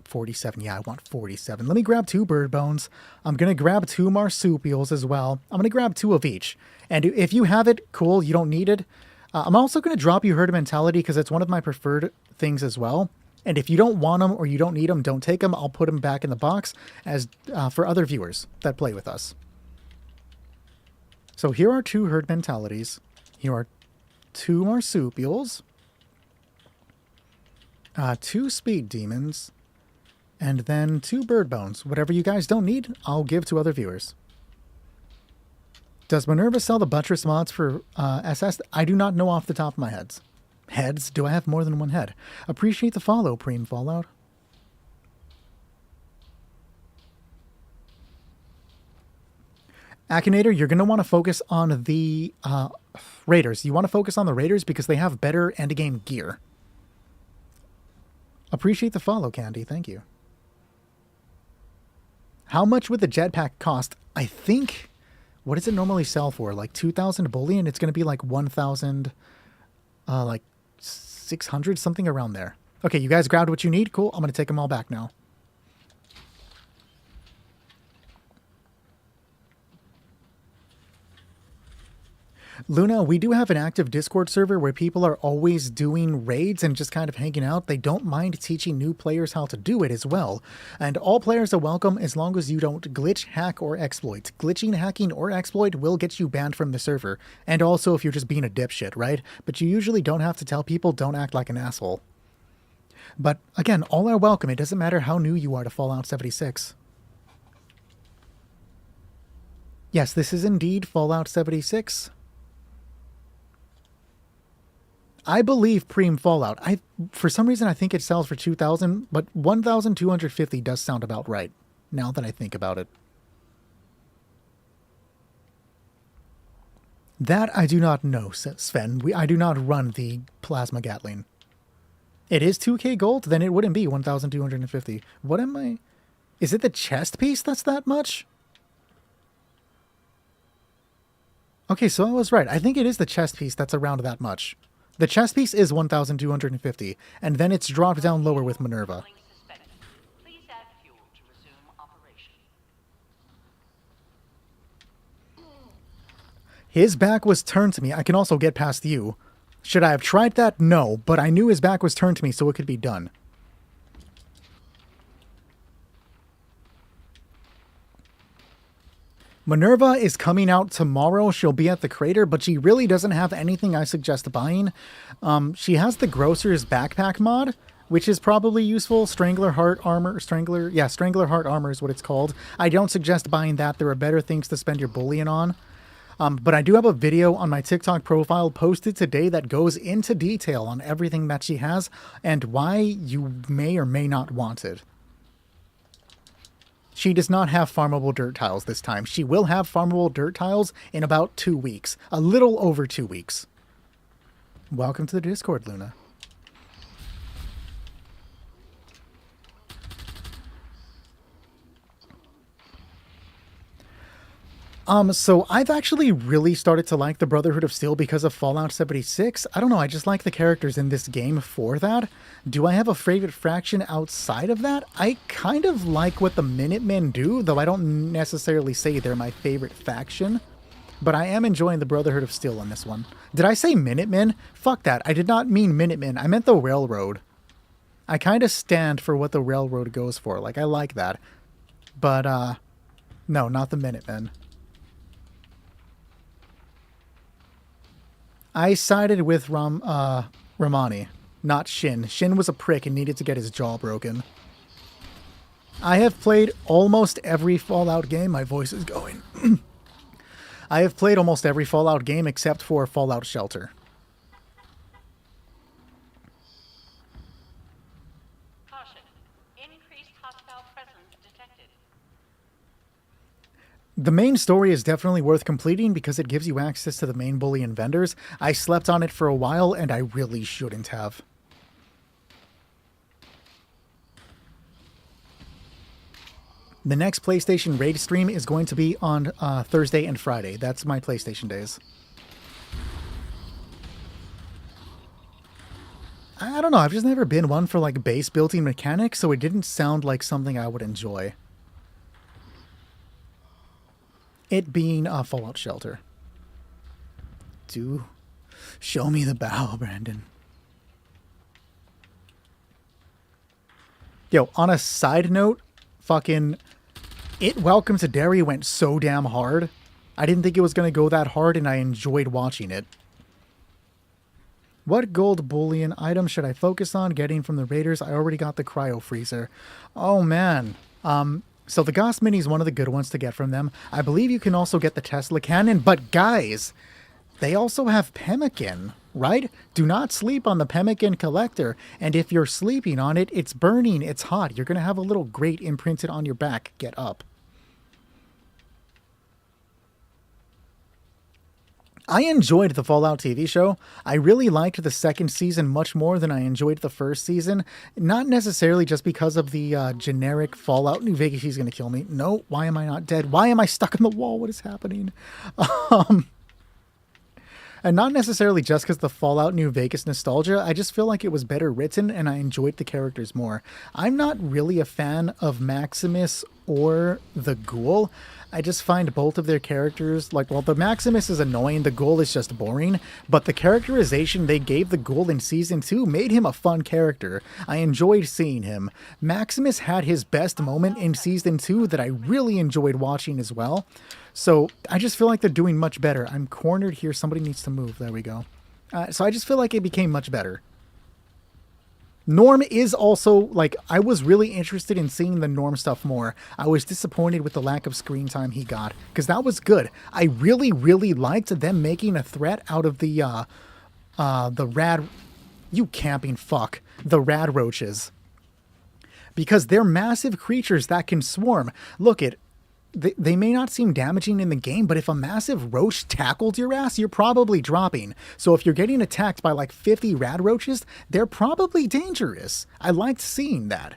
47. Yeah, I want 47. Let me grab 2 bird bones. I'm gonna grab 2 marsupials as well. I'm gonna grab 2 of each. And if you have it, cool. You don't need it. I'm also gonna drop you herd mentality because it's one of my preferred things as well. And if you don't want them or you don't need them, don't take them. I'll put them back in the box as for other viewers that play with us. So here are 2 herd mentalities. Here are 2 marsupials. 2 speed demons. And then 2 bird bones. Whatever you guys don't need, I'll give to other viewers. Does Minerva sell the buttress mods for SS? I do not know off the top of my head. Heads? Do I have more than one head? Appreciate the follow, Preem Fallout. Akinator, you're going to want to focus on the Raiders. You want to focus on the Raiders because they have better endgame gear. Appreciate the follow, Candy. Thank you. How much would the jetpack cost? I think... What does it normally sell for? Like 2,000 bullion? It's going to be like 1,000... like 600, something around there. Okay, you guys grabbed what you need? Cool. I'm going to take them all back now. Luna, we do have an active Discord server where people are always doing raids and just kind of hanging out. They don't mind teaching new players how to do it as well. And all players are welcome as long as you don't glitch, hack, or exploit. Glitching, hacking, or exploit will get you banned from the server. And also if you're just being a dipshit, right? But you usually don't have to tell people don't act like an asshole. But again, all are welcome. It doesn't matter how new you are to Fallout 76. Yes, this is indeed Fallout 76. I believe Preem Fallout. For some reason, I think it sells for 2,000, but 1,250 does sound about right, now that I think about it. That I do not know, says Sven. I do not run the Plasma Gatling. It is 2k gold? Then it wouldn't be 1,250. What am I... Is it the chest piece that's that much? Okay, so I was right. I think it is the chest piece that's around that much. The chest piece is 1,250, and then it's dropped down lower with Minerva. Please add fuel to resume operation. His back was turned to me. I can also get past you. Should I have tried that? No, but I knew his back was turned to me, so it could be done. Minerva is coming out tomorrow. She'll be at the crater, but she really doesn't have anything I suggest buying. She has the Grocer's Backpack mod, which is probably useful. Strangler Heart Armor. Strangler Heart Armor is what it's called. I don't suggest buying that. There are better things to spend your bullion on. But I do have a video on my TikTok profile posted today that goes into detail on everything that she has and why you may or may not want it. She does not have farmable dirt tiles this time. She will have farmable dirt tiles in about 2 weeks. A little over 2 weeks. Welcome to the Discord, Luna. So I've actually really started to like the Brotherhood of Steel because of Fallout 76. I don't know, I just like the characters in this game for that. Do I have a favorite faction outside of that? I kind of like what the Minutemen do, though I don't necessarily say they're my favorite faction. But I am enjoying the Brotherhood of Steel on this one. Did I say Minutemen? Fuck that, I did not mean Minutemen, I meant the Railroad. I kind of stand for what the Railroad goes for, like I like that. But, no, not the Minutemen. I sided with Ramani, not Shin. Shin was a prick and needed to get his jaw broken. I have played almost every Fallout game. My voice is going. I have played almost every Fallout game except for Fallout Shelter. Caution. Increased hostile presence detected. The main story is definitely worth completing because it gives you access to the main bullion vendors. I slept on it for a while and I really shouldn't have. The next PlayStation Raid stream is going to be on Thursday and Friday. That's my PlayStation days. I don't know, I've just never been one for like base building mechanics, so it didn't sound like something I would enjoy. It being a Fallout Shelter. Do show me the bow, Brandon. Yo, on a side note, fucking It Welcome to Derry went so damn hard. I didn't think it was going to go that hard, and I enjoyed watching it. What gold bullion item should I focus on getting from the raiders? I already got the cryo freezer. Oh, man. So the Gauss Mini is one of the good ones to get from them. I believe you can also get the Tesla cannon, but guys, they also have pemmican, right? Do not sleep on the pemmican collector, and if you're sleeping on it, it's burning, it's hot. You're going to have a little grate imprinted on your back. Get up. I enjoyed the Fallout TV show. I really liked the second season much more than I enjoyed the first season. Not necessarily just because of the generic Fallout. New Vegas, he's going to kill me. No, why am I not dead? Why am I stuck in the wall? What is happening? And not necessarily just because the Fallout New Vegas nostalgia. I just feel like it was better written and I enjoyed the characters more. I'm not really a fan of Maximus or the Ghoul. I just find both of their characters, like, well, the Maximus is annoying, the Ghoul is just boring, but the characterization they gave the Ghoul in Season 2 made him a fun character. I enjoyed seeing him. Maximus had his best moment in Season 2 that I really enjoyed watching as well. So I just feel like they're doing much better. I'm cornered here. Somebody needs to move. There we go. So I just feel like it became much better. Norm is also, like, I was really interested in seeing the Norm stuff more. I was disappointed with the lack of screen time he got, because that was good. I really, really liked them making a threat out of the rad... You camping fuck. The rad roaches. Because they're massive creatures that can swarm. Look, they may not seem damaging in the game, but if a massive roach tackled your ass, you're probably dropping. So if you're getting attacked by like 50 rad roaches, they're probably dangerous. I liked seeing that.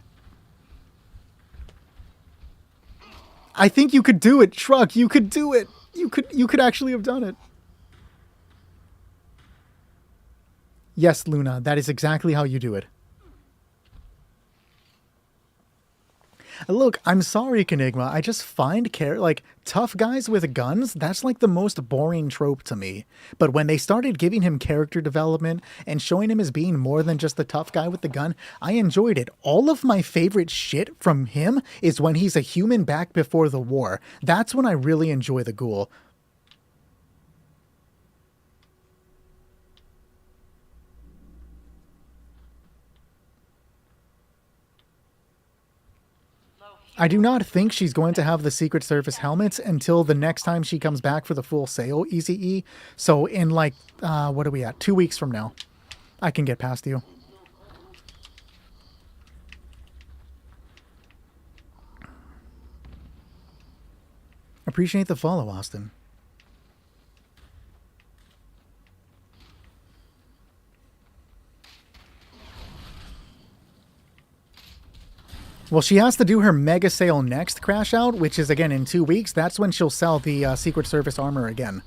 I think you could do it, Shrug. You could do it. You could actually have done it. Yes, Luna, that is exactly how you do it. Look, I'm sorry, Kenigma. I just find like tough guys with guns, that's like the most boring trope to me. But when they started giving him character development and showing him as being more than just the tough guy with the gun, I enjoyed it. All of my favorite shit from him is when he's a human back before the war. That's when I really enjoy the ghoul. I do not think she's going to have the Secret Service helmets until the next time she comes back for the Full Sail ECE. So in like, what are we at? 2 weeks from now, I can get past you. Appreciate the follow, Austin. Well, she has to do her mega sale next, Crash Out, which is again in 2 weeks. That's when she'll sell the Secret Service armor again.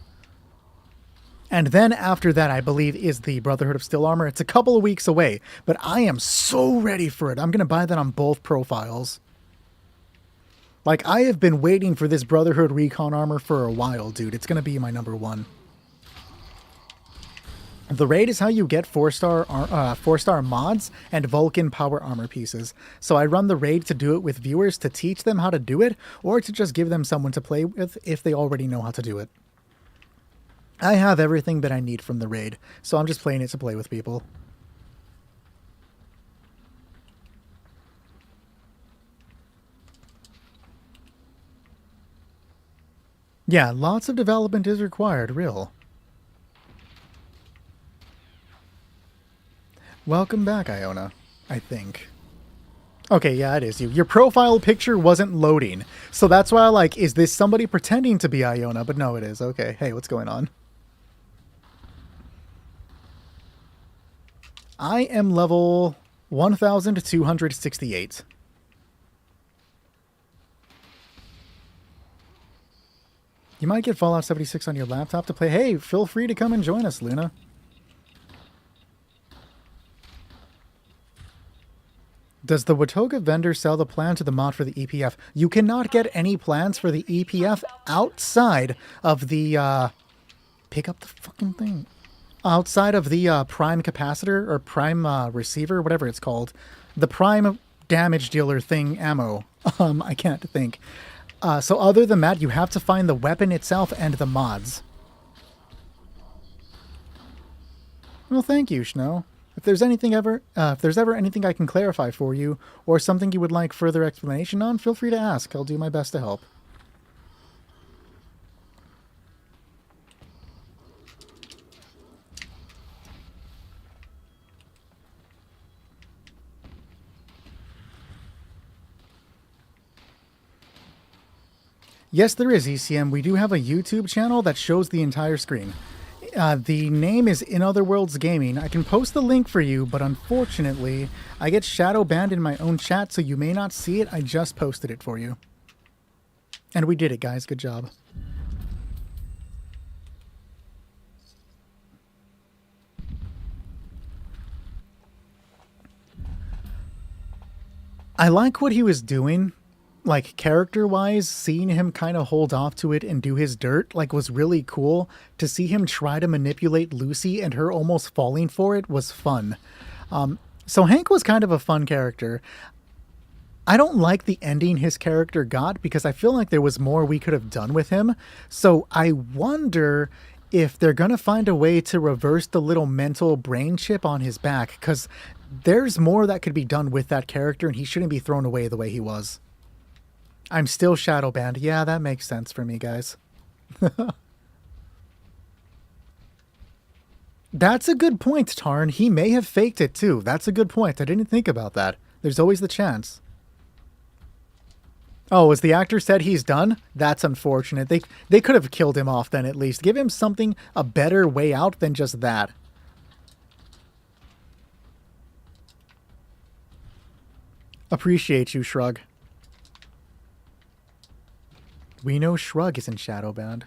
And then after that, I believe, is the Brotherhood of Steel Armor. It's a couple of weeks away, but I am so ready for it. I'm going to buy that on both profiles. Like, I have been waiting for this Brotherhood Recon armor for a while, dude. It's going to be my number one. The raid is how you get 4-star mods and Vulcan power armor pieces. So I run the raid to do it with viewers to teach them how to do it, or to just give them someone to play with if they already know how to do it. I have everything that I need from the raid, so I'm just playing it to play with people. Yeah, lots of development is required, real. Welcome back, Iona, I think. Okay, yeah, it is you. Your profile picture wasn't loading, so that's why I like, is this somebody pretending to be Iona? But no, it is. Okay, hey, what's going on? I am level 1,268. You might get Fallout 76 on your laptop to play. Hey, feel free to come and join us, Luna. Does the Watoga vendor sell the plan to the mod for the EPF? You cannot get any plans for the EPF outside of the, pick up the fucking thing. Outside of the prime capacitor or prime receiver, whatever it's called. The prime damage dealer thing ammo. I can't think. So other than that, you have to find the weapon itself and the mods. Well, thank you, Schno. If there's ever anything I can clarify for you, or something you would like further explanation on, feel free to ask. I'll do my best to help. Yes, there is, ECM. We do have a YouTube channel that shows the entire screen. The name is In Other Worlds Gaming. I can post the link for you, but unfortunately, I get shadow banned in my own chat, so you may not see it. I just posted it for you. And we did it, guys. Good job. I like what he was doing. Like, character-wise, seeing him kind of hold off to it and do his dirt, like, was really cool. To see him try to manipulate Lucy and her almost falling for it was fun. So Hank was kind of a fun character. I don't like the ending his character got because I feel like there was more we could have done with him. So I wonder if they're going to find a way to reverse the little mental brain chip on his back, because there's more that could be done with that character and he shouldn't be thrown away the way he was. I'm still shadow banned. Yeah, that makes sense for me, guys. That's a good point, Tarn. He may have faked it too. That's a good point. I didn't think about that. There's always the chance. Oh, as the actor said he's done? That's unfortunate. They could have killed him off then at least. Give him something, a better way out than just that. Appreciate you, Shrug. We know Shrug isn't shadowbound.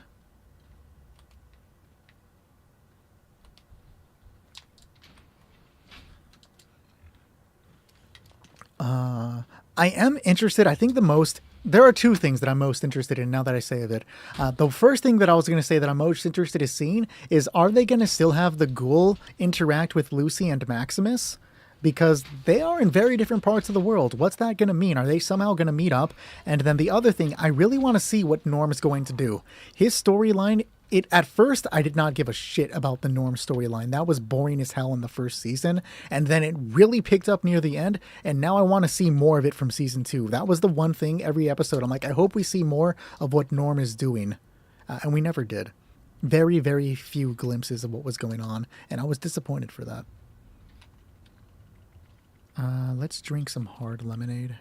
I am interested. I think there are two things that I'm most interested in now that I say of it. The first thing that I was going to say that I'm most interested in seeing is, are they going to still have the ghoul interact with Lucy and Maximus? Because they are in very different parts of the world. What's that going to mean? Are they somehow going to meet up? And then the other thing, I really want to see what Norm is going to do. His storyline, at first, I did not give a shit about the Norm storyline. That was boring as hell in the first season. And then it really picked up near the end. And now I want to see more of it from season 2. That was the one thing every episode. I'm like, I hope we see more of what Norm is doing. And we never did. Very, very few glimpses of what was going on. And I was disappointed for that. Let's drink some hard lemonade.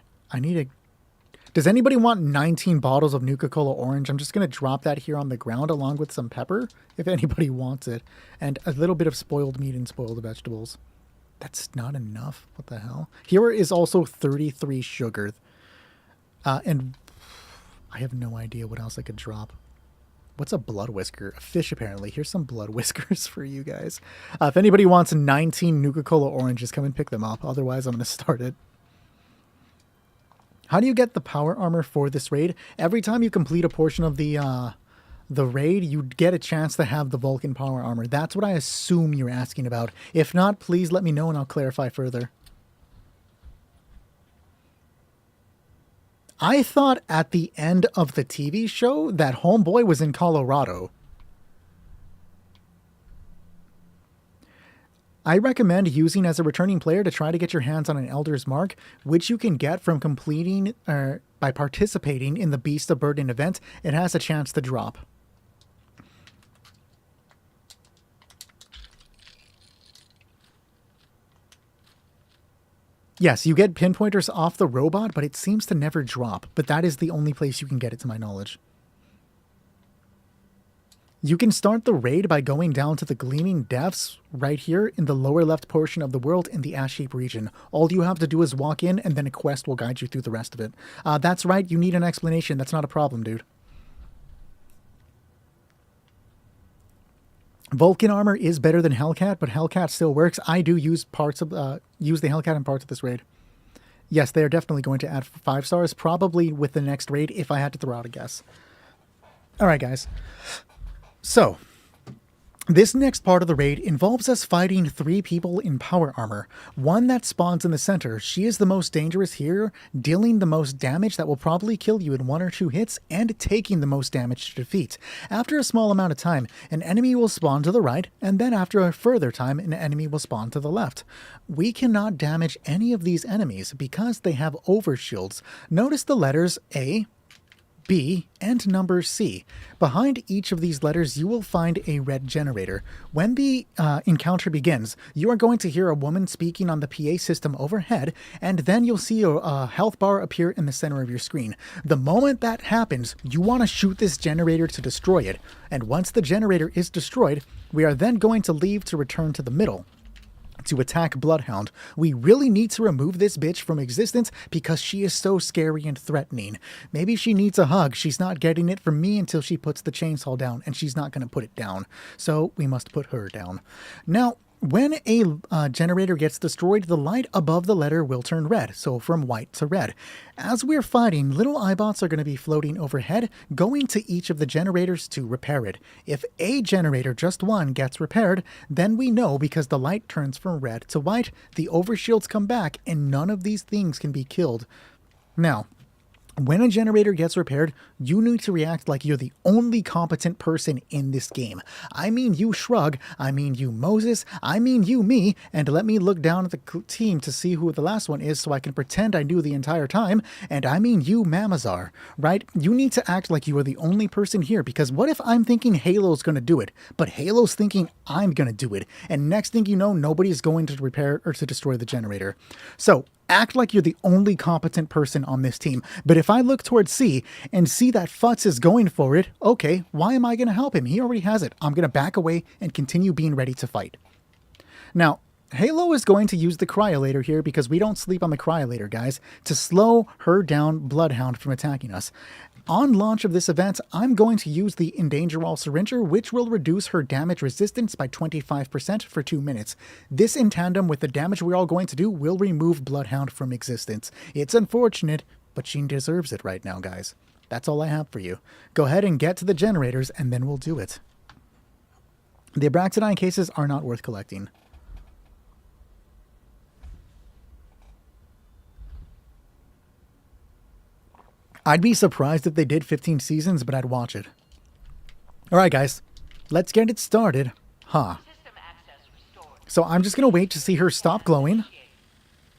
Does anybody want 19 bottles of Nuka-Cola Orange? I'm just going to drop that here on the ground along with some pepper, if anybody wants it. And a little bit of spoiled meat and spoiled vegetables. That's not enough. What the hell? Here is also 33 sugar. And I have no idea what else I could drop. What's a blood whisker? A fish, apparently. Here's some blood whiskers for you guys. If anybody wants 19 Nuka-Cola Oranges, come and pick them up. Otherwise, I'm going to start it. How do you get the power armor for this raid? Every time you complete a portion of the raid, you get a chance to have the Vulcan power armor. That's what I assume you're asking about. If not, please let me know and I'll clarify further. I thought at the end of the TV show that Homeboy was in Colorado. I recommend using as a returning player to try to get your hands on an Elder's Mark, which you can get from completing by participating in the Beast of Burden event. It has a chance to drop. Yes, you get pinpointers off the robot, but it seems to never drop. But that is the only place you can get it, to my knowledge. You can start the raid by going down to the Gleaming Depths right here in the lower left portion of the world in the Ash-Heap region. All you have to do is walk in, and then a quest will guide you through the rest of it. That's right, you need an explanation. That's not a problem, dude. Vulcan armor is better than Hellcat, but Hellcat still works. I do use the Hellcat in parts of this raid. Yes, they are definitely going to add 5 stars, probably with the next raid, if I had to throw out a guess. All right, guys. So, this next part of the raid involves us fighting 3 people in power armor. One that spawns in the center. She is the most dangerous here, dealing the most damage that will probably kill you in 1 or 2 hits, and taking the most damage to defeat. After a small amount of time, an enemy will spawn to the right, and then after a further time, an enemy will spawn to the left. We cannot damage any of these enemies because they have overshields. Notice the letters A, B, and number C. Behind each of these letters, you will find a red generator. When the encounter begins, you are going to hear a woman speaking on the PA system overhead, and then you'll see a health bar appear in the center of your screen. The moment that happens, you want to shoot this generator to destroy it. And once the generator is destroyed, we are then going to leave to return to the middle to attack Bloodhound. We really need to remove this bitch from existence because she is so scary and threatening. Maybe she needs a hug. She's not getting it from me until she puts the chainsaw down, and she's not going to put it down. So we must put her down. Now, when a generator gets destroyed, the light above the letter will turn red, so from white to red. As we're fighting, little Eyebots are going to be floating overhead, going to each of the generators to repair it. If a generator, just one, gets repaired, then we know because the light turns from red to white, the overshields come back, and none of these things can be killed. Now, when a generator gets repaired, you need to react like you're the only competent person in this game. I mean you Shrug, I mean you Moses, I mean you me, and let me look down at the team to see who the last one is so I can pretend I knew the entire time, and I mean you Mamazar, right? You need to act like you are the only person here, because what if I'm thinking Halo's gonna do it, but Halo's thinking I'm gonna do it, and next thing you know, nobody's going to repair or to destroy the generator. So, act like you're the only competent person on this team. But if I look towards C and see that Futz is going for it, okay, why am I going to help him? He already has it. I'm going to back away and continue being ready to fight. Now, Halo is going to use the Cryolator here because we don't sleep on the Cryolator, guys, to slow her down Bloodhound from attacking us. On launch of this event, I'm going to use the Endanger All Syringer, which will reduce her damage resistance by 25% for 2 minutes. This, in tandem with the damage we're all going to do, will remove Bloodhound from existence. It's unfortunate, but she deserves it right now, guys. That's all I have for you. Go ahead and get to the generators, and then we'll do it. The Abraxadine cases are not worth collecting. I'd be surprised if they did 15 seasons, but I'd watch it. Alright guys, let's get it started. Huh. System access restored. So I'm just going to wait to see her stop glowing.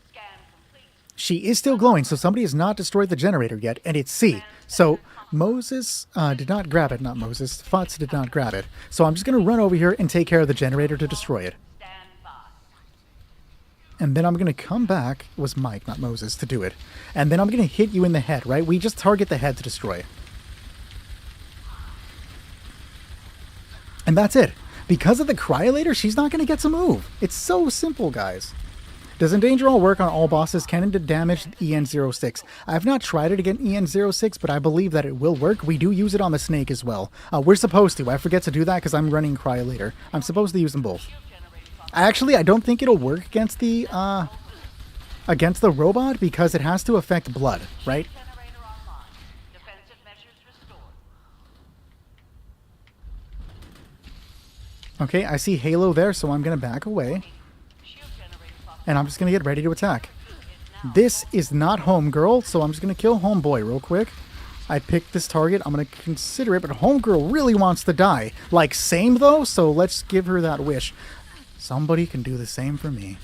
Scan complete. She is still glowing, so somebody has not destroyed the generator yet, and it's C. So Moses did not grab it, not Moses. Futz did not grab it. So I'm just going to run over here and take care of the generator to destroy it. Stand by. And then I'm going to come back, it was Mike, not Moses, to do it. And then I'm going to hit you in the head, right? We just target the head to destroy it. And that's it. Because of the Cryolator, she's not going to get to move. It's so simple, guys. Does Endanger All work on all bosses? Can it damage EN06? I have not tried it against EN06, but I believe that it will work. We do use it on the snake as well. We're supposed to. I forget to do that because I'm running Cryolator. I'm supposed to use them both. I don't think it'll work against the robot because it has to affect blood, right? Generator online. Defensive measures restored. Okay, I see Halo there, so I'm going to back away. Shield generator function And I'm just going to get ready to attack. is now. This is not Homegirl, so I'm just going to kill Homeboy real quick. I picked this target. I'm going to consider it, but Homegirl really wants to die. Like, same though, so let's give her that wish. Somebody can do the same for me.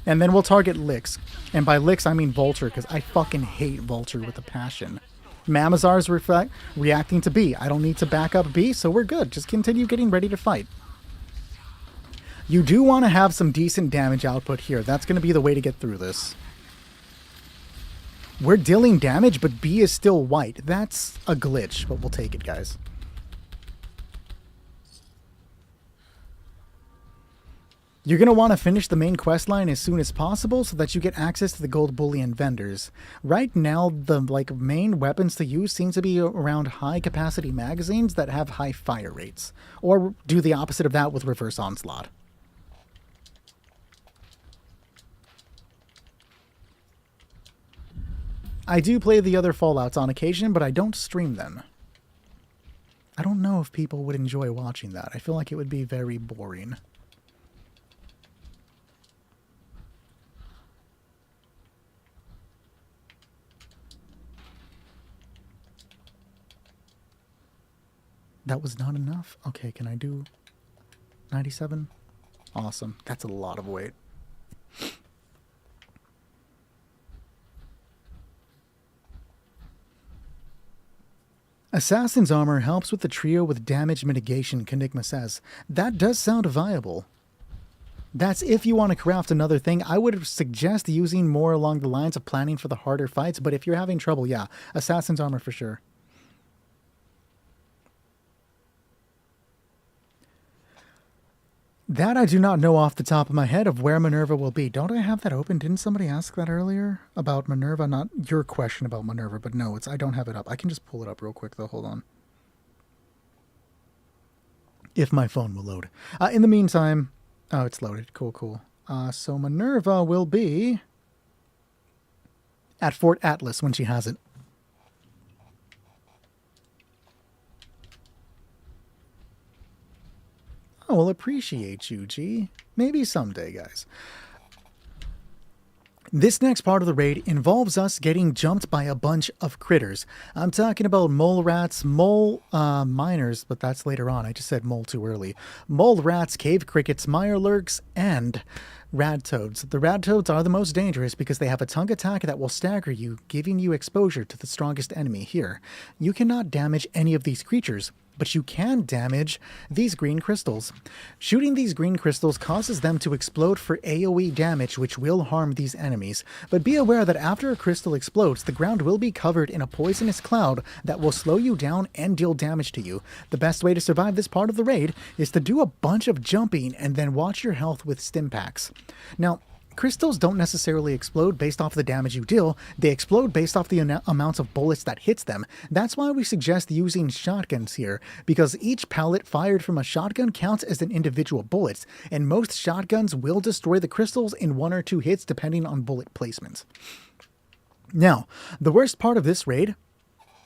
And then we'll target Lix. And by Lix, I mean Vulture, because I fucking hate Vulture with a passion. Mamazar's reacting to B. I don't need to back up B, so we're good. Just continue getting ready to fight. You do want to have some decent damage output here. That's going to be the way to get through this. We're dealing damage, but B is still white. That's a glitch, but we'll take it, guys. You're going to want to finish the main quest line as soon as possible so that you get access to the gold bullion vendors. Right now, the main weapons to use seem to be around high capacity magazines that have high fire rates. Or do the opposite of that with reverse onslaught. I do play the other Fallouts on occasion, but I don't stream them. I don't know if people would enjoy watching that. I feel like it would be very boring. That was not enough? Okay, can I do 97? Awesome. That's a lot of weight. Assassin's Armor helps with the trio with damage mitigation, Kenigma says. That does sound viable. That's if you want to craft another thing. I would suggest using more along the lines of planning for the harder fights, but if you're having trouble, yeah, Assassin's Armor for sure. That I do not know off the top of my head of where Minerva will be. Don't I have that open? Didn't somebody ask that earlier about Minerva? Not your question about Minerva, but no, I don't have it up. I can just pull it up real quick though. Hold on. If my phone will load. In the meantime, oh, it's loaded. Cool, cool. So Minerva will be at Fort Atlas when she has it. Oh, well, appreciate you, G. Maybe someday, guys. This next part of the raid involves us getting jumped by a bunch of critters. I'm talking about mole rats, mole miners, but that's later on. I just said mole too early. Mole rats, cave crickets, mirelurks, and radtoads. The radtoads are the most dangerous because they have a tongue attack that will stagger you, giving you exposure to the strongest enemy here. You cannot damage any of these creatures, but you can damage these green crystals. Shooting these green crystals causes them to explode for AoE damage, which will harm these enemies. But be aware that after a crystal explodes, the ground will be covered in a poisonous cloud that will slow you down and deal damage to you. The best way to survive this part of the raid is to do a bunch of jumping and then watch your health with stim packs. Now, crystals don't necessarily explode based off the damage you deal, they explode based off the amounts of bullets that hits them. That's why we suggest using shotguns here, because each pellet fired from a shotgun counts as an individual bullet, and most shotguns will destroy the crystals in 1 or 2 hits depending on bullet placement. Now, the worst part of this raid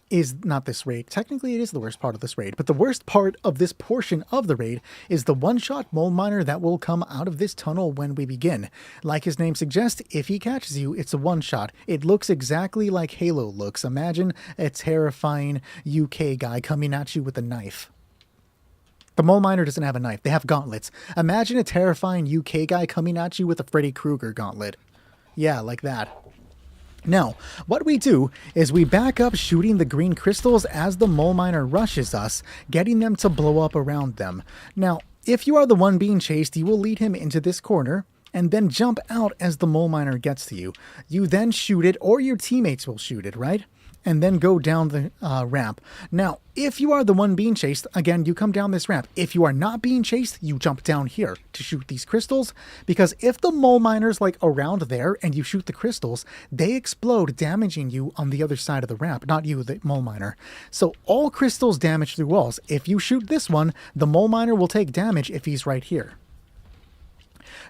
is not this raid. Technically, it is the worst part of this raid, but the worst part of this portion of the raid is the one-shot mole miner that will come out of this tunnel when we begin. Like his name suggests, if he catches you, it's a one-shot. It looks exactly like Halo looks. Imagine a terrifying UK guy coming at you with a knife. The mole miner doesn't have a knife. They have gauntlets. Imagine a terrifying UK guy coming at you with a Freddy Krueger gauntlet. Yeah, like that. Now, what we do is we back up shooting the green crystals as the mole miner rushes us, getting them to blow up around them. Now, if you are the one being chased, you will lead him into this corner and then jump out as the mole miner gets to you. You then shoot it, or your teammates will shoot it, right? And then go down the ramp. Now, if you are the one being chased, again, you come down this ramp. If you are not being chased, you jump down here to shoot these crystals, because if the mole miner's like around there and you shoot the crystals, they explode, damaging you on the other side of the ramp, not you, the mole miner. So all crystals damage through walls. If you shoot this one, the mole miner will take damage if he's right here.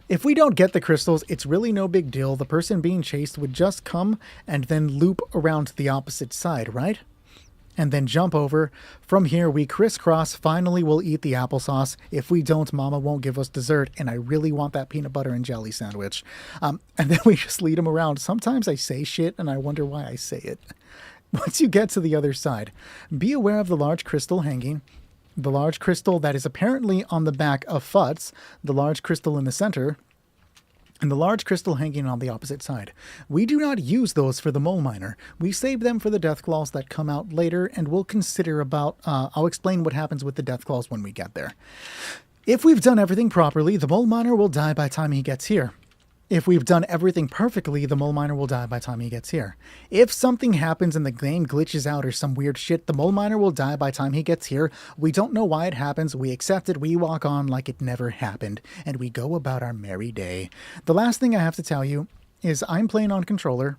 If we don't get the crystals, it's really no big deal. The person being chased would just come and then loop around to the opposite side, right? And then jump over. From here, we crisscross. Finally, we'll eat the applesauce. If we don't, Mama won't give us dessert, and I really want that peanut butter and jelly sandwich. And then we just lead him around. Sometimes I say shit, and I wonder why I say it. Once you get to the other side, be aware of the large crystal hanging. The large crystal that is apparently on the back of Futz, the large crystal in the center, and the large crystal hanging on the opposite side. We do not use those for the mole miner. We save them for the Deathclaws that come out later, and we'll consider about, I'll explain what happens with the Deathclaws when we get there. If we've done everything properly, the mole miner will die by the time he gets here. If we've done everything perfectly, the mole miner will die by the time he gets here. If something happens and the game glitches out or some weird shit, the mole miner will die by the time he gets here. We don't know why it happens. We accept it. We walk on like it never happened. And we go about our merry day. The last thing I have to tell you is I'm playing on controller,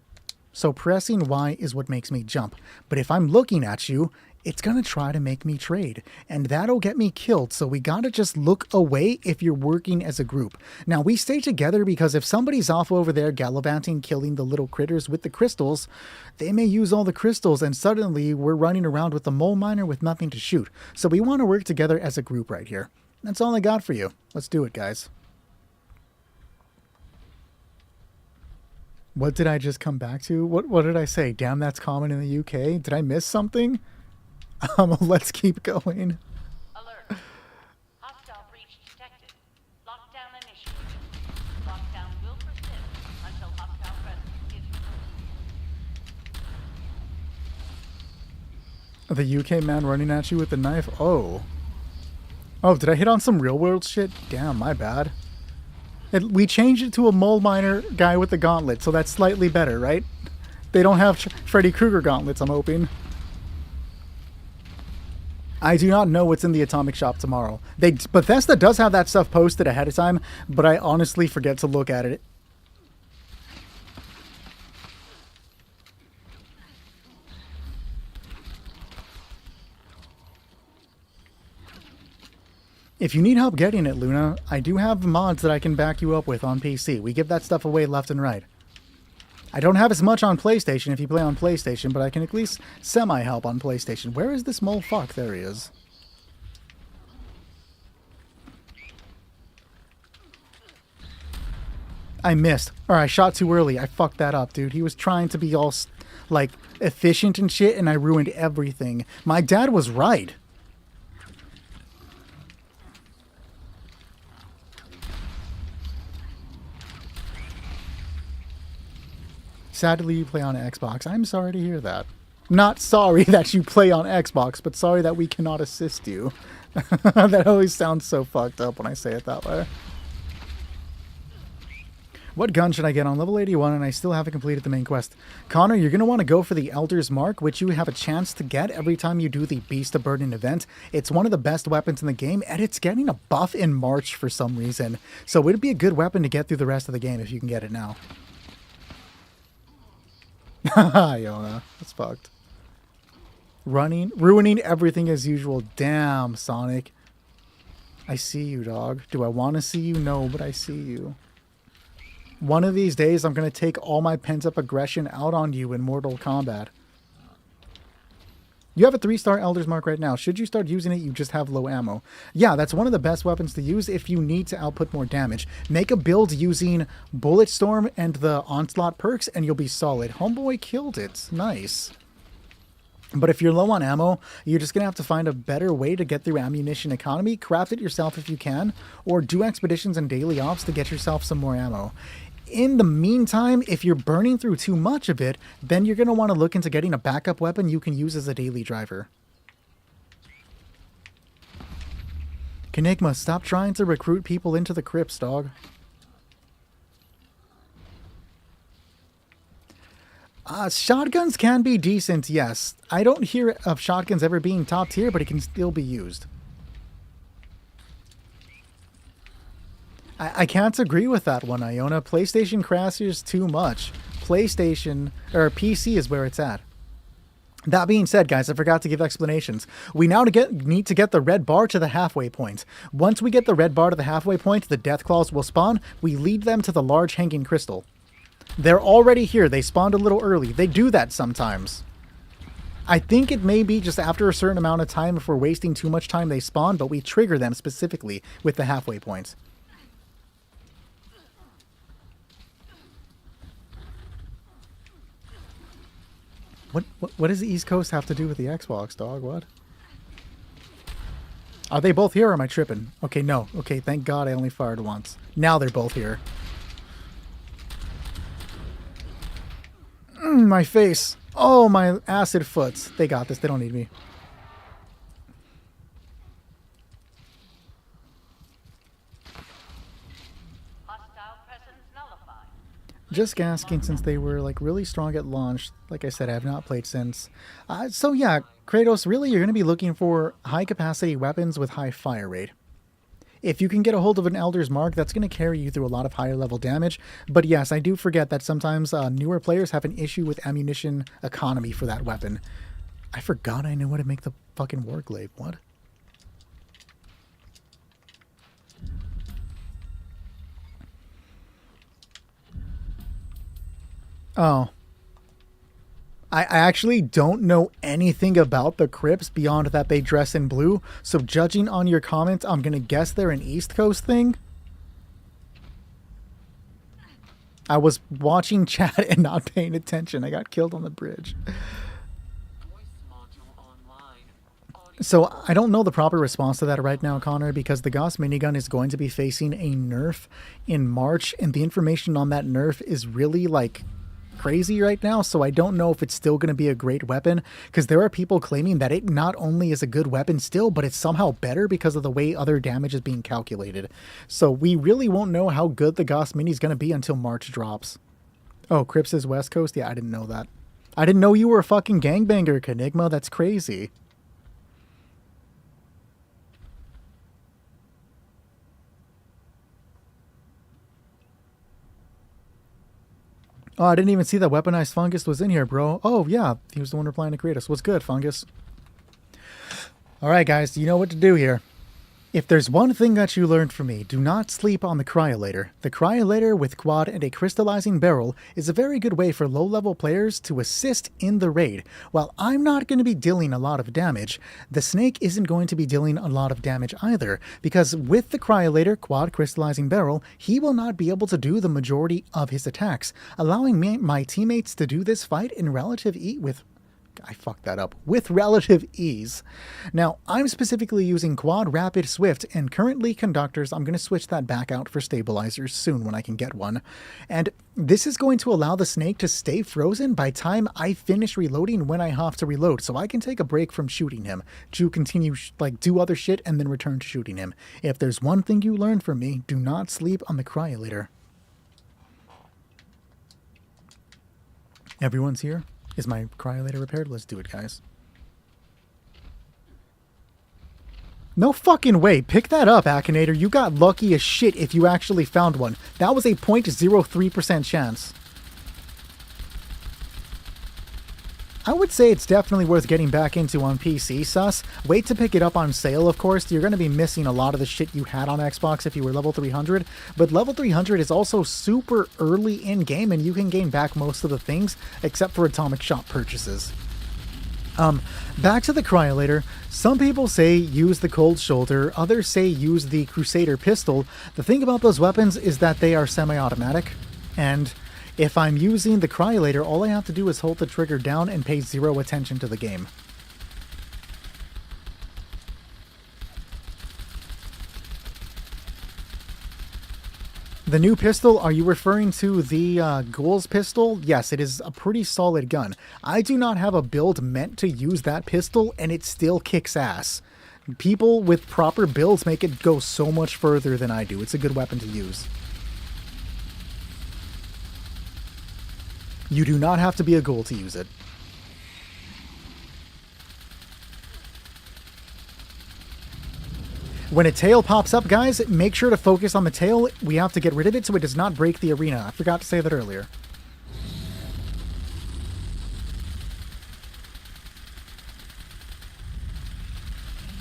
so pressing Y is what makes me jump. But if I'm looking at you, it's going to try to make me trade, and that'll get me killed, so we gotta just look away if you're working as a group. Now, we stay together because if somebody's off over there gallivanting, killing the little critters with the crystals, they may use all the crystals, and suddenly we're running around with the mole miner with nothing to shoot. So we want to work together as a group right here. That's all I got for you. Let's do it, guys. What did I just come back to? What did I say? Damn, that's common in the UK? Did I miss something? Let's keep going. Alert. Hostile breach detected. Lockdown initiated. Lockdown will persist until hostile presence is removed. The UK man running at you with the knife? Oh. Oh, did I hit on some real world shit? Damn, my bad. We changed it to a mole miner guy with the gauntlet, so that's slightly better, right? They don't have Freddy Krueger gauntlets, I'm hoping. I do not know what's in the Atomic Shop tomorrow. Bethesda does have that stuff posted ahead of time, but I honestly forget to look at it. If you need help getting it, Luna, I do have mods that I can back you up with on PC. We give that stuff away left and right. I don't have as much on PlayStation if you play on PlayStation, but I can at least semi-help on PlayStation. Where is this mole fuck? There he is. I missed. Or I shot too early. I fucked that up, dude. He was trying to be all, like, efficient and shit, and I ruined everything. My dad was right. Sadly, you play on Xbox. I'm sorry to hear that. Not sorry that you play on Xbox, but sorry that we cannot assist you. That always sounds so fucked up when I say it that way. What gun should I get on level 81 and I still haven't completed the main quest? Connor, you're going to want to go for the Elder's Mark, which you have a chance to get every time you do the Beast of Burden event. It's one of the best weapons in the game, and it's getting a buff in March for some reason. So it would be a good weapon to get through the rest of the game if you can get it now. Haha, Yona. That's fucked. Ruining everything as usual. Damn, Sonic. I see you, dog. Do I want to see you? No, but I see you. One of these days, I'm going to take all my pent-up aggression out on you in Mortal Kombat. You have a 3-star Elder's Mark right now. Should you start using it, you just have low ammo. Yeah, that's one of the best weapons to use if you need to output more damage. Make a build using Bulletstorm and the Onslaught perks, and you'll be solid. Homeboy killed it. Nice. But if you're low on ammo, you're just going to have to find a better way to get through ammunition economy. Craft it yourself if you can, or do expeditions and daily ops to get yourself some more ammo. In the meantime, if you're burning through too much of it, then you're going to want to look into getting a backup weapon you can use as a daily driver. Kenigma, stop trying to recruit people into the crypts, dog. Shotguns can be decent, yes. I don't hear of shotguns ever being top tier, but it can still be used. I can't agree with that one, Iona. PlayStation crashes too much. PlayStation, or PC is where it's at. That being said, guys, I forgot to give explanations. We now need to get the red bar to the halfway point. Once we get the red bar to the halfway point, the Death Claws will spawn. We lead them to the large hanging crystal. They're already here. They spawned a little early. They do that sometimes. I think it may be just after a certain amount of time, if we're wasting too much time, they spawn, but we trigger them specifically with the halfway point. What does the East Coast have to do with the Xbox, dog? What? Are they both here or am I tripping? Okay, no. Okay, thank God I only fired once. Now they're both here. My face. Oh, my acid foots. They got this. They don't need me. Hostile presence nullified. Just asking since they were like really strong at launch. Like I said, I have not played since. So yeah, Kratos, really you're going to be looking for high capacity weapons with high fire rate. If you can get a hold of an Elder's Mark, that's going to carry you through a lot of higher level damage. But yes, I do forget that sometimes newer players have an issue with ammunition economy for that weapon. I forgot I knew how to make the fucking Warglaive. What? Oh. I actually don't know anything about the Crips beyond that they dress in blue, so judging on your comments, I'm going to guess they're an East Coast thing. I was watching chat and not paying attention. I got killed on the bridge. So I don't know the proper response to that right now, Connor, because the Gauss minigun is going to be facing a nerf in March, and the information on that nerf is really like crazy right now, so I don't know if it's still going to be a great weapon, because there are people claiming that it not only is a good weapon still, but it's somehow better because of the way other damage is being calculated. So we really won't know how good the Gauss Mini is going to be until March drops. Oh, Crips is West Coast? Yeah, I didn't know that. I didn't know you were a fucking gangbanger, Kenigma. That's crazy. Oh, I didn't even see that Weaponized Fungus was in here, bro. Oh, yeah. He was the one replying to Kratos. What's good, Fungus? All right, guys. You know what to do here. If there's one thing that you learned from me, do not sleep on the Cryolator. The Cryolator with quad and a crystallizing barrel is a very good way for low-level players to assist in the raid. While I'm not going to be dealing a lot of damage, the Snake isn't going to be dealing a lot of damage either, because with the Cryolator quad crystallizing barrel, he will not be able to do the majority of his attacks, allowing my teammates to do this fight in relative I fucked that up. With relative ease. Now, I'm specifically using Quad Rapid Swift, and currently Conductors, I'm going to switch that back out for Stabilizers soon when I can get one. And this is going to allow the Snake to stay frozen by time I finish reloading when I have to reload, so I can take a break from shooting him to continue, do other shit and then return to shooting him. If there's one thing you learned from me, do not sleep on the Cryolator. Everyone's here. Is my cryolator repaired? Let's do it, guys. No fucking way. Pick that up, Akinator. You got lucky as shit if you actually found one. That was a 0.03% chance. I would say it's definitely worth getting back into on PC, sus. Wait to pick it up on sale, of course. You're going to be missing a lot of the shit you had on Xbox if you were level 300. But level 300 is also super early in-game, and you can gain back most of the things, except for Atomic Shop purchases. Back to the Cryolator. Some people say use the Cold Shoulder, others say use the Crusader pistol. The thing about those weapons is that they are semi-automatic, and if I'm using the Cryolator, all I have to do is hold the trigger down and pay zero attention to the game. The new pistol, are you referring to the Ghoul's pistol? Yes, it is a pretty solid gun. I do not have a build meant to use that pistol, and it still kicks ass. People with proper builds make it go so much further than I do. It's a good weapon to use. You do not have to be a ghoul to use it. When a tail pops up, guys, make sure to focus on the tail. We have to get rid of it so it does not break the arena. I forgot to say that earlier.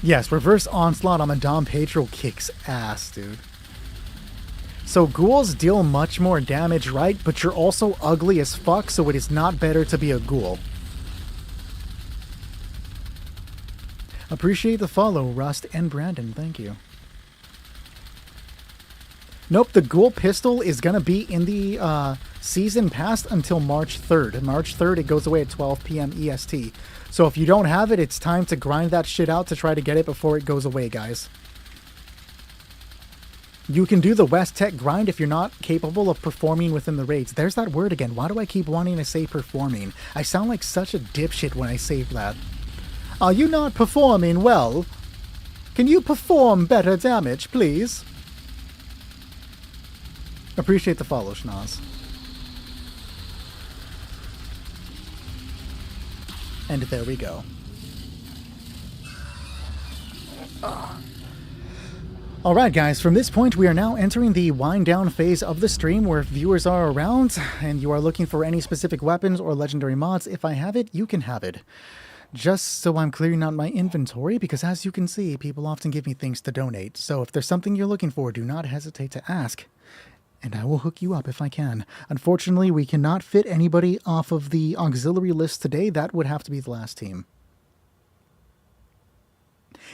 Yes, reverse onslaught on the Dom Pedro kicks ass, dude. So ghouls deal much more damage, right? But you're also ugly as fuck, so it is not better to be a ghoul. Appreciate the follow, Rust and Brandon. Thank you. Nope, the ghoul pistol is going to be in the season pass until March 3rd. March 3rd, it goes away at 12 p.m. EST. So if you don't have it, it's time to grind that shit out to try to get it before it goes away, guys. You can do the West Tech grind if you're not capable of performing within the raids. There's that word again. Why do I keep wanting to say performing? I sound like such a dipshit when I say that. Are you not performing well? Can you perform better damage, please? Appreciate the follow, Schnoz. And there we go. Alright guys, from this point we are now entering the wind down phase of the stream where viewers are around and you are looking for any specific weapons or legendary mods. If I have it, you can have it. Just so I'm clearing out my inventory, because as you can see, people often give me things to donate. So if there's something you're looking for, do not hesitate to ask, and I will hook you up if I can. Unfortunately, we cannot fit anybody off of the auxiliary list today. That would have to be the last team.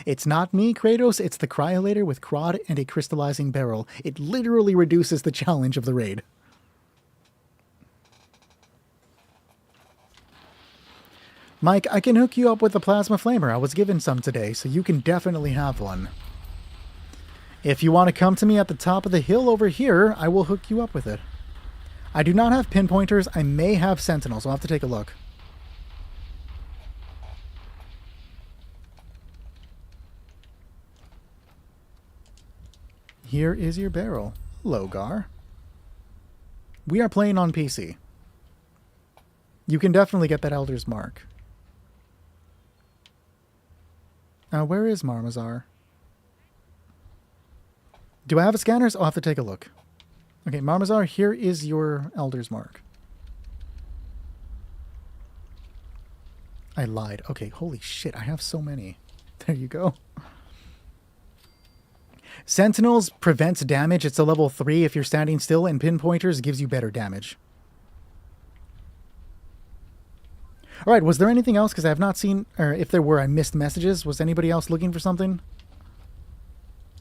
It's not me, Kratos, it's the Cryolator with Crod and a crystallizing barrel. It literally reduces the challenge of the raid. Mike, I can hook you up with a plasma flamer. I was given some today, so you can definitely have one. If you want to come to me at the top of the hill over here, I will hook you up with it. I do not have pinpointers. I may have sentinels. I'll have to take a look. Here is your barrel. Hello, Gar. We are playing on PC. You can definitely get that Elder's Mark. Where is Marmazar? Do I have a scanners? I'll have to take a look. Okay, Marmazar, here is your Elder's Mark. I lied. Okay, holy shit, I have so many. There you go. Sentinels prevents damage. It's a level 3 if you're standing still, and pinpointers gives you better damage. Alright, was there anything else? Because I have not seen, or if there were, I missed messages. Was anybody else looking for something?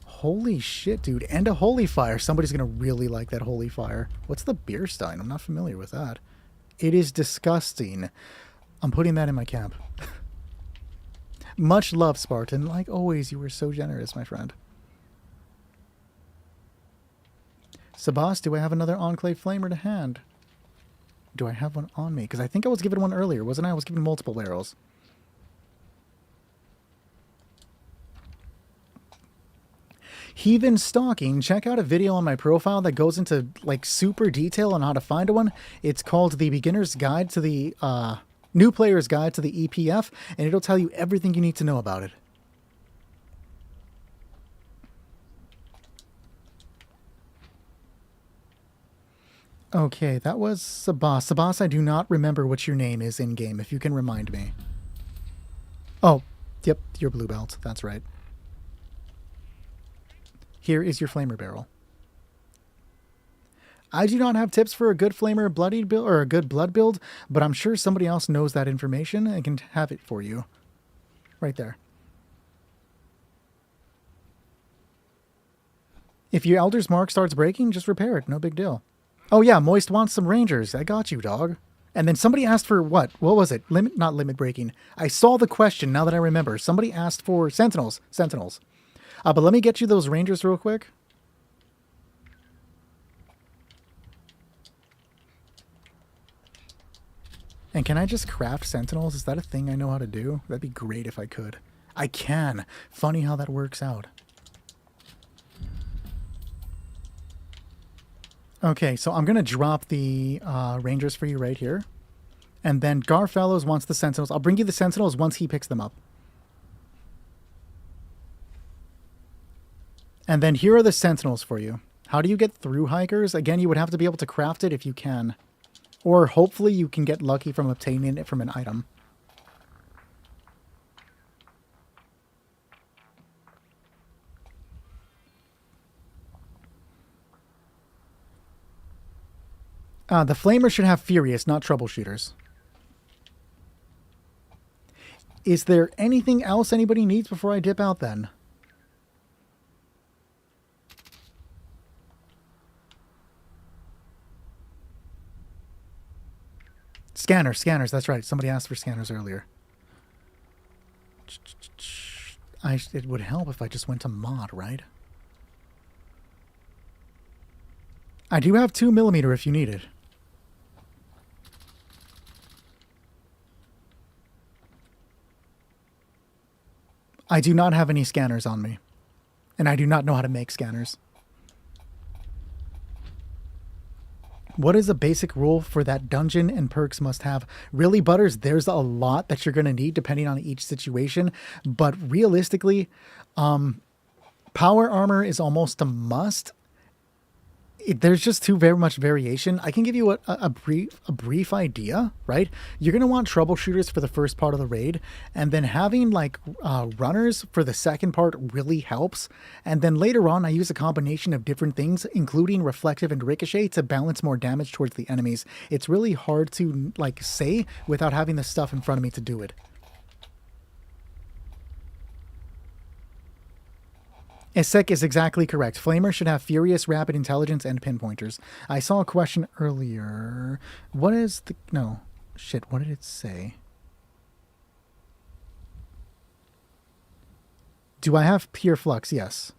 Holy shit, dude. And a Holy Fire. Somebody's going to really like that Holy Fire. What's the Beer Stein? I'm not familiar with that. It is disgusting. I'm putting that in my camp. Much love, Spartan. Like always, you were so generous, my friend. Sabas, do I have another Enclave Flamer to hand? Do I have one on me? Because I think I was given one earlier, wasn't I? I was given multiple barrels. Heathen Stalking, check out a video on my profile that goes into like super detail on how to find one. It's called The Beginner's Guide to the New Player's Guide to the EPF, and it'll tell you everything you need to know about it. Okay, that was Sabas. Sabas, I do not remember what your name is in-game, if you can remind me. Oh, yep, your blue belt. That's right. Here is your flamer barrel. I do not have tips for a good flamer bloodied build or a good blood build, but I'm sure somebody else knows that information and can have it for you. Right there. If your Elder's Mark starts breaking, just repair it. No big deal. Oh yeah, Moist wants some Rangers. I got you, dog. And then somebody asked for what? What was it? Not limit breaking. I saw the question now that I remember. Somebody asked for Sentinels. Sentinels. But let me get you those Rangers real quick. And can I just craft Sentinels? Is that a thing I know how to do? That'd be great if I could. I can. Funny how that works out. Okay, so I'm going to drop the Rangers for you right here. And then Garfellows wants the Sentinels. I'll bring you the Sentinels once he picks them up. And then here are the Sentinels for you. How do you get through Hikers? Again, you would have to be able to craft it if you can. Or hopefully you can get lucky from obtaining it from an item. The Flamer should have Furious, not Troubleshooters. Is there anything else anybody needs before I dip out then? Scanners, that's right. Somebody asked for scanners earlier. It would help if I just went to mod, right? I do have 2mm if you need it. I do not have any scanners on me. And I do not know how to make scanners. What is a basic rule for that dungeon and perks must have? Really, Butters, there's a lot that you're going to need depending on each situation. But realistically, power armor is almost a must. There's just too very much variation. I can give you a brief idea, right? You're going to want troubleshooters for the first part of the raid, and then having like runners for the second part really helps. And then later on, I use a combination of different things, including reflective and ricochet, to balance more damage towards the enemies. It's really hard to like say without having the stuff in front of me to do it. Isek is exactly correct. Flamer should have Furious, Rapid Intelligence, and Pinpointers. I saw a question earlier. What is the... No. Shit, what did it say? Do I have Pure Flux? Yes.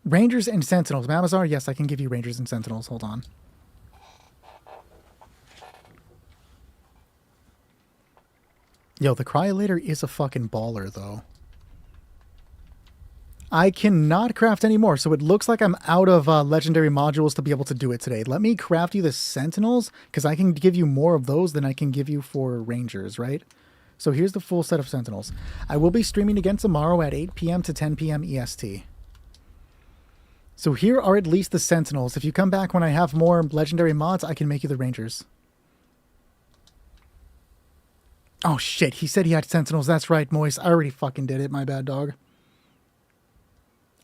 Rangers and Sentinels. Mamazar, yes, I can give you Rangers and Sentinels. Hold on. Yo, the Cryolator is a fucking baller, though. I cannot craft anymore, so it looks like I'm out of legendary modules to be able to do it today. Let me craft you the Sentinels, because I can give you more of those than I can give you for Rangers, right? So here's the full set of Sentinels. I will be streaming again tomorrow at 8 p.m. to 10 p.m. EST. So here are at least the Sentinels. If you come back when I have more legendary mods, I can make you the Rangers. Oh shit, he said he had Sentinels. That's right, Moist. I already fucking did it. My bad, dog.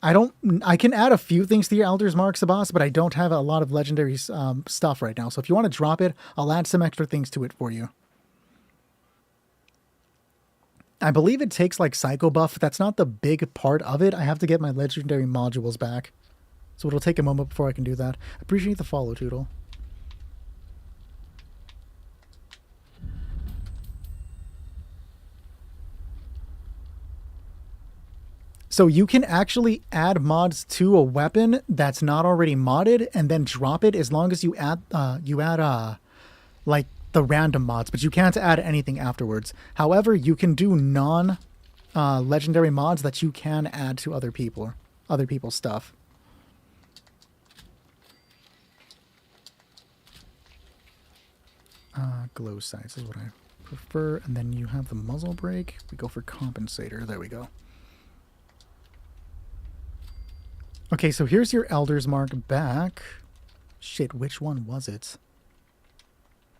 I can add a few things to your Elder's Mark, Sabas, but I don't have a lot of legendary stuff right now. So if you want to drop it, I'll add some extra things to it for you. I believe it takes like Psycho Buff. That's not the big part of it. I have to get my legendary modules back. So it'll take a moment before I can do that. Appreciate the follow, Toodle. So you can actually add mods to a weapon that's not already modded and then drop it as long as you add like the random mods, but you can't add anything afterwards. However, you can do legendary mods that you can add to other people's stuff. Glow size is what I prefer. And then you have the muzzle brake. We go for compensator. There we go. Okay, so here's your Elder's Mark back. Shit, which one was it?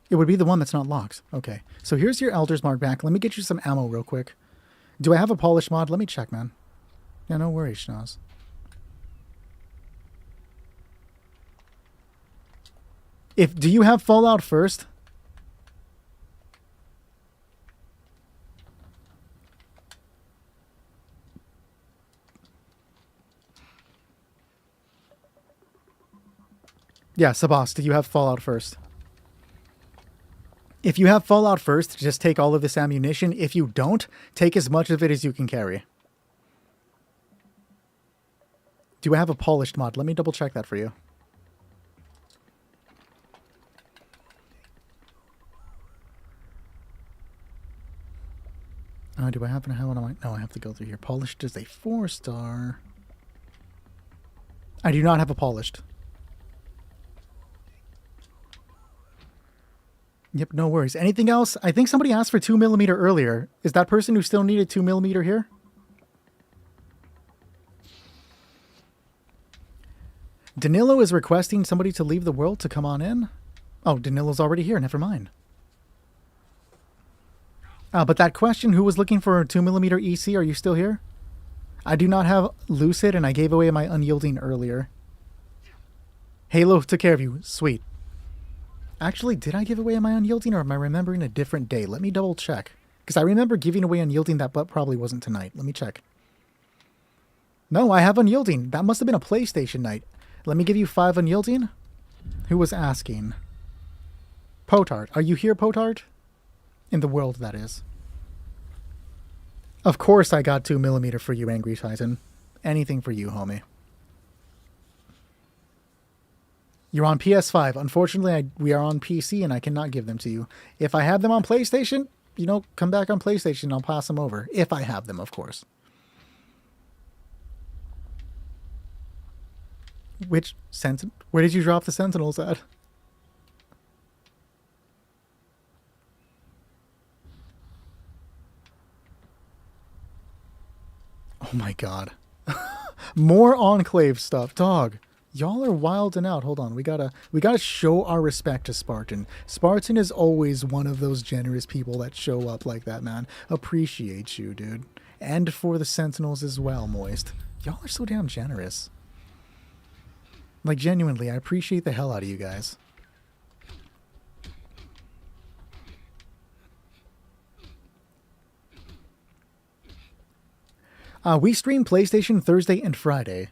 It would be the one that's not locked. Okay, so here's your Elder's Mark back. Let me get you some ammo real quick. Do I have a polish mod? Let me check, man. Yeah, no worries, Schnoz. Do you have Fallout first? Yeah, Sabas, do you have Fallout first? If you have Fallout first, just take all of this ammunition. If you don't, take as much of it as you can carry. Do I have a polished mod? Let me double check that for you. Do I happen to have one? No, I have to go through here. Polished is a 4-star. I do not have a polished. Yep, no worries. Anything else? I think somebody asked for 2mm earlier. Is that person who still needed 2mm here? Danilo is requesting somebody to leave the world to come on in. Oh, Danilo's already here. Never mind. But that question, who was looking for a 2mm EC, are you still here? I do not have Lucid, and I gave away my Unyielding earlier. Halo took care of you. Sweet. Actually, did I give away my Unyielding, or am I remembering a different day? Let me double check. Because I remember giving away Unyielding, that but probably wasn't tonight. Let me check. No, I have Unyielding. That must have been a PlayStation night. Let me give you 5 Unyielding. Who was asking? Potard. Are you here, Potard? In the world, that is. Of course I got 2mm for you, Angry Titan. Anything for you, homie. You're on PS5. Unfortunately, we are on PC and I cannot give them to you. If I have them on PlayStation, come back on PlayStation and I'll pass them over. If I have them, of course. Where did you drop the Sentinels at? Oh my god. More Enclave stuff. Dog. Y'all are wilding out. Hold on. We gotta show our respect to Spartan. Spartan is always one of those generous people that show up like that, man. Appreciate you, dude. And for the Sentinels as well, Moist. Y'all are so damn generous. Like, genuinely, I appreciate the hell out of you guys. We stream PlayStation Thursday and Friday.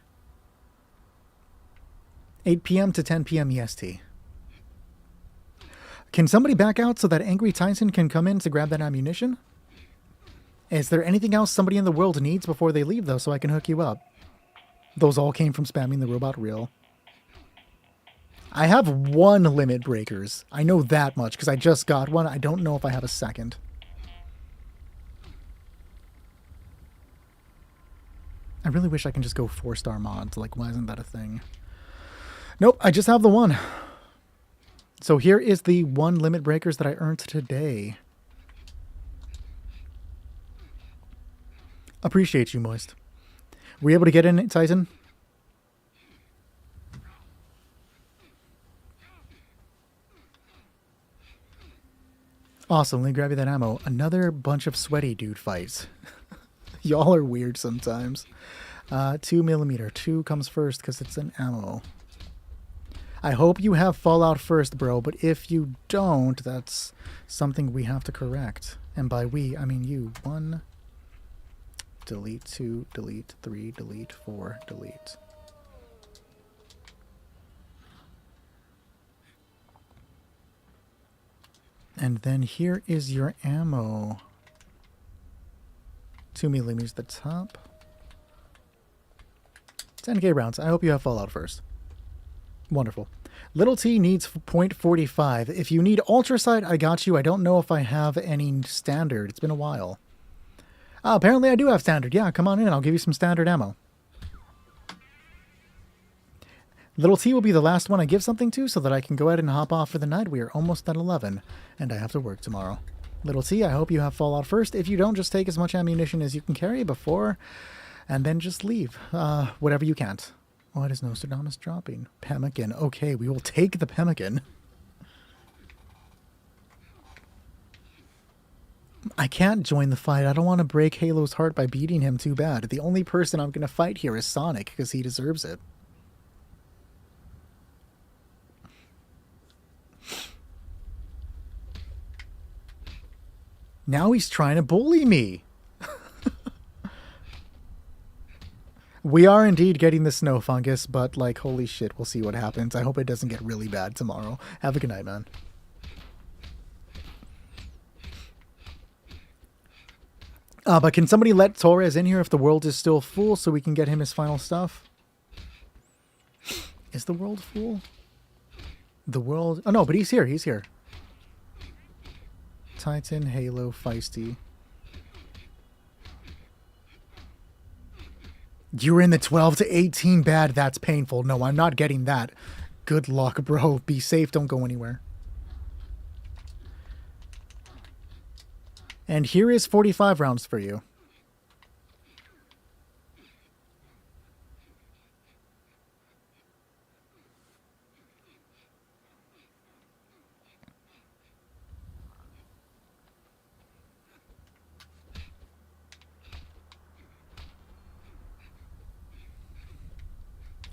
8 p.m. to 10 p.m. EST. Can somebody back out so that Angry Titan can come in to grab that ammunition? Is there anything else somebody in the world needs before they leave, though, so I can hook you up? Those all came from spamming the robot reel. I have 1 limit breakers. I know that much, because I just got one. I don't know if I have a second. I really wish I can just go 4-star mods. Like, why isn't that a thing? Nope, I just have the 1. So here is the 1 limit breakers that I earned today. Appreciate you, Moist. Were you able to get in, Titan? Awesome, let me grab you that ammo. Another bunch of sweaty dude fights. Y'all are weird sometimes. 2mm. 2 comes first because it's an ammo. I hope you have Fallout first, bro, but if you don't, that's something we have to correct. And by we, I mean you. 1, delete 2, delete 3, delete 4, delete. And then here is your ammo. 2mm at the top. 10k rounds. I hope you have Fallout first. Wonderful. Little T needs .45. If you need Ultrasight, I got you. I don't know if I have any standard. It's been a while. Apparently I do have standard. Yeah, come on in. I'll give you some standard ammo. Little T will be the last one I give something to so that I can go ahead and hop off for the night. We are almost at 11, and I have to work tomorrow. Little T, I hope you have Fallout first. If you don't, just take as much ammunition as you can carry before, and then just leave. Whatever you can't. What is Nostradamus dropping? Pemmican. Okay, we will take the pemmican. I can't join the fight. I don't want to break Halo's heart by beating him too bad. The only person I'm going to fight here is Sonic, because he deserves it. Now he's trying to bully me. We are indeed getting the snow fungus, but like, holy shit, we'll see what happens. I hope it doesn't get really bad tomorrow. Have a good night, man. But can somebody let Torres in here if the world is still full so we can get him his final stuff? Is the world full? The world... Oh, no, but he's here. He's here. Titan, Halo, Feisty. You're in the 12 to 18 bad. That's painful. No, I'm not getting that. Good luck, bro. Be safe. Don't go anywhere. And here is 45 rounds for you.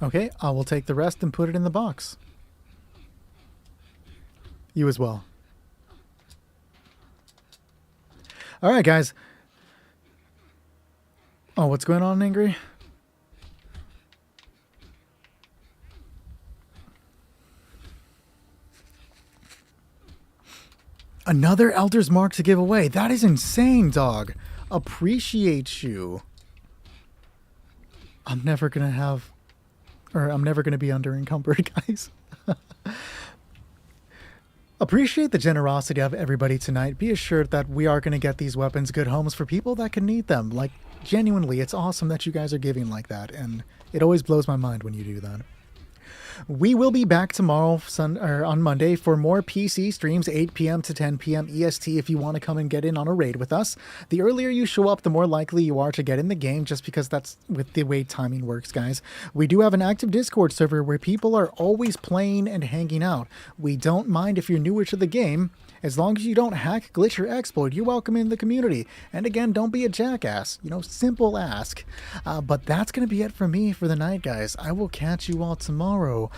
Okay, I will take the rest and put it in the box. You as well. All right, guys. Oh, what's going on, Angry? Another Elder's Mark to give away. That is insane, dog. Appreciate you. I'm never going to have... Or I'm never going to be under-encumbered, guys. Appreciate the generosity of everybody tonight. Be assured that we are going to get these weapons good homes for people that can need them. Like, genuinely, it's awesome that you guys are giving like that, and it always blows my mind when you do that. We will be back tomorrow, on Monday, for more PC streams, 8 p.m. to 10 p.m. EST, if you want to come and get in on a raid with us. The earlier you show up, the more likely you are to get in the game, just because that's with the way timing works, guys. We do have an active Discord server where people are always playing and hanging out. We don't mind if you're newer to the game. As long as you don't hack, glitch, or exploit, you're welcome in the community. And again, don't be a jackass. You know, simple ask. But that's going to be it for me for the night, guys. I will catch you all tomorrow.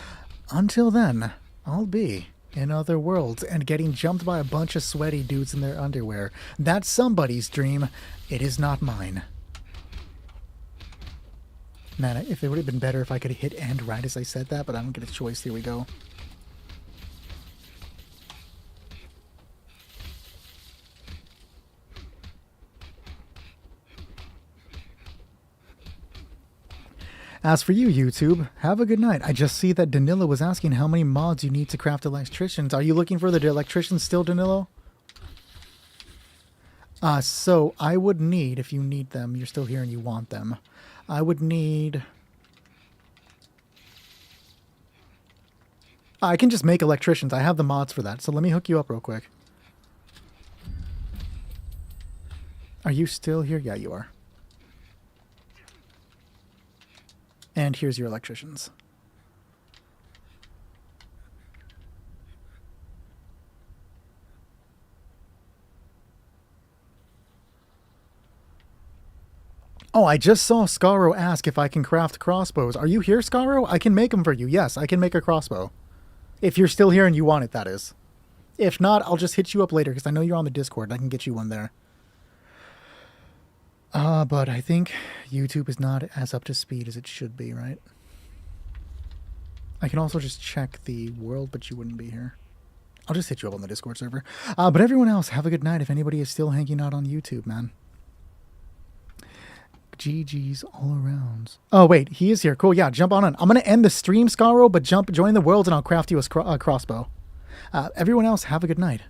Until then, I'll be in other worlds and getting jumped by a bunch of sweaty dudes in their underwear. That's somebody's dream. It is not mine. Man, if it would have been better if I could hit end right as I said that, but I don't get a choice. Here we go. As for you, YouTube, have a good night. I just see that Danilo was asking how many mods you need to craft electricians. Are you looking for the electricians still, Danilo? So I would need, if you need them, you're still here and you want them, I would need... I can just make electricians. I have the mods for that, so let me hook you up real quick. Are you still here? Yeah, you are. And here's your electricians. Oh, I just saw Scaro ask if I can craft crossbows. Are you here, Scaro? I can make them for you. Yes, I can make a crossbow. If you're still here and you want it, that is. If not, I'll just hit you up later because I know you're on the Discord and I can get you one there. But I think YouTube is not as up to speed as it should be, right? I can also just check the world, but you wouldn't be here. I'll just hit you up on the Discord server. But everyone else, have a good night if anybody is still hanging out on YouTube, man. GG's all around. Oh, wait, he is here. Cool, yeah, jump on in. I'm going to end the stream, Scaro, but join the world and I'll craft you a crossbow. Everyone else, have a good night.